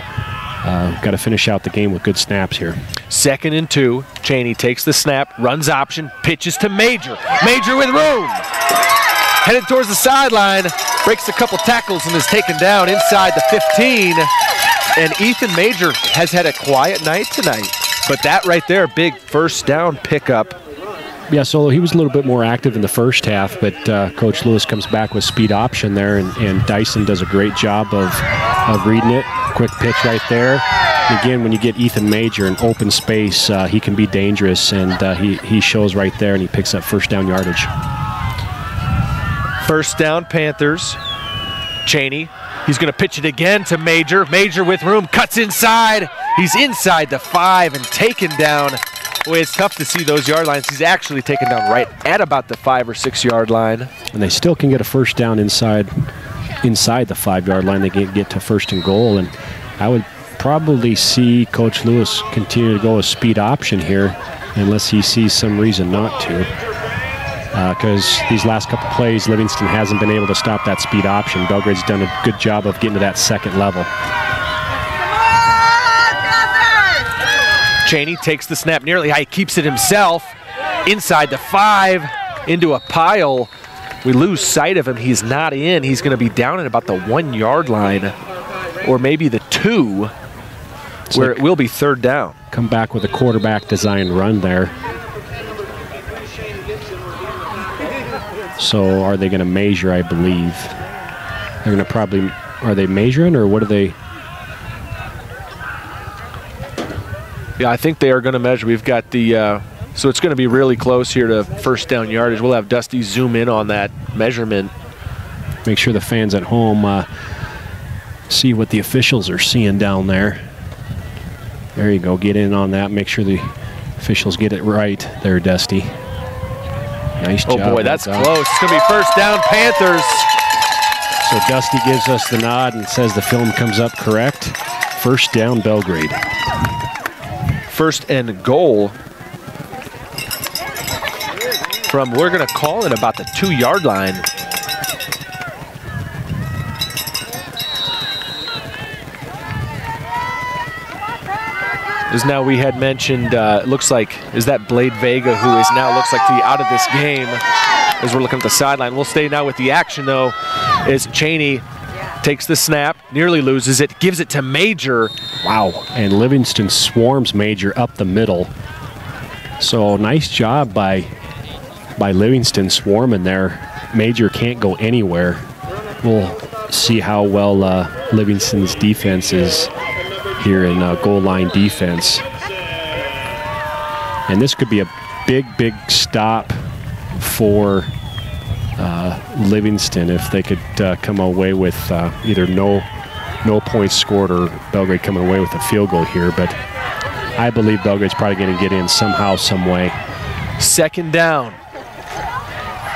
got to finish out the game with good snaps here. 2nd and 2. Cheney takes the snap, runs option, pitches to Major. Major with room. Headed towards the sideline, breaks a couple tackles and is taken down inside the 15. And Ethan Major has had a quiet night tonight. But that right there, big first down pickup. Yeah, so he was a little bit more active in the first half, but Coach Lewis comes back with speed option there, and Dyson does a great job of reading it. Quick pitch right there. And again, when you get Ethan Major in open space, he can be dangerous, and he shows right there, and he picks up first down yardage. First down, Panthers. Cheney, he's going to pitch it again to Major. Major with room, cuts inside. He's inside the 5 and taken down. Boy, it's tough to see those yard lines. He's actually taken down right at about the 5 or 6 yard line. And they still can get a first down inside the 5 yard line. They can get to 1st and goal. And I would probably see Coach Lewis continue to go with speed option here unless he sees some reason not to. Because these last couple plays, Livingston hasn't been able to stop that speed option. Belgrade's done a good job of getting to that 2nd level. Cheney takes the snap nearly high, keeps it himself, inside the 5, into a pile. We lose sight of him. He's not in. He's going to be down at about the 1 yard line, or maybe the 2, where it will be 3rd down. Come back with a quarterback design run there. So are they going to measure, I believe? They're going to probably, are they measuring, or what are they? Yeah, I think they are going to measure. We've got the, so it's going to be really close here to first down yardage. We'll have Dusty zoom in on that measurement. Make sure the fans at home see what the officials are seeing down there. There you go, get in on that. Make sure the officials get it right there, Dusty. Nice job. Oh boy, that's close. It's going to be first down, Panthers. So Dusty gives us the nod and says the film comes up correct. First down, Belgrade. 1st and goal from, we're going to call it about the 2 yard line. As now we had mentioned, it looks like, is that Blade Vega, who is now looks like to be out of this game as we're looking at the sideline. We'll stay now with the action though, as Cheney takes the snap, nearly loses it, gives it to Major. Wow, and Livingston swarms Major up the middle. So nice job by Livingston swarming there. Major can't go anywhere. We'll see how well Livingston's defense is here in goal line defense. And this could be a big stop for Livingston if they could come away with either no points scored or Belgrade coming away with a field goal here. But I believe Belgrade's probably going to get in somehow, some way. 2nd down.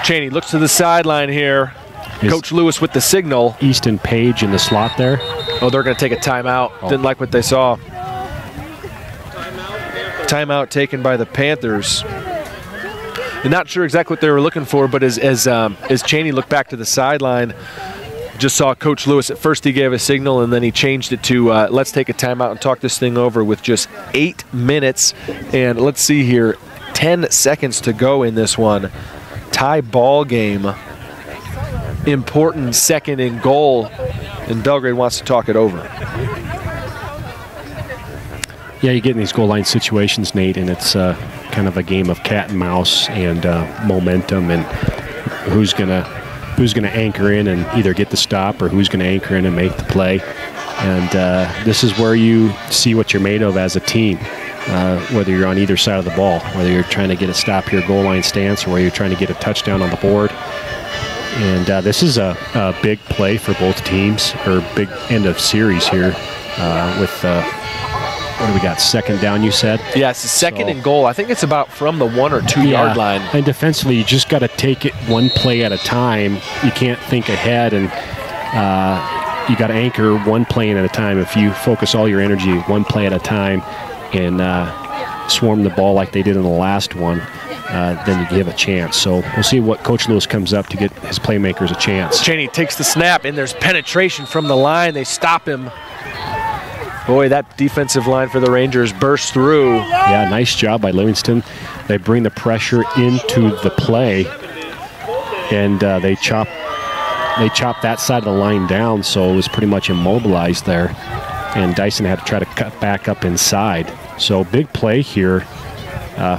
Cheney looks to the sideline here. Coach Lewis with the signal. Easton Page in the slot there. Oh, they're going to take a timeout. Didn't like what they saw. Timeout taken by the Panthers. And not sure exactly what they were looking for, but as Cheney looked back to the sideline, just saw Coach Lewis. At first he gave a signal, and then he changed it to let's take a timeout and talk this thing over with just 8 minutes. And let's see here, 10 seconds to go in this one. Tie ball game. Important 2nd and goal, and Belgrade wants to talk it over. Yeah, you get in these goal line situations, Nate, and it's kind kind of a game of cat and mouse and momentum, and who's gonna anchor in and either get the stop or who's gonna anchor in and make the play. And this is where you see what you're made of as a team, whether you're on either side of the ball, whether you're trying to get a stop here, goal line stance, or whether you're trying to get a touchdown on the board. And this is a big play for both teams, or big end of series here with, what do we got, second down, you said? Yeah, it's the second and goal. I think it's about from the 1 or 2 yard line. And defensively, you just got to take it one play at a time. You can't think ahead, and you got to anchor one play at a time. If you focus all your energy one play at a time and swarm the ball like they did in the last one, then you give a chance. So we'll see what Coach Lewis comes up to get his playmakers a chance. Cheney takes the snap, and there's penetration from the line. They stop him. Boy, that defensive line for the Rangers burst through. Yeah, nice job by Livingston. They bring the pressure into the play, and they chop that side of the line down, so it was pretty much immobilized there. And Dyson had to try to cut back up inside. So big play here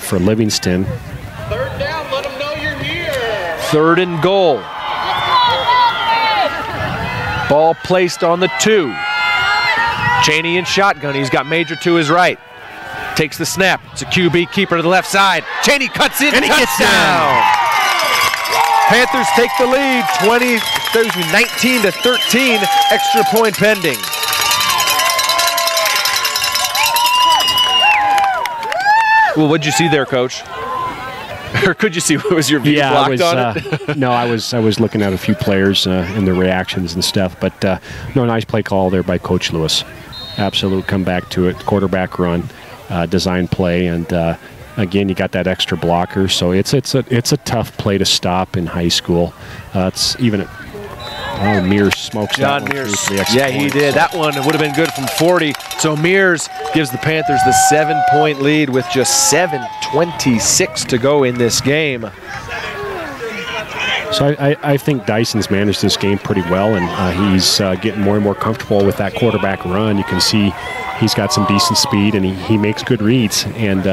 for Livingston. Third down, let them know you're here. 3rd and goal. Ball placed on the 2. Cheney in shotgun. He's got Major to his right. Takes the snap. It's a QB keeper to the left side. Cheney cuts in, and he gets down. Panthers take the lead, 19-13. Extra point pending. Well, what'd you see there, Coach? Or could you see, was your view blocked on it? No, I was looking at a few players and their reactions and stuff, but no, nice play call there by Coach Lewis. Absolute comeback to it, quarterback run, design play, and again, you got that extra blocker, so it's a tough play to stop in high school. It's even Mears smokes John that one Mears. through for the extra Yeah, he point, did. so. That one would have been good from 40. So Mears gives the Panthers the 7-point lead with just 7:26 to go in this game. So I think Dyson's managed this game pretty well, and he's getting more and more comfortable with that quarterback run. You can see he's got some decent speed, and he makes good reads. And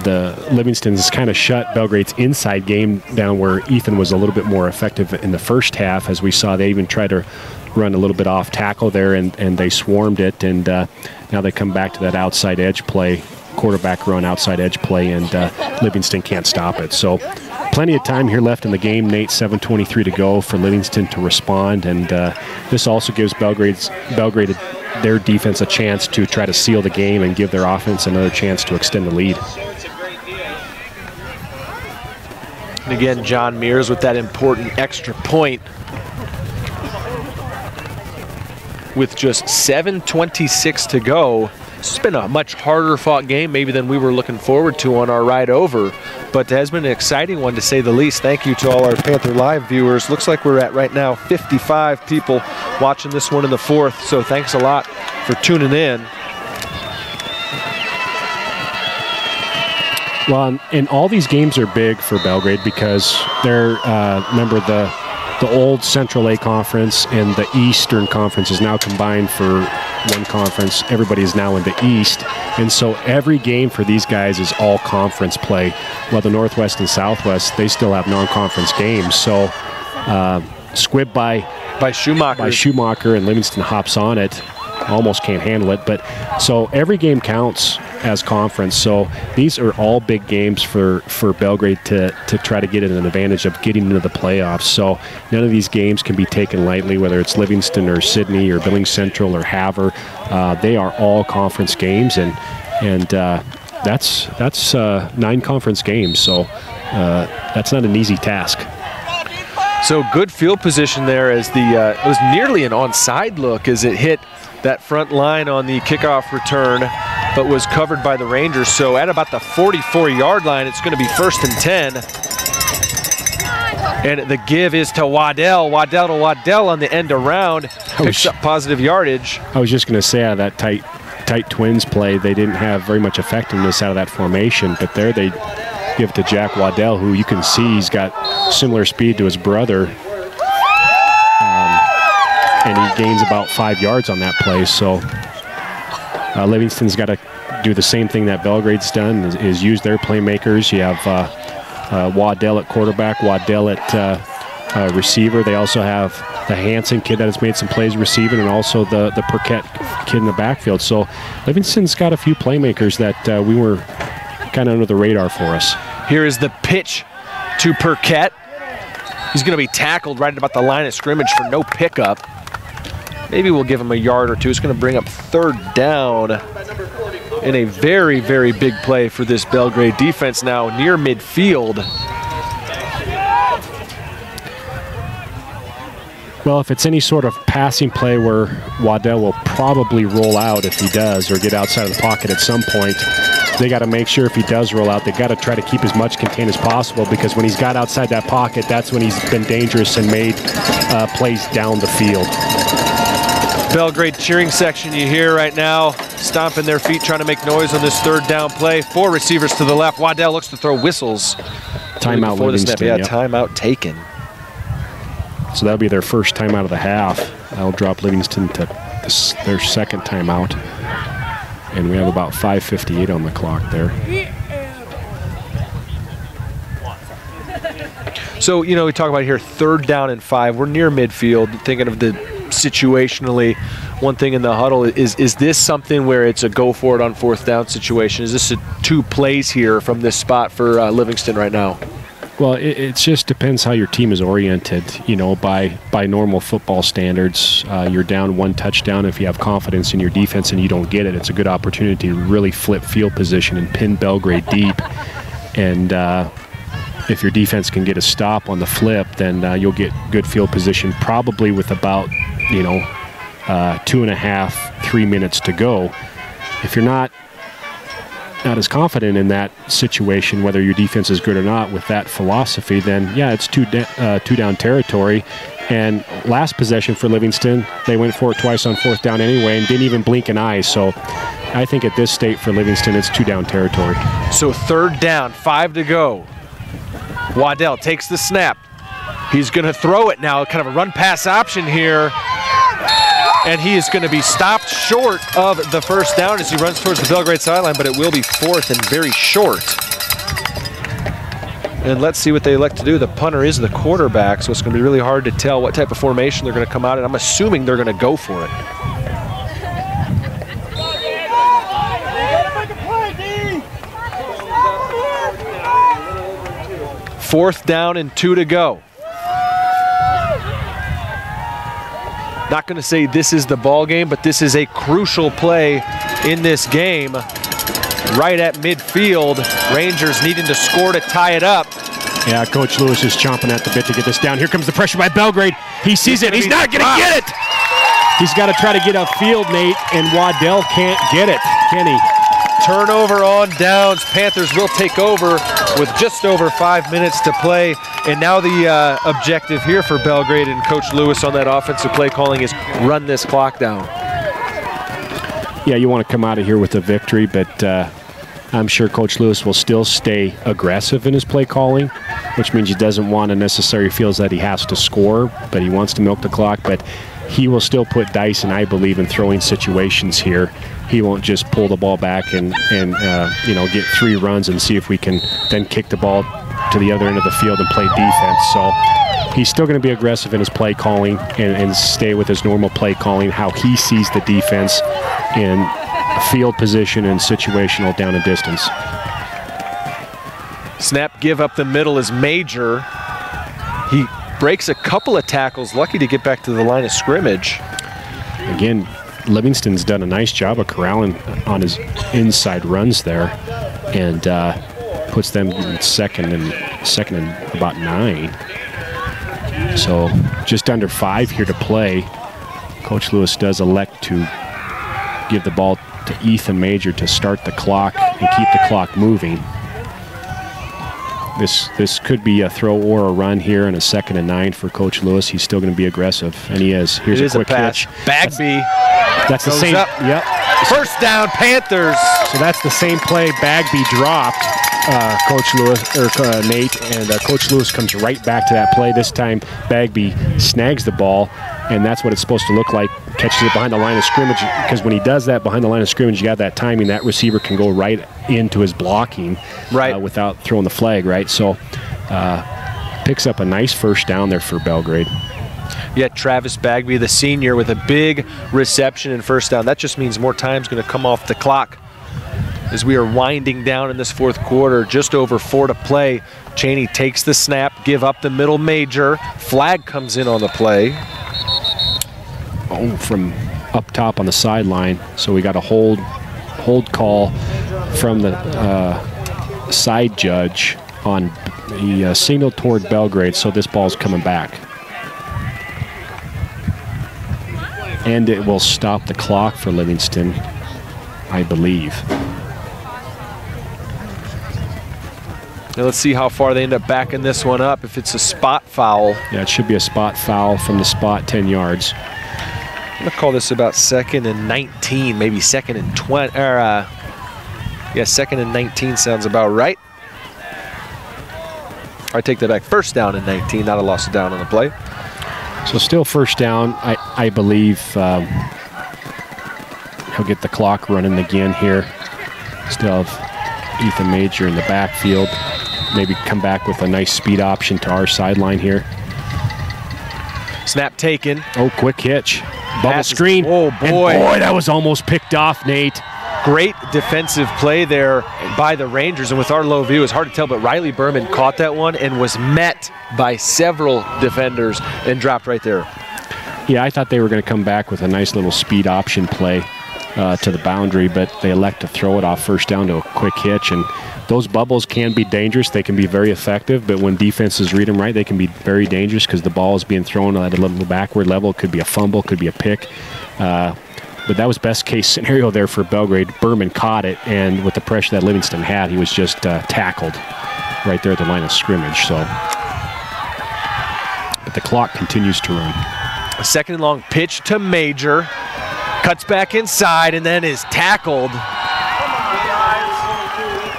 the Livingston's kind of shut Belgrade's inside game down, where Ethan was a little bit more effective in the first half. As we saw, they even tried to run a little bit off tackle there, and they swarmed it. And now they come back to that outside edge play, quarterback run, outside edge play, and Livingston can't stop it. So plenty of time here left in the game, Nate. 7:23 to go for Livingston to respond, and this also gives Belgrade their defense a chance to try to seal the game and give their offense another chance to extend the lead. And again, John Mears with that important extra point. With just 7:26 to go, it's been a much harder fought game maybe than we were looking forward to on our ride over, but it has been an exciting one to say the least. Thank you to all our Panther Live viewers. Looks like we're at right now 55 people watching this one in the 4th, so thanks a lot for tuning in. Well, and all these games are big for Belgrade because they're, remember, the old Central A Conference and the Eastern Conference is now combined for one conference. Everybody is now in the East, and so every game for these guys is all conference play. While the Northwest and Southwest, they still have non-conference games. So squib by Schumacher, and Livingston hops on it. Almost can't handle it, but so every game counts as conference. So these are all big games for Belgrade to try to get an advantage of getting into the playoffs. So none of these games can be taken lightly, whether it's Livingston or Sydney or Billings Central or Havre. They are all conference games, and that's 9 conference games. So that's not an easy task. So good field position there as it was nearly an onside look as it hit that front line on the kickoff return, but was covered by the Rangers. So at about the 44-yard line, it's going to be 1st and 10. And the give is to Waddell. Waddell to Waddell on the end around. Picks up positive yardage. I was just going to say, out of that tight Twins play, they didn't have very much effectiveness out of that formation, but there they give it to Jack Waddell, who you can see he's got similar speed to his brother. And he gains about 5 yards on that play. So Livingston's got to do the same thing that Belgrade's done, is use their playmakers. You have Waddell at quarterback, Waddell at receiver. They also have the Hansen kid that has made some plays receiving, and also the Perquette kid in the backfield. So Livingston's got a few playmakers that we were kind of under the radar for us. Here is the pitch to Perquette. He's going to be tackled right about the line of scrimmage for no pickup. Maybe we'll give him a yard or two. It's going to bring up 3rd down in a very, very big play for this Belgrade defense now near midfield. Well, if it's any sort of passing play where Waddell will probably roll out if he does, or get outside of the pocket at some point, they got to make sure if he does roll out, they got to try to keep as much contained as possible, because when he's got outside that pocket, that's when he's been dangerous and made plays down the field. Belgrade cheering section you hear right now, stomping their feet, trying to make noise on this 3rd down play. 4 receivers to the left. Waddell looks to throw whistles. Timeout Livingston. Yeah, yep. Timeout taken. So that'll be their first timeout of the half. That'll drop Livingston to their 2nd timeout. And we have about 5:58 on the clock there. So, you know, we talk about here 3rd down and 5. We're near midfield, thinking of the situationally, one thing in the huddle, is this something where it's a go for it on 4th down situation? Is this 2 plays here from this spot for Livingston right now? Well, it just depends how your team is oriented. You know, by normal football standards, you're down 1 touchdown. If you have confidence in your defense and you don't get it, it's a good opportunity to really flip field position and pin Belgrade deep. And if your defense can get a stop on the flip, then you'll get good field position, probably with about, 2.5, 3 minutes to go. If you're not as confident in that situation, whether your defense is good or not, with that philosophy, then yeah, it's two down territory. And last possession for Livingston, they went for it twice on 4th down anyway and didn't even blink an eye. So I think at this state for Livingston, it's 2 down territory. So 3rd down, 5 to go. Waddell takes the snap. He's going to throw it now, kind of a run pass option here. And he is going to be stopped short of the 1st down as he runs towards the Belgrade sideline, but it will be 4th and very short. And let's see what they elect to do. The punter is the quarterback, so it's going to be really hard to tell what type of formation they're going to come out in. I'm assuming they're going to go for it. Fourth down and 2 to go. Not going to say this is the ball game, but this is a crucial play in this game. Right at midfield, Rangers needing to score to tie it up. Yeah, Coach Lewis is chomping at the bit to get this down. Here comes the pressure by Belgrade. He sees it. He's not going to get it. He's got to try to get upfield, Nate, and Waddell can't get it, can he? Turnover on downs. Panthers will take over with just over 5 minutes to play. And now the objective here for Belgrade and Coach Lewis on that offensive play calling is run this clock down. Yeah, you want to come out of here with a victory, but I'm sure Coach Lewis will still stay aggressive in his play calling, which means he doesn't want to necessarily feels that he has to score, but he wants to milk the clock. But he will still put dice, and I believe, in throwing situations here. He won't just pull the ball back and get 3 runs and see if we can then kick the ball to the other end of the field and play defense. So he's still going to be aggressive in his play calling and stay with his normal play calling, how he sees the defense in field position and situational down and distance. Snap give up the middle is Major. He breaks a couple of tackles, lucky to get back to the line of scrimmage. Again, Livingston's done a nice job of corralling on his inside runs there, and puts them in second and about 9. So just under 5 here to play. Coach Lewis does elect to give the ball to Ethan Major to start the clock and keep the clock moving. This could be a throw or a run here in a 2nd and 9 for Coach Lewis. He's still going to be aggressive, and he is. Here's a quick pass. catch. Bagby. That's the same. Up. Yep. First down, Panthers. So that's the same play Bagby dropped, Coach Lewis or Nate, and Coach Lewis comes right back to that play. This time, Bagby snags the ball, and that's what it's supposed to look like. catches it behind the line of scrimmage, because when he does that behind the line of scrimmage, you got that timing, that receiver can go right into his blocking without throwing the flag, right? So picks up a nice first down there for Belgrade. Yeah, Travis Bagby, the senior, with a big reception and first down. That just means more time's going to come off the clock as we are winding down in this fourth quarter. Just over 4 to play. Cheney takes the snap, give up the middle major. Flag comes in on the play. Oh, from up top on the sideline. So we got a hold call from the side judge on the signal toward Belgrade, so this ball's coming back. And it will stop the clock for Livingston, I believe. Now let's see how far they end up backing this one up. If it's a spot foul. Yeah, it should be a spot foul from the spot, 10 yards. I'm going to call this about 2nd and 19, maybe 2nd and 20. Yeah, 2nd and 19 sounds about right. I take that back. 1st down and 19, not a loss of down on the play. So still first down. I believe he'll get the clock running again here. Still have Ethan Major in the backfield. Maybe come back with a nice speed option to our sideline here. Snap taken. Oh, quick hitch. Bubble screen. Oh, boy. And boy, that was almost picked off, Nate. Great defensive play there by the Rangers, and with our low view, it's hard to tell, but Riley Berman caught that one and was met by several defenders and dropped right there. Yeah, I thought they were going to come back with a nice little speed option play to the boundary, but they elect to throw it off first down to a quick hitch, and those bubbles can be dangerous. They can be very effective, but when defenses read them right, they can be very dangerous because the ball is being thrown at a little backward level. It could be a fumble, could be a pick. But that was best case scenario there for Belgrade. Berman caught it, and with the pressure that Livingston had, he was just tackled right there at the line of scrimmage. So, but the clock continues to run. A 2nd and long pitch to Major. Cuts back inside and then is tackled.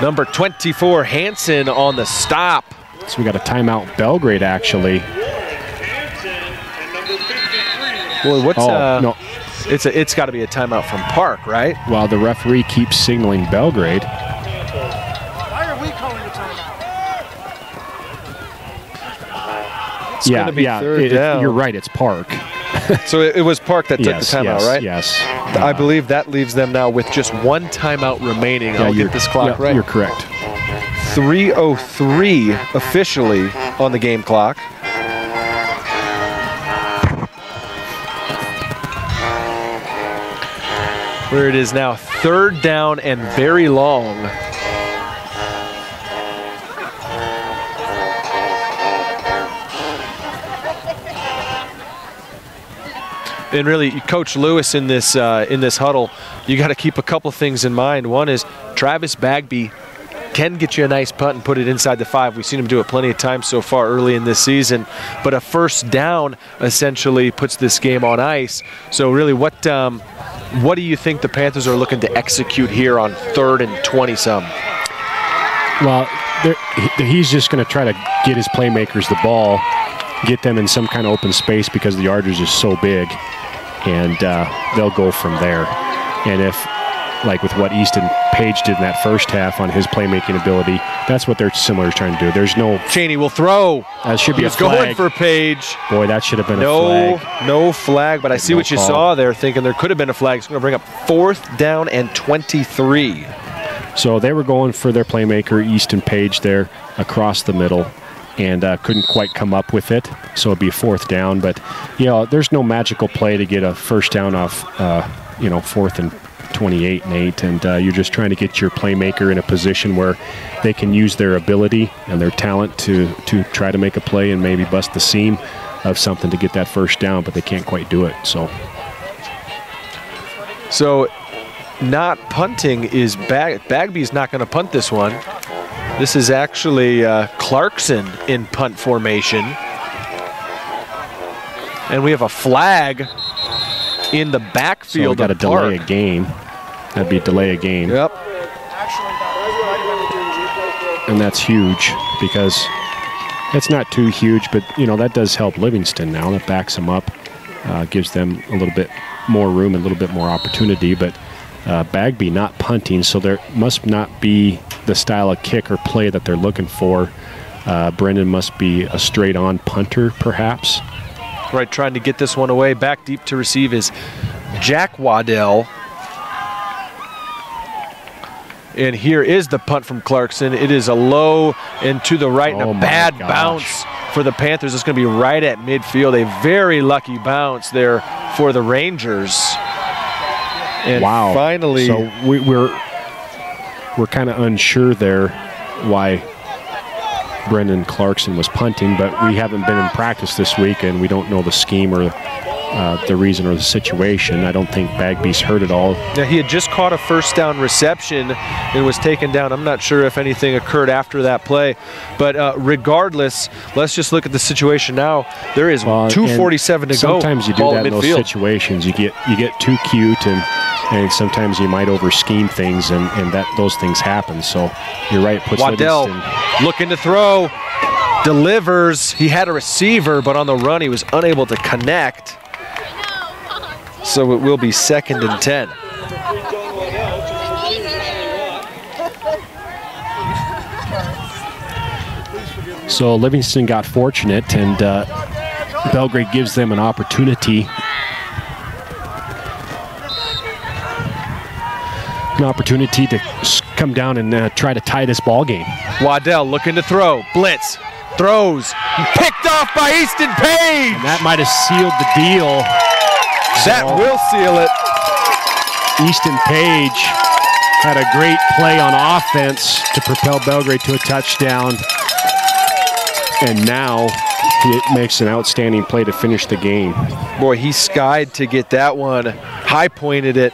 Number 24, Hansen on the stop. So we got a timeout, Belgrade, actually. Boy, what's no. It's got to be a timeout from Park, right? Well, the referee keeps signaling Belgrade. Why are we calling a timeout? It's gonna be 3rd down. You're right, it's Park. So it was Park that took the timeout, right? Yes. I believe that leaves them now with just 1 timeout remaining. I'll get this clock right. You're correct. 3:03 officially on the game clock. Where it is now 3rd down and very long. And really, Coach Lewis in this huddle, you got to keep a couple things in mind. One is Travis Bagby can get you a nice punt and put it inside the 5. We've seen him do it plenty of times so far early in this season. But a first down essentially puts this game on ice. So really, what do you think the Panthers are looking to execute here on 3rd and 20-some? Well, he's just going to try to get his playmakers the ball, get them in some kind of open space because the yardage is so big, and they'll go from there. And if, like with what Easton Page did in that first half on his playmaking ability, that's what they're similar trying to do. There's no... Cheney will throw. That should be a flag. flag. Going for Page. Boy, that should have been a flag. No flag, but I see what you saw there, thinking there could have been a flag. It's going to bring up 4th down and 23. So they were going for their playmaker, Easton Page, there across the middle, and couldn't quite come up with it. So it'd be a 4th down. But, you know, there's no magical play to get a first down off, 4th and 28 and 8, and you're just trying to get your playmaker in a position where they can use their ability and their talent to try to make a play and maybe bust the seam of something to get that first down, but they can't quite do it. So not punting is Bagby's not going to punt this one. This is actually Clarkson in punt formation. And we have a flag in the backfield. So we got to delay a game. That'd be delay a game. Yep. And that's huge because it's not too huge, but you know that does help Livingston now. That backs them up, gives them a little bit more room, a little bit more opportunity, but Bagby not punting, so there must not be the style of kick or play that they're looking for. Brendan must be a straight-on punter, perhaps. Right, trying to get this one away. Back deep to receive is Jack Waddell. And here is the punt from Clarkson. It is a low and to the right, and a bad bounce for the Panthers. It's going to be right at midfield. A very lucky bounce there for the Rangers. And wow. Finally, so we're kind of unsure there why Brendan Clarkson was punting, but we haven't been in practice this week, and we don't know the scheme or the reason or the situation. I don't think Bagby's heard it all. Yeah, he had just caught a first down reception and was taken down. I'm not sure if anything occurred after that play, but regardless, let's just look at the situation now. There is 2:47 to go. Sometimes you do that in those situations. You get too cute, and sometimes you might over scheme things, and those things happen. So you're right. Puts Waddell Livingston looking to throw, delivers. He had a receiver, but on the run he was unable to connect. So it will be 2nd and 10. So Livingston got fortunate, and Belgrade gives them an opportunity. An opportunity to come down and try to tie this ball game. Waddell looking to throw, blitz, throws, picked off by Easton Page. And that might have sealed the deal. That will seal it. Easton Page had a great play on offense to propel Belgrade to a touchdown. And now he makes an outstanding play to finish the game. Boy, he skied to get that one. High pointed it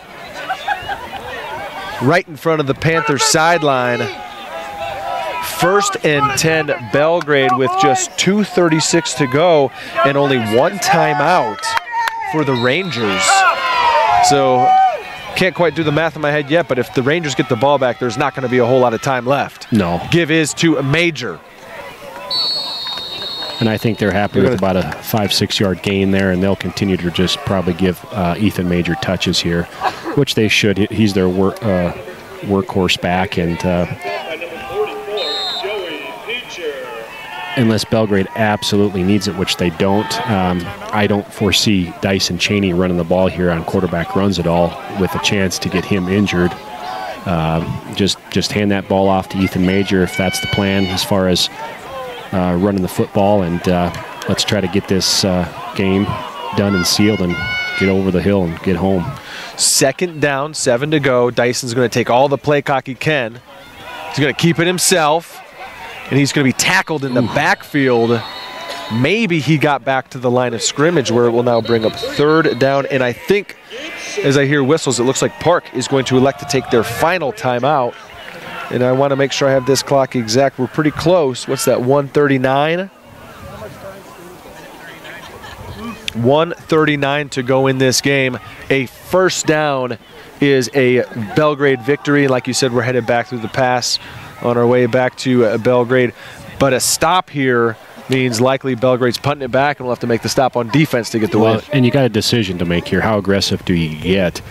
right in front of the Panthers sideline. 1st and 10 Belgrade with just 2:36 to go and only one timeout for the Rangers. So can't quite do the math in my head yet, but if the Rangers get the ball back, there's not going to be a whole lot of time left. No. Give is to a Major. And I think they're happy with about a 5-6 yard gain there, and they'll continue to just probably give Ethan Major touches here, which they should. He's their workhorse back, and unless Belgrade absolutely needs it, which they don't, I don't foresee Dyson Cheney running the ball here on quarterback runs at all with a chance to get him injured. Just hand that ball off to Ethan Major if that's the plan as far as running the football, and let's try to get this game done and sealed and get over the hill and get home. 2nd down, 7 to go. Dyson's going to take all the play clock he can. He's going to keep it himself, and he's going to be tackled in the backfield. Maybe he got back to the line of scrimmage where it will now bring up 3rd down, and I think, as I hear whistles, it looks like Park is going to elect to take their final timeout. And I want to make sure I have this clock exact. We're pretty close. What's that, 1:39? 1:39 to go in this game. A 1st down is a Belgrade victory. Like you said, we're headed back through the pass on our way back to Belgrade. But a stop here means likely Belgrade's punting it back, and we'll have to make the stop on defense to get the win. And you got a decision to make here. How aggressive do you get?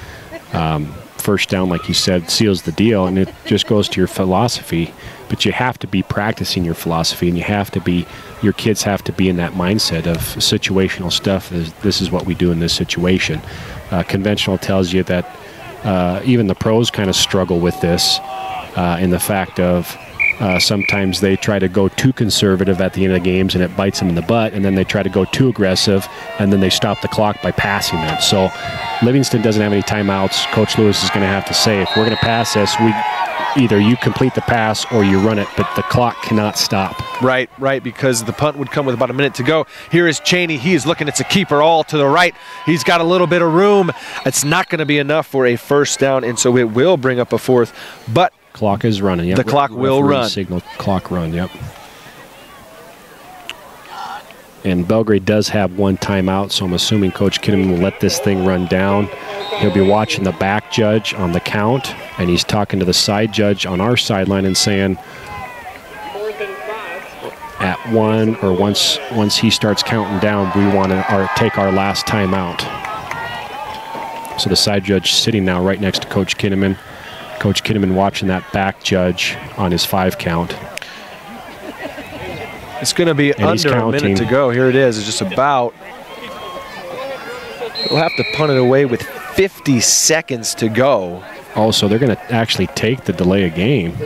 1st down, like you said, seals the deal, and it just goes to your philosophy. But you have to be practicing your philosophy, and your kids have to be in that mindset of situational stuff. This is what we do in this situation. Conventional tells you that even the pros kind of struggle with this in the fact of sometimes they try to go too conservative at the end of the games and it bites them in the butt, and then they try to go too aggressive and then they stop the clock by passing them. So Livingston doesn't have any timeouts. Coach Lewis is going to have to say, if we're going to pass this, either you complete the pass or you run it, but the clock cannot stop. Right, because the punt would come with about a minute to go. Here is Cheney. He is looking. It's a keeper all to the right. He's got a little bit of room. It's not going to be enough for a 1st down, and so it will bring up a 4th. But clock is running. Yep. The clock will run. Signal clock run, yep. And Belgrade does have one timeout, so I'm assuming Coach Kinnaman will let this thing run down. He'll be watching the back judge on the count, and he's talking to the side judge on our sideline and saying, at 1 or once he starts counting down, we want to take our last timeout. So the side judge sitting now right next to Coach Kinnaman. Coach Kinnaman watching that back judge on his 5 count. It's going to be under a minute to go. Here it is. It's just about. We'll have to punt it away with 50 seconds to go. Oh, so they're going to actually take the delay of game.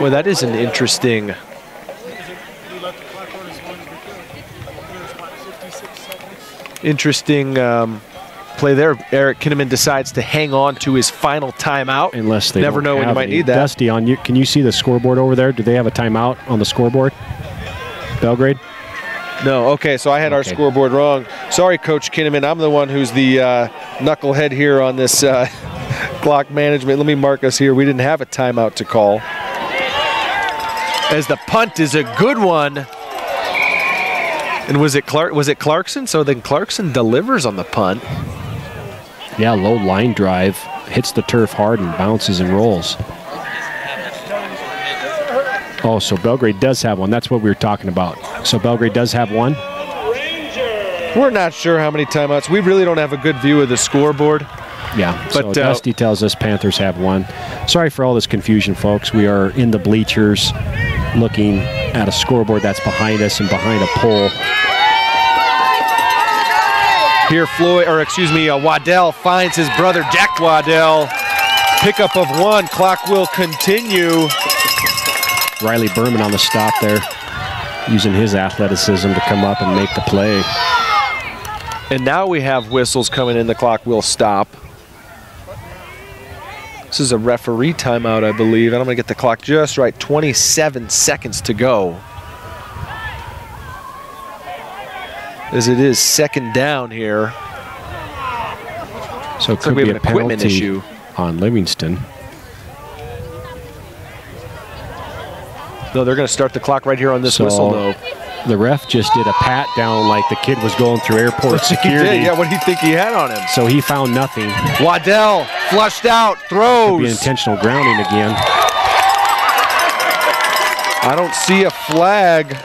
Well, that is an interesting. Interesting play there. Eric Kinnaman decides to hang on to his final timeout. Unless they never know when you might need that. Dusty, on you, can you see the scoreboard over there? Do they have a timeout on the scoreboard? Belgrade? No. Okay, so I had our scoreboard wrong. Sorry, Coach Kinnaman. I'm the one who's the knucklehead here on this clock management. Let me mark us here. We didn't have a timeout to call. As the punt is a good one. And was it Clarkson? So then Clarkson delivers on the punt. Yeah, low line drive, hits the turf hard and bounces and rolls. Oh, so Belgrade does have one. That's what we were talking about. So Belgrade does have one. We're not sure how many timeouts. We really don't have a good view of the scoreboard. Yeah, but so Dusty tells us Panthers have one. Sorry for all this confusion, folks. We are in the bleachers looking at a scoreboard that's behind us and behind a pole. Here, Waddell finds his brother, Jack Waddell. Pickup of 1. Clock will continue. Riley Berman on the stop there, using his athleticism to come up and make the play. And now we have whistles coming in. The clock will stop. This is a referee timeout, I believe, and I'm going to get the clock just right. 27 seconds to go. As it is second down here. So it could be a penalty issue on Livingston. No, they're going to start the clock right here on this whistle, though. The ref just did a pat down like the kid was going through airport security. He did, yeah, what do you think he had on him? So he found nothing. Waddell flushed out, throws. Could be intentional grounding again. I don't see a flag.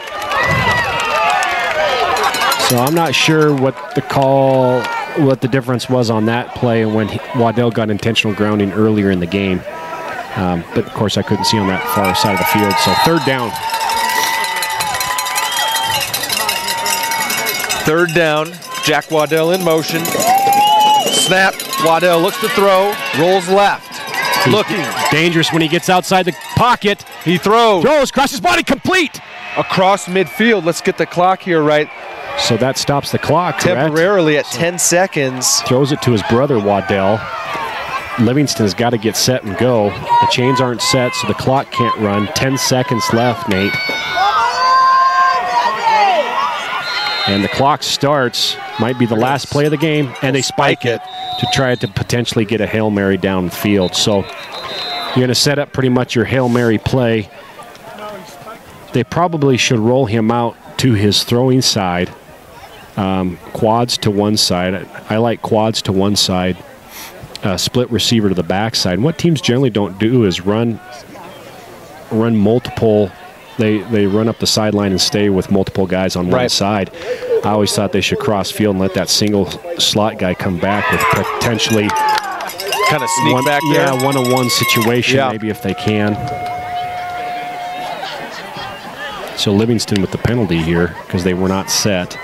So I'm not sure what the difference was on that play and when Waddell got intentional grounding earlier in the game. But of course I couldn't see on that far side of the field. So third down. Third down, Jack Waddell in motion. Snap, Waddell looks to throw, rolls left. Looking. Dangerous when he gets outside the pocket. He throws. Throws, crosses body, complete. Across midfield, let's get the clock here right. So that stops the clock, temporarily at 10 seconds. Throws it to his brother, Waddell. Livingston's got to get set and go. The chains aren't set, so the clock can't run. 10 seconds left, Nate. And the clock starts, might be the last play of the game, and they spike it to try to potentially get a Hail Mary downfield. So you're going to set up pretty much your Hail Mary play. They probably should roll him out to his throwing side, quads to one side. I like quads to one side, split receiver to the backside. And what teams generally don't do is run multiple. They run up the sideline and stay with multiple guys on one side. I always thought they should cross field and let that single slot guy come back with potentially kind of sneak back there. Yeah, one-on-one situation maybe if they can. So Livingston with the penalty here because they were not set.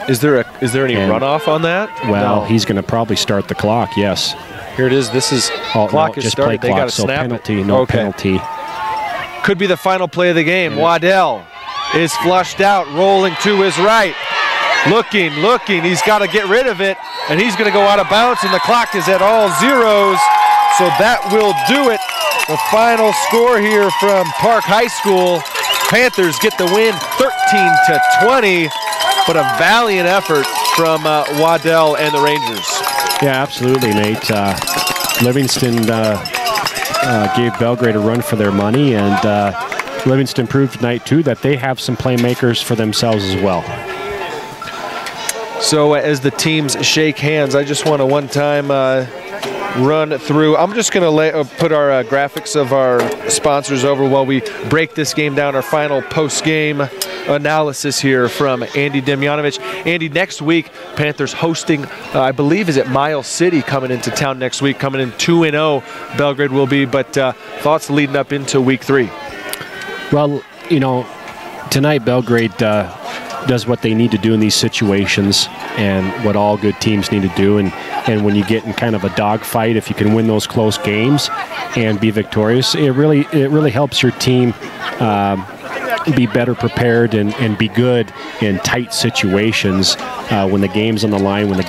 Is there any runoff on that? Well, he's going to probably start the clock. Yes. Here it is. This is clock is started. They got to snap penalty. it. No penalty. Could be the final play of the game. Waddell is flushed out, rolling to his right. Looking. He's got to get rid of it, and he's going to go out of bounds, and the clock is at all zeros. So that will do it. The final score here from Park High School. Panthers get the win 13-20, but a valiant effort from Waddell and the Rangers. Yeah, absolutely, Nate. Livingston gave Belgrade a run for their money, and Livingston proved tonight, too, that they have some playmakers for themselves as well. So as the teams shake hands, I just want to one-time run through. I'm just going to put our graphics of our sponsors over while we break this game down, our final post-game analysis here from Andy Demjanovic. Andy, next week, Panthers hosting, I believe, is it Miles City coming into town next week, coming in 2-0. Belgrade will be, but thoughts leading up into week 3? Well, you know, tonight Belgrade does what they need to do in these situations and what all good teams need to do. And when you get in kind of a dogfight, if you can win those close games and be victorious, it really helps your team be better prepared and be good in tight situations when the game's on the line, when the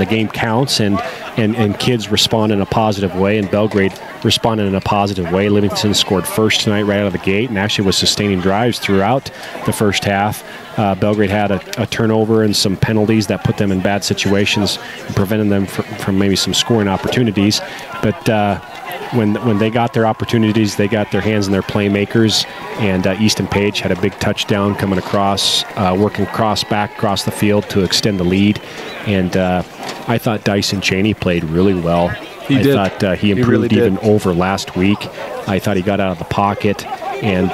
game counts, and kids respond in a positive way, and Belgrade responded in a positive way. Livingston scored first tonight right out of the gate and actually was sustaining drives throughout the first half. Belgrade had a turnover and some penalties that put them in bad situations and prevented them from maybe some scoring opportunities. But when they got their opportunities, they got their hands on their playmakers, and Easton Page had a big touchdown coming across, working back across the field to extend the lead. And I thought Dyson Cheney played really well. I thought he improved even over last week. I thought he got out of the pocket, and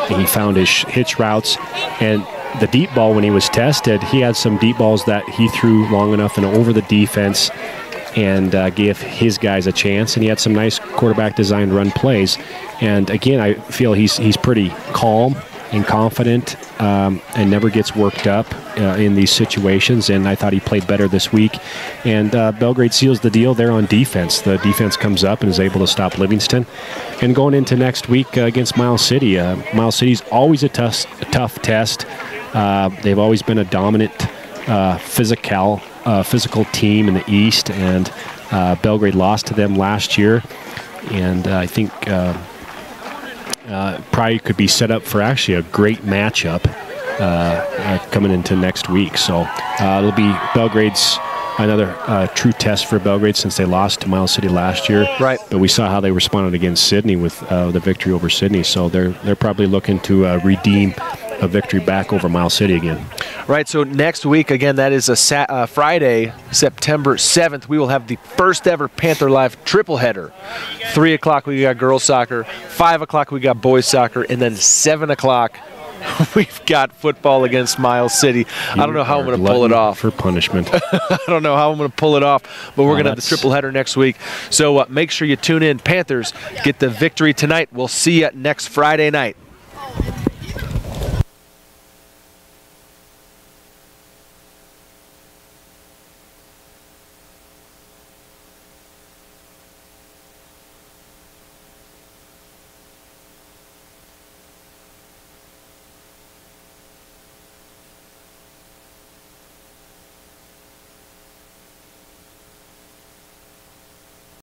he found his hitch routes. And the deep ball, when he was tested, he had some deep balls that he threw long enough and over the defense and gave his guys a chance. And he had some nice quarterback designed run plays. And again, I feel he's pretty calm and confident and never gets worked up in these situations. And I thought he played better this week. And Belgrade seals the deal there on defense. The defense comes up and is able to stop Livingston. And going into next week against Miles City, Miles City's always a tough test. They've always been a dominant physical team in the East, and Belgrade lost to them last year. And I think probably could be set up for actually a great matchup coming into next week. So it'll be Belgrade's another true test for Belgrade since they lost to Miles City last year. Right. But we saw how they responded against Sydney with the victory over Sydney. So they're probably looking to redeem a victory back over Miles City again. Right, so next week, again, that is a Friday, September 7th, we will have the first ever Panther Live triple header. 3 o'clock we got girls soccer, 5 o'clock we got boys soccer, and then 7 o'clock we've got football against Miles City. I don't know how I'm going to pull it off. For punishment. I don't know how I'm going to pull it off, but we're going to have the triple header next week. So make sure you tune in. Panthers get the victory tonight. We'll see you next Friday night.